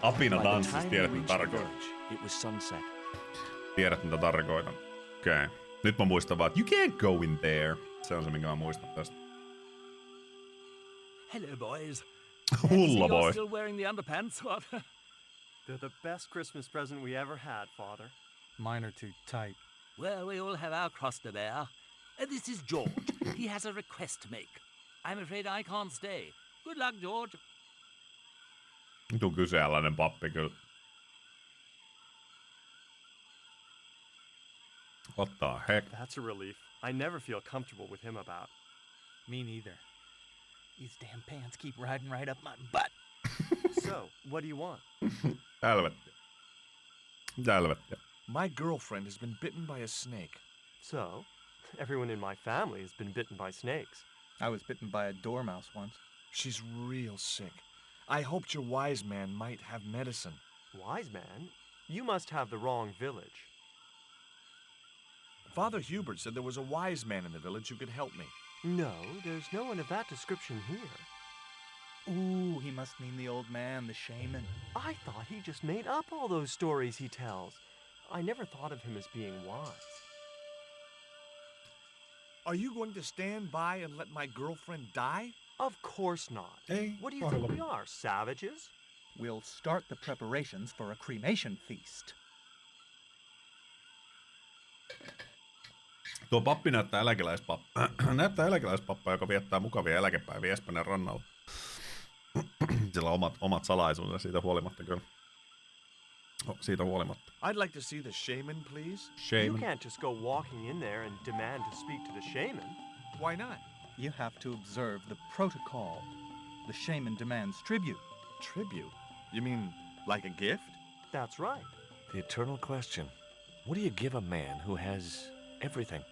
Apina By the tanssissa, time we tiedät mitä reached the tarkoitan. village, it was sunset. Tiedät mitä tarkoitan. Okei. Okay. Nyt mä muistan vaan, että you can't go in there. Se on se, minkä mä muistan tästä. Hello, boys. Hulla You're boy. still wearing the underpants, what? They're the best Christmas present we ever had, Father. Mine are too tight. Well, we all have our cross to bear. This is George. He has a request to make. I'm afraid I can't stay. Good luck, George. Vitu kyseenalainen pappi kyllä. What the heck? That's a relief. I never feel comfortable with him about. Me neither. These damn pants keep riding right up my butt. So, what do you want? Helvetti. Mitä helvettiä? My girlfriend has been bitten by a snake. So, everyone in my family has been bitten by snakes. I was bitten by a dormouse once. She's real sick. I hoped your wise man might have medicine. Wise man? You must have the wrong village. Father Hubert said there was a wise man in the village who could help me. No, there's no one of that description here. Ooh, he must mean the old man, the shaman. I thought he just made up all those stories he tells. I never thought of him as being wise. Are you going to stand by and let my girlfriend die? Of course not. Ei, What do you think we are, savages? We'll start the preparations for a cremation feast. Tuo pappi näyttää eläkeläispappa, joka viettää mukavia eläkepäiviä Espanjan rannalla. Sillä on omat salaisuutensa siitä huolimatta kyllä. Siitä huolimatta. I'd like to see the shaman, please. You Shaman. can't just go walking in there and demand to speak to the shaman. Why not? You have to observe the protocol. The shaman demands tribute. Tribute? You mean like a gift? That's right. The eternal question. What do you give a man who has everything?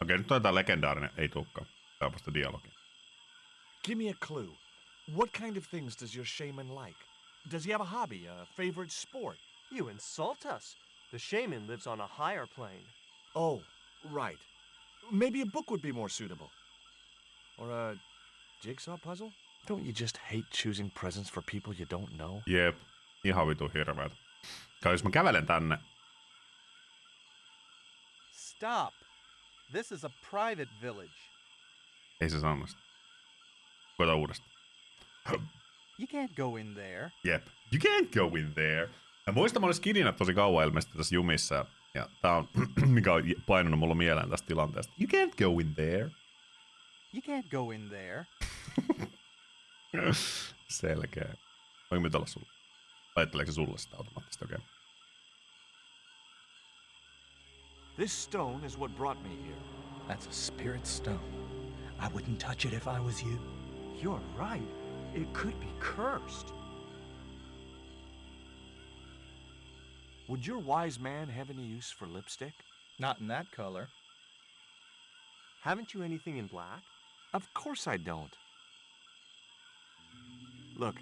Okei, nyt on jotain legendaarinen. Ei tulekaan. Tää on vasta dialogi. Give me a clue. What kind of things does your shaman like? Does he have a hobby, a favorite sport? You insult us. The shaman lives on a higher plane. Oh, right. Maybe a book would be more suitable. Or a jigsaw puzzle? Don't you just hate choosing presents for people you don't know? Jep. Ihan vitu hirveet. Kai jos mä kävelen tänne. Stop! This is a private village. Ei se sano sitä. Koita uudestaan. You can't go in there. Jep. You can't go in there. Mä muistan, mä olin skidinä tosi kauan ilmeisesti tässä jumissa. Ja tää on, mikä on painunut mulla mieleen tästä tilanteesta. You can't go in there. You can't go in there. Selkeä. Voinko mitä olla sulle? Ajatteleeko se sulle sitä automaattisesti? Okei. Okay. This stone is what brought me here. That's a spirit stone. I wouldn't touch it if I was you. You're right. It could be cursed. Would your wise man have any use for lipstick? Not in that color. Haven't you anything in black? Of course I don't. Look,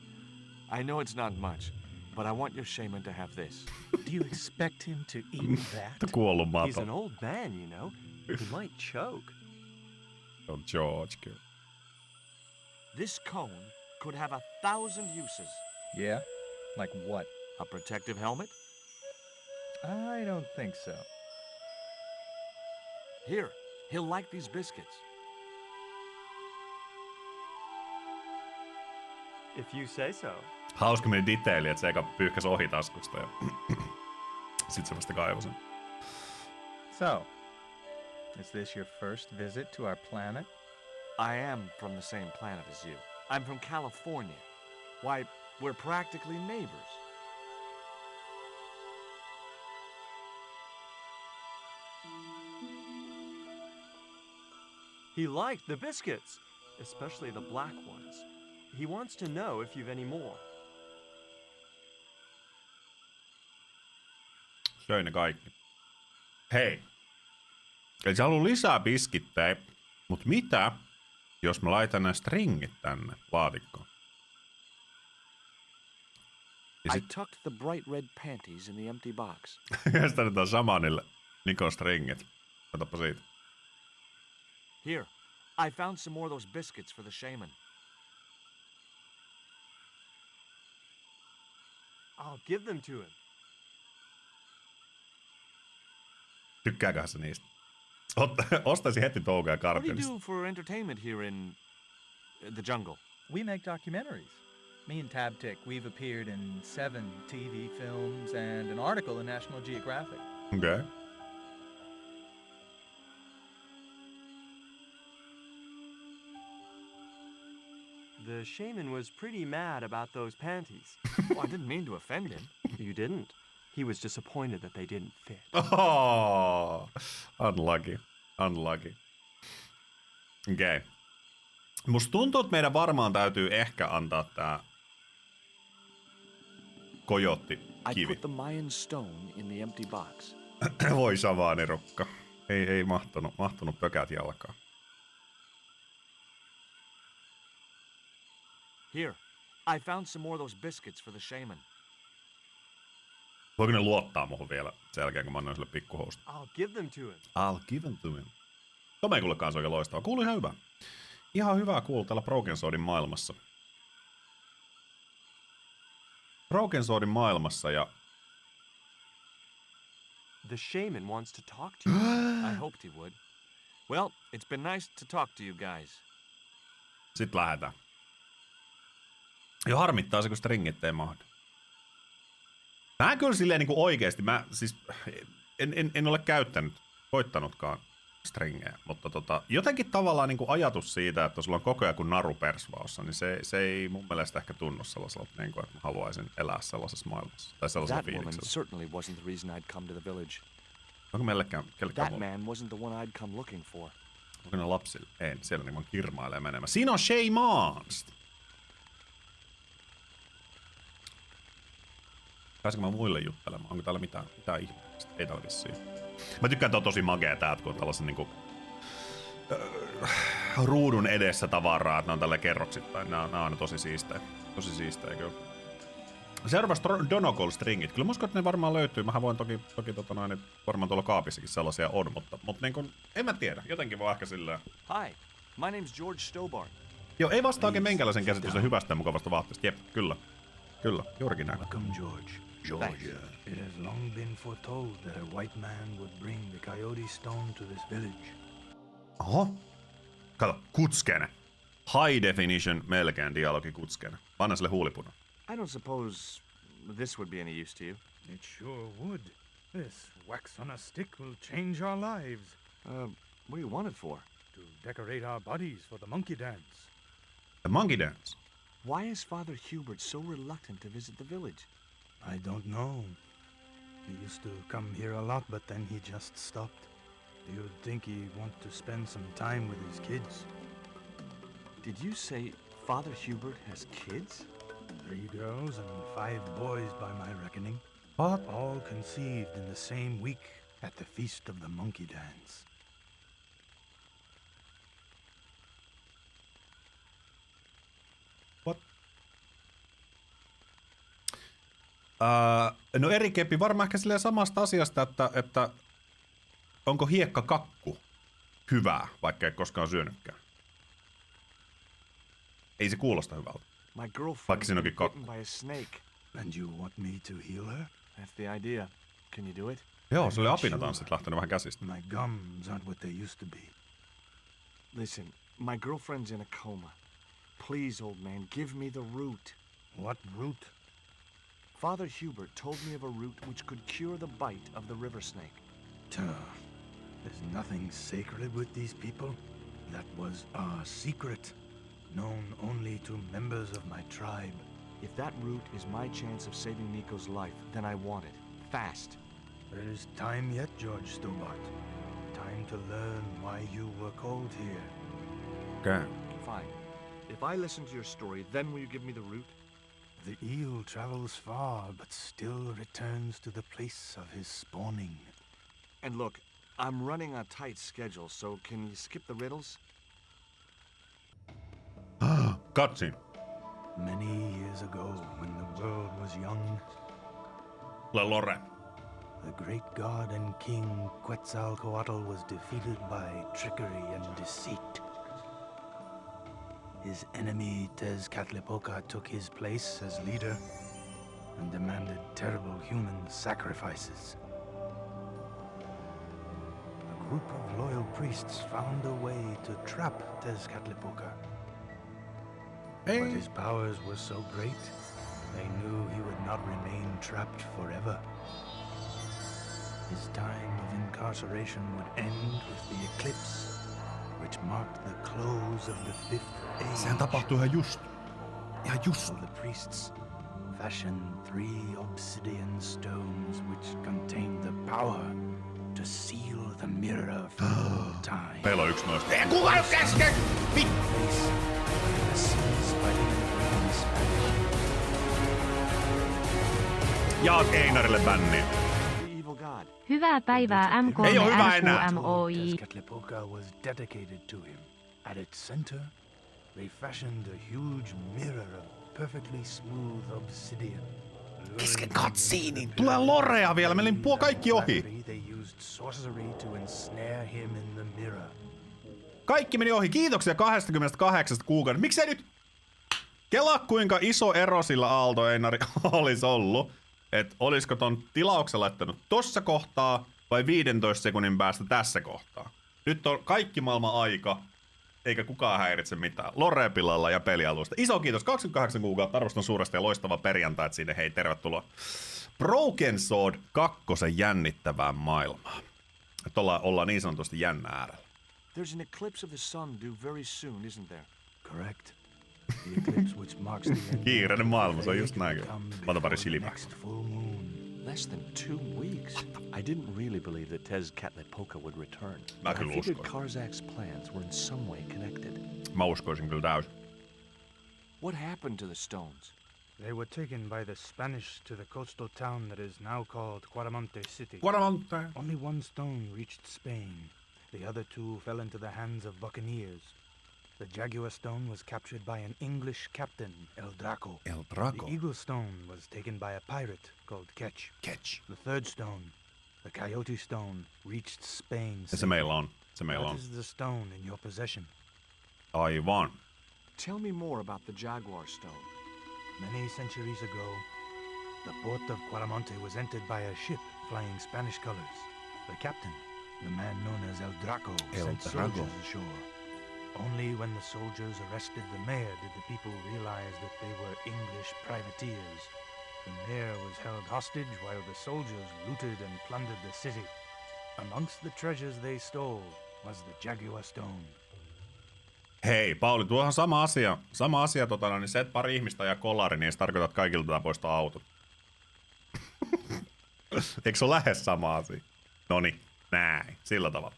I know it's not much, but I want your shaman to have this. Do you expect him to eat that? Kuollut He's mato. an old man, you know. He might choke. Se on George kyllä. This cone could have 1,000 uses. Yeah? Like what? A protective helmet? I don't think so. Here, He'll like these biscuits. If you say so. Hauska meni detaili, että se eka pyyhkäs ohi taskusta ja sit se vasta kaivoi sen. So, is this your first visit to our planet? I am from the same planet as you. I'm from California. Why, we're practically neighbors. He liked the biscuits, especially the black ones. He wants to know if you've any more. Söin ne kaikki. Hei. Eli se haluaa lisää biskittejä, mut mitä, jos mä laitan nämä stringit tänne laatikkoon? I tucked the bright red panties in the empty box. Ja sitten annetaan Samanille Nikon stringit. Katoppa siitä. Here, I found some more of those biscuits for the shaman. I'll give them to him. Tykkääköhän se niistä? Ostaisin heti toukoja What do you karpionista. do for entertainment here in the jungle? We make documentaries. Me and Tabtic, we've appeared in 7 TV films and an article in National Geographic. Okay. The shaman was pretty mad about those panties. Oh, I didn't mean to offend him. You didn't. He was disappointed that they didn't fit. Oh, unlucky. Unlucky. Okei. Okay. Musta tuntuu, että meidän varmaan täytyy ehkä antaa tää I kojotti-kivi. put the Mayan stone in the empty box. Voi savaanirukka. Ei mahtunut pökät jalkaan. Here, I found some more of those biscuits for the shaman. Voiko ne luottaa muhun vielä sen jälkeen, kun mä annoin sille pikkuhousta? I'll give them to him. I'll give them to him. Tome ei kuule kans oikein loistavaa. Kuului ihan hyvä. Ihan hyvää kuulla täällä Broken Swordin maailmassa. Broken Swordin maailmassa ja... The shaman wants to talk to you. I hoped he would. Well, it's been nice to talk to you guys. Sitten lähdetään. Jo harmittaa se, kun stringit ei mahdu. Tää kyllä silleen niinku oikeesti, mä siis en ole koittanutkaan stringejä, mutta jotenkin tavallaan niinku ajatus siitä, että sulla on koko ajan kuin naru persvaossa, niin se ei mun mielestä ehkä tunnu sellaiselta, niinku, että mä haluaisin elää sellaisessa maailmassa, tai sellaisella That woman fiiliksellä. certainly wasn't the reason I'd come to the village. Onko kellekään That man wasn't the one I'd come looking for. Onko ne lapsille? Ei, siellä niin vaan kirmailee menemään. Siinä on Shaymans! Pääsenkö mä muille juttelemaan? Onko täällä mitään ihmeellistä? Ei täällä vissiin. Mä tykkään, että on tosi magea tää, kun on tällaisen niinku... ruudun edessä tavaraa, että ne on tällä kerroksittain. Nää on aina tosi siistejä. Tosi siistejä, kyllä. Seuraavaksi Donogol stringit. Kyllä mä uskon, että ne varmaan löytyy. Mähän voin toki varmaan tuolla kaapissakin sellaisia on, mutta niin kun, en mä tiedä. Jotenkin voi ehkä silleen... Hi, my name's George Stobarn. Joo, ei vastaa oikein menkäläisen käsitystä hyvästä ja mukavasta vaatteesta. Jep, kyllä. Kyllä, juurikin näin. Welcome, George. George. It has long been foretold that a white man would bring the coyote stone to this village. Oho. Kato, kutskene. High definition melkein dialogi kutskene. Anna sille huulipuna. I don't suppose this would be any use to you. It sure would. This wax on a stick will change our lives. What do you want it for? To decorate our bodies for the monkey dance. The monkey dance? Why is Father Hubert so reluctant to visit the village? I don't know. He used to come here a lot, but then he just stopped. You'd think he'd want to spend some time with his kids. Did you say Father Hubert has kids? 3 girls and 5 boys by my reckoning. What? All conceived in the same week at the Feast of the Monkey Dance. What? No eri keppi varmaan ehkä silleen samasta asiasta, että onko hiekkakakku hyvää, vaikka ei koskaan syönytkään. Ei se kuulosta hyvältä. My girlfriend Vaikka siinä onkin was bitten kakku. by a snake. And you want me to heal her? That's the idea. Can you do it? Joo, se oli apinatanssit lähtenyt vähän käsistä. My gums aren't what they used to be. Listen, my girlfriend's in a coma. Please, old man, give me the root. What root? Father Hubert told me of a root which could cure the bite of the river snake. There's nothing sacred with these people. That was our secret, known only to members of my tribe. If that root is my chance of saving Nico's life, then I want it. Fast. There is time yet, George Stobart. Time to learn why you were called here. Okay. Fine. If I listen to your story, then will you give me the root? The eel travels far, but still returns to the place of his spawning. And look, I'm running a tight schedule, so can you skip the riddles? Cutscene. Many years ago, when the world was young, Lore. the great god and king Quetzalcoatl was defeated by trickery and deceit. His enemy Tezcatlipoca took his place as leader and demanded terrible human sacrifices. A group of loyal priests found a way to trap Tezcatlipoca. Hey. But his powers were so great, they knew he would not remain trapped forever. His time of incarceration would end with the eclipse, which marked the close of the fifth age. Sehän tapahtui ihan just. So the priests fashioned 3 obsidian stones which contained the power to seal the mirror for all time. Meillä on 11. Ei kukaan nyt käske! Jaat Einarille bänniä. Hyvää päivää M3 Ei oo hyvä enää. RQMOI. Tezcatlipoca was dedicated to him. At its center, they fashioned a huge mirror of perfectly smooth obsidian. Kesken cutscenein. Tulee lorea vielä. Meillä limpuu kaikki ohi. They used sorcery to ensnare him in the mirror. Kaikki meni ohi. Kiitoksia 28 kuukaudesta. Miksei nyt? Kelaa kuinka iso ero sillä Aalto-Einari olisi ollut. Että olisiko ton tilauksen laittanut tossa kohtaa vai 15 sekunnin päästä tässä kohtaa. Nyt on kaikki maailman aika, eikä kukaan häiritse mitään. Lore-pilalla ja pelialusta. Iso kiitos, 28 kuukautta, arvostan suuresti ja loistava perjantai sinne. Hei, tervetuloa Broken Sword 2 jännittävään maailmaan. Että ollaan niin sanotusti jännä äärellä. There's an eclipse of the sun due very soon, isn't there? Correct. The eclipse which marks the end. Kiireinen maailma, se on just näin. Mä otan pari silmää. Less than 2 weeks. I didn't really believe that Tezcatlipoca would return. Mä I kyllä figured uskoin. Karzak's plans were in some way connected. Mä uskoisin kyllä täysin. What happened to the stones? They were taken by the Spanish to the coastal town that is now called Quaramonte City. Quaramonte. Only one stone reached Spain. The other 2 fell into the hands of buccaneers. The Jaguar stone was captured by an English captain, El Draco. El Draco. The Eagle stone was taken by a pirate called Ketch. Ketch. The third stone, the Coyote stone, reached Spain. Se meillä on. Se meillä That on. is the stone in your possession. Aivan. Tell me more about the Jaguar stone. Many centuries ago, the port of Quaramonte was entered by a ship flying Spanish colors. The captain, the man known as El Draco, sent soldiers ashore. Only when the soldiers arrested the mayor did the people realize that they were English privateers. The mayor was held hostage while the soldiers looted and plundered the city. Amongst the treasures they stole was the Jaguar stone. Hei, Pauli, tuohan sama asia. Sama asia, niin se, että pari ihmistä ajaa kolari, niin ei se tarkoita, että kaikilta pitää poistaa autot. Eikö se ole lähes sama asia? Noniin, näin, sillä tavalla.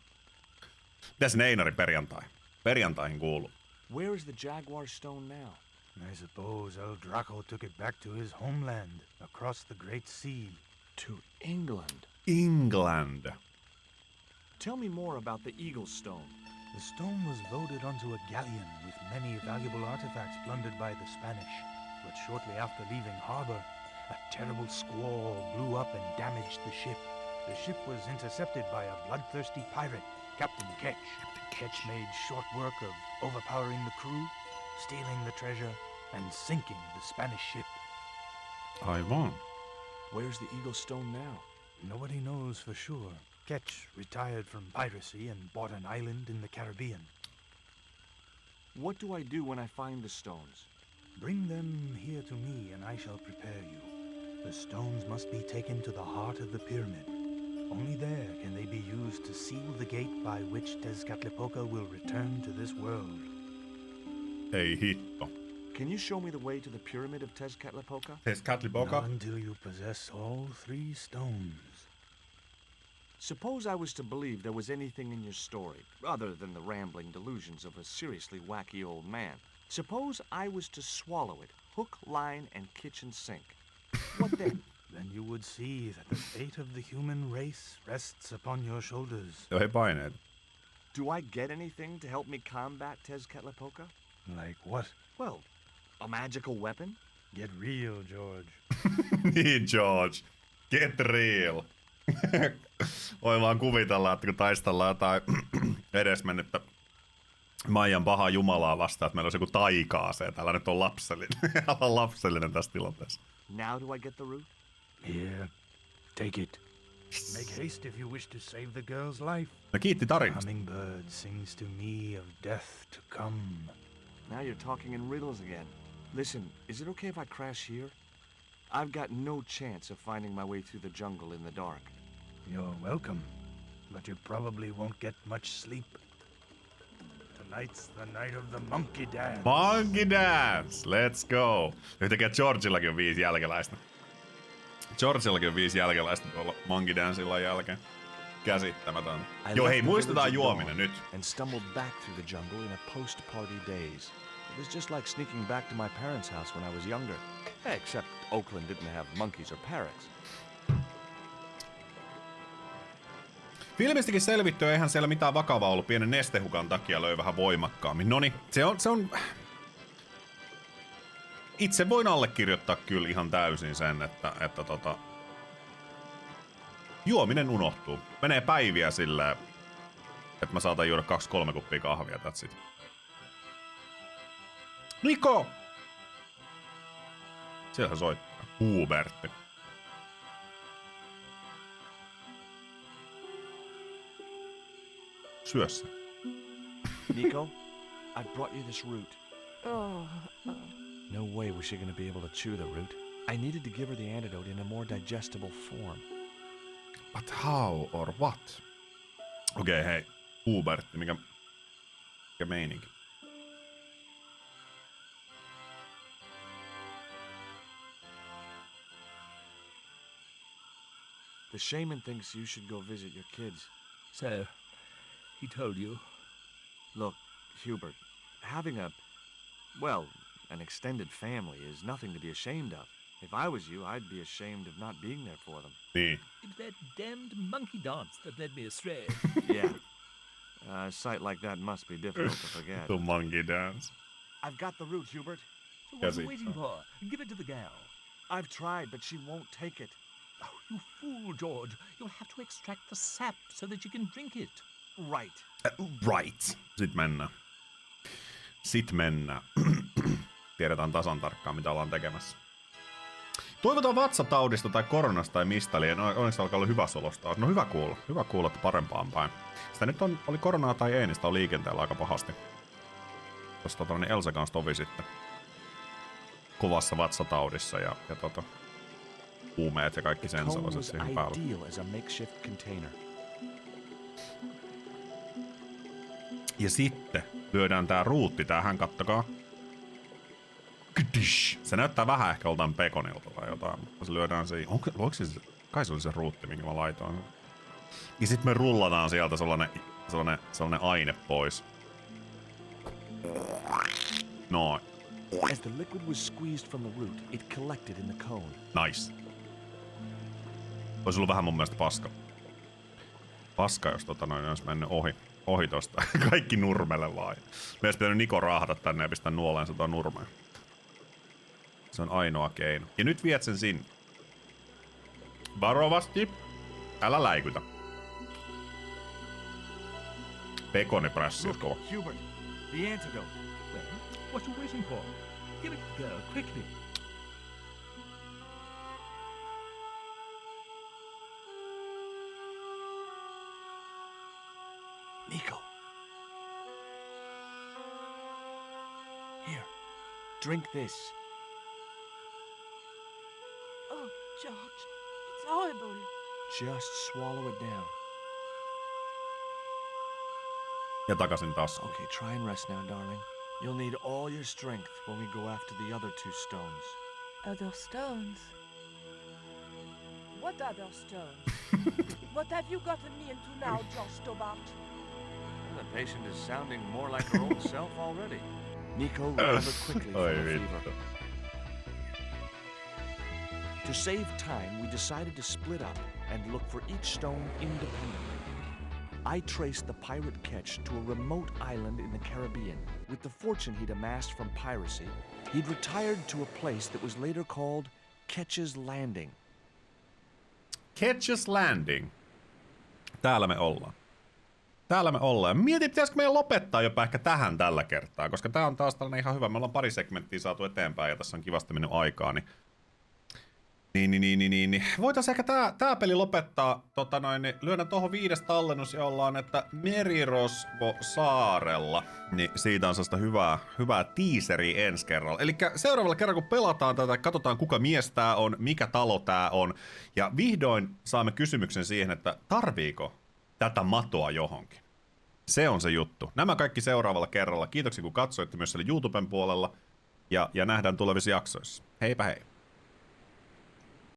Mitäs ne Einari perjantaihin kuuluu? Where is the Jaguar stone now? I suppose El Draco took it back to his homeland, across the Great Sea. To England. England. Tell me more about the Eagle stone. The stone was loaded onto a galleon with many valuable artifacts plundered by the Spanish. But shortly after leaving harbor, a terrible squall blew up and damaged the ship. The ship was intercepted by a bloodthirsty pirate, Captain Ketch. Ketch made short work of overpowering the crew, stealing the treasure, and sinking the Spanish ship. Aivan. Where's the Eagle stone now? Nobody knows for sure. Ketch retired from piracy and bought an island in the Caribbean. What do I do when I find the stones? Bring them here to me, and I shall prepare you. The stones must be taken to the heart of the pyramid. Only there can they be used to seal the gate by which Tezcatlipoca will return to this world. Ei hitto. Can you show me the way to the pyramid of Tezcatlipoca? Tezcatlipoca? Not until you possess all 3 stones. Suppose I was to believe there was anything in your story, other than the rambling delusions of a seriously wacky old man. Suppose I was to swallow it, hook, line, and kitchen sink. What then? Then you would see that the fate of the human race rests upon your shoulders. Joo, ei paineet. Do I get anything to help me combat Tezcatlipoca? Like what? Well, a magical weapon? Get real, George. Niin, George. Get real. Voi vaan kuvitella, että kun taistellaan jotain edesmennyttä Maijan pahaa jumalaa vastaan, että meillä olisi joku taika-ase. Täällä nyt on lapsellinen. Aivan lapsellinen tässä tilanteessa. Now do I get the root? Here, take it. Make haste if you wish to save the girl's life. No kiitti tarinasta. Hummingbird sings to me of death to come. Now you're talking in riddles again. Listen, is it okay if I crash here? I've got no chance of finding my way through the jungle in the dark. You're welcome, but you probably won't get much sleep. Tonight's the night of the monkey dance. Monkey dance! Let's go! Yhtäkkiä Georgillakin on 5 jälkeläistä. Georgillakin on 5 jälkeläistä tuolla monkey danceillan jälkeen. Käsittämätön. Joo, hei, muistetaan juominen nyt. And stumbled back through the jungle in a post-party daze. It was just like sneaking back to my parents' house when I was younger. Except Oakland didn't have monkeys or parrots. Filmistäkin selvittyä, eihän siellä mitään vakavaa ollut, pienen nestehukan takia löi vähän voimakkaammin. Noni, se on... Itse voin allekirjoittaa kyllä ihan täysin sen, että juominen unohtuu. Menee päiviä silleen, että mä saatan juoda 2-3 kuppia kahvia, that's it. Niko! Siellä soittaa. Hubertti. Syö se. Nico, I brought you this root. Oh. No way was she gonna be able to chew the root. I needed to give her the antidote in a more digestible form. But how or what? Okei, hei. Hubertti, mikä meininki? The shaman thinks you should go visit your kids. So, he told you? Look, Hubert, having an extended family is nothing to be ashamed of. If I was you, I'd be ashamed of not being there for them. Niin. It was that damned monkey dance that led me astray. Yeah. A sight like that must be difficult to forget. The monkey dance. I've got the root, Hubert. So what are you waiting for? Give it to the gal. I've tried, but she won't take it. Oh, you fool, George. You'll have to extract the sap so that you can drink it. Right. Right. Sitten mennään. Tiedetään tasan tarkkaan, mitä ollaan tekemässä. Toivotaan vatsataudista tai koronasta tai mistä, eli onneksi alkaa olla hyvä solosta. No hyvä kuulla, että parempaan päin. Sitä nyt oli koronaa tai ei, niin sitä on liikenteellä aika pahasti. Tuossa niin Elsa kanssa tovi sitten kovassa vatsataudissa ja huumeet ja kaikki sen sellaiset siihen päälle. Ja sitten lyödään tää ruutti tähän, kattokaa. Se näyttää vähän ehkä joltain pekonilta tai jotain, mutta se lyödään siihen. Onko se, kai se oli se ruutti, minkä mä laitoin. Ja sitten me rullataan sieltä sellainen aine pois. Noin. As the liquid was squeezed from the root, it collected in the cone. Nice. Olisi ollut vähän mun mielestä paska, jos olisi mennyt ohi tosta. Kaikki nurmelle vaan. Me olisi pitänyt Niko raahata tänne ja pistää nuoleensa tuon nurmeen. Se on ainoa keino. Ja nyt viet sen sinne. Varovasti. Älä läikytä. Pekonipressi kova. Hubert, the antidote. Well, what are you waiting for? Give it to the girl, quickly. Nico. Drink this. Oh, George, it's horrible. Just swallow it down. Ja takaisin taskuun. Okay, try and rest now, darling. You'll need all your strength when we go after the other 2 stones. Other stones? What other stones? What have you gotten me into now, George Stobart? The patient is sounding more like her old self already. Nico recovered quickly from the fever. To save time, we decided to split up and look for each stone independently. I traced the pirate Ketch to a remote island in the Caribbean. With the fortune he'd amassed from piracy, he'd retired to a place that was later called Ketch's Landing. Ketch's Landing. Täällä me ollaan. Täällä me ollaan. Mietin, pitäisikö meidän lopettaa jopa ehkä tähän tällä kertaa, koska tää on taas tällainen ihan hyvä. Me ollaan pari segmenttiä saatu eteenpäin ja tässä on kivasti mennyt aikaa, niin. Voitaisiin ehkä tää peli lopettaa, lyödään tuohon 5 tallennus ja ollaan, että Merirosvo saarella, niin siitä on sellaista hyvää teaseria ensi kerralla. Elikkä seuraavalla kerralla kun pelataan tätä, katsotaan kuka mies tää on, mikä talo tää on, ja vihdoin saamme kysymyksen siihen, että tarviiko tätä matoa johonkin. Se on se juttu. Nämä kaikki seuraavalla kerralla. Kiitoksia kun katsoitte myös siellä YouTuben puolella, ja nähdään tulevissa jaksoissa. Heipä hei!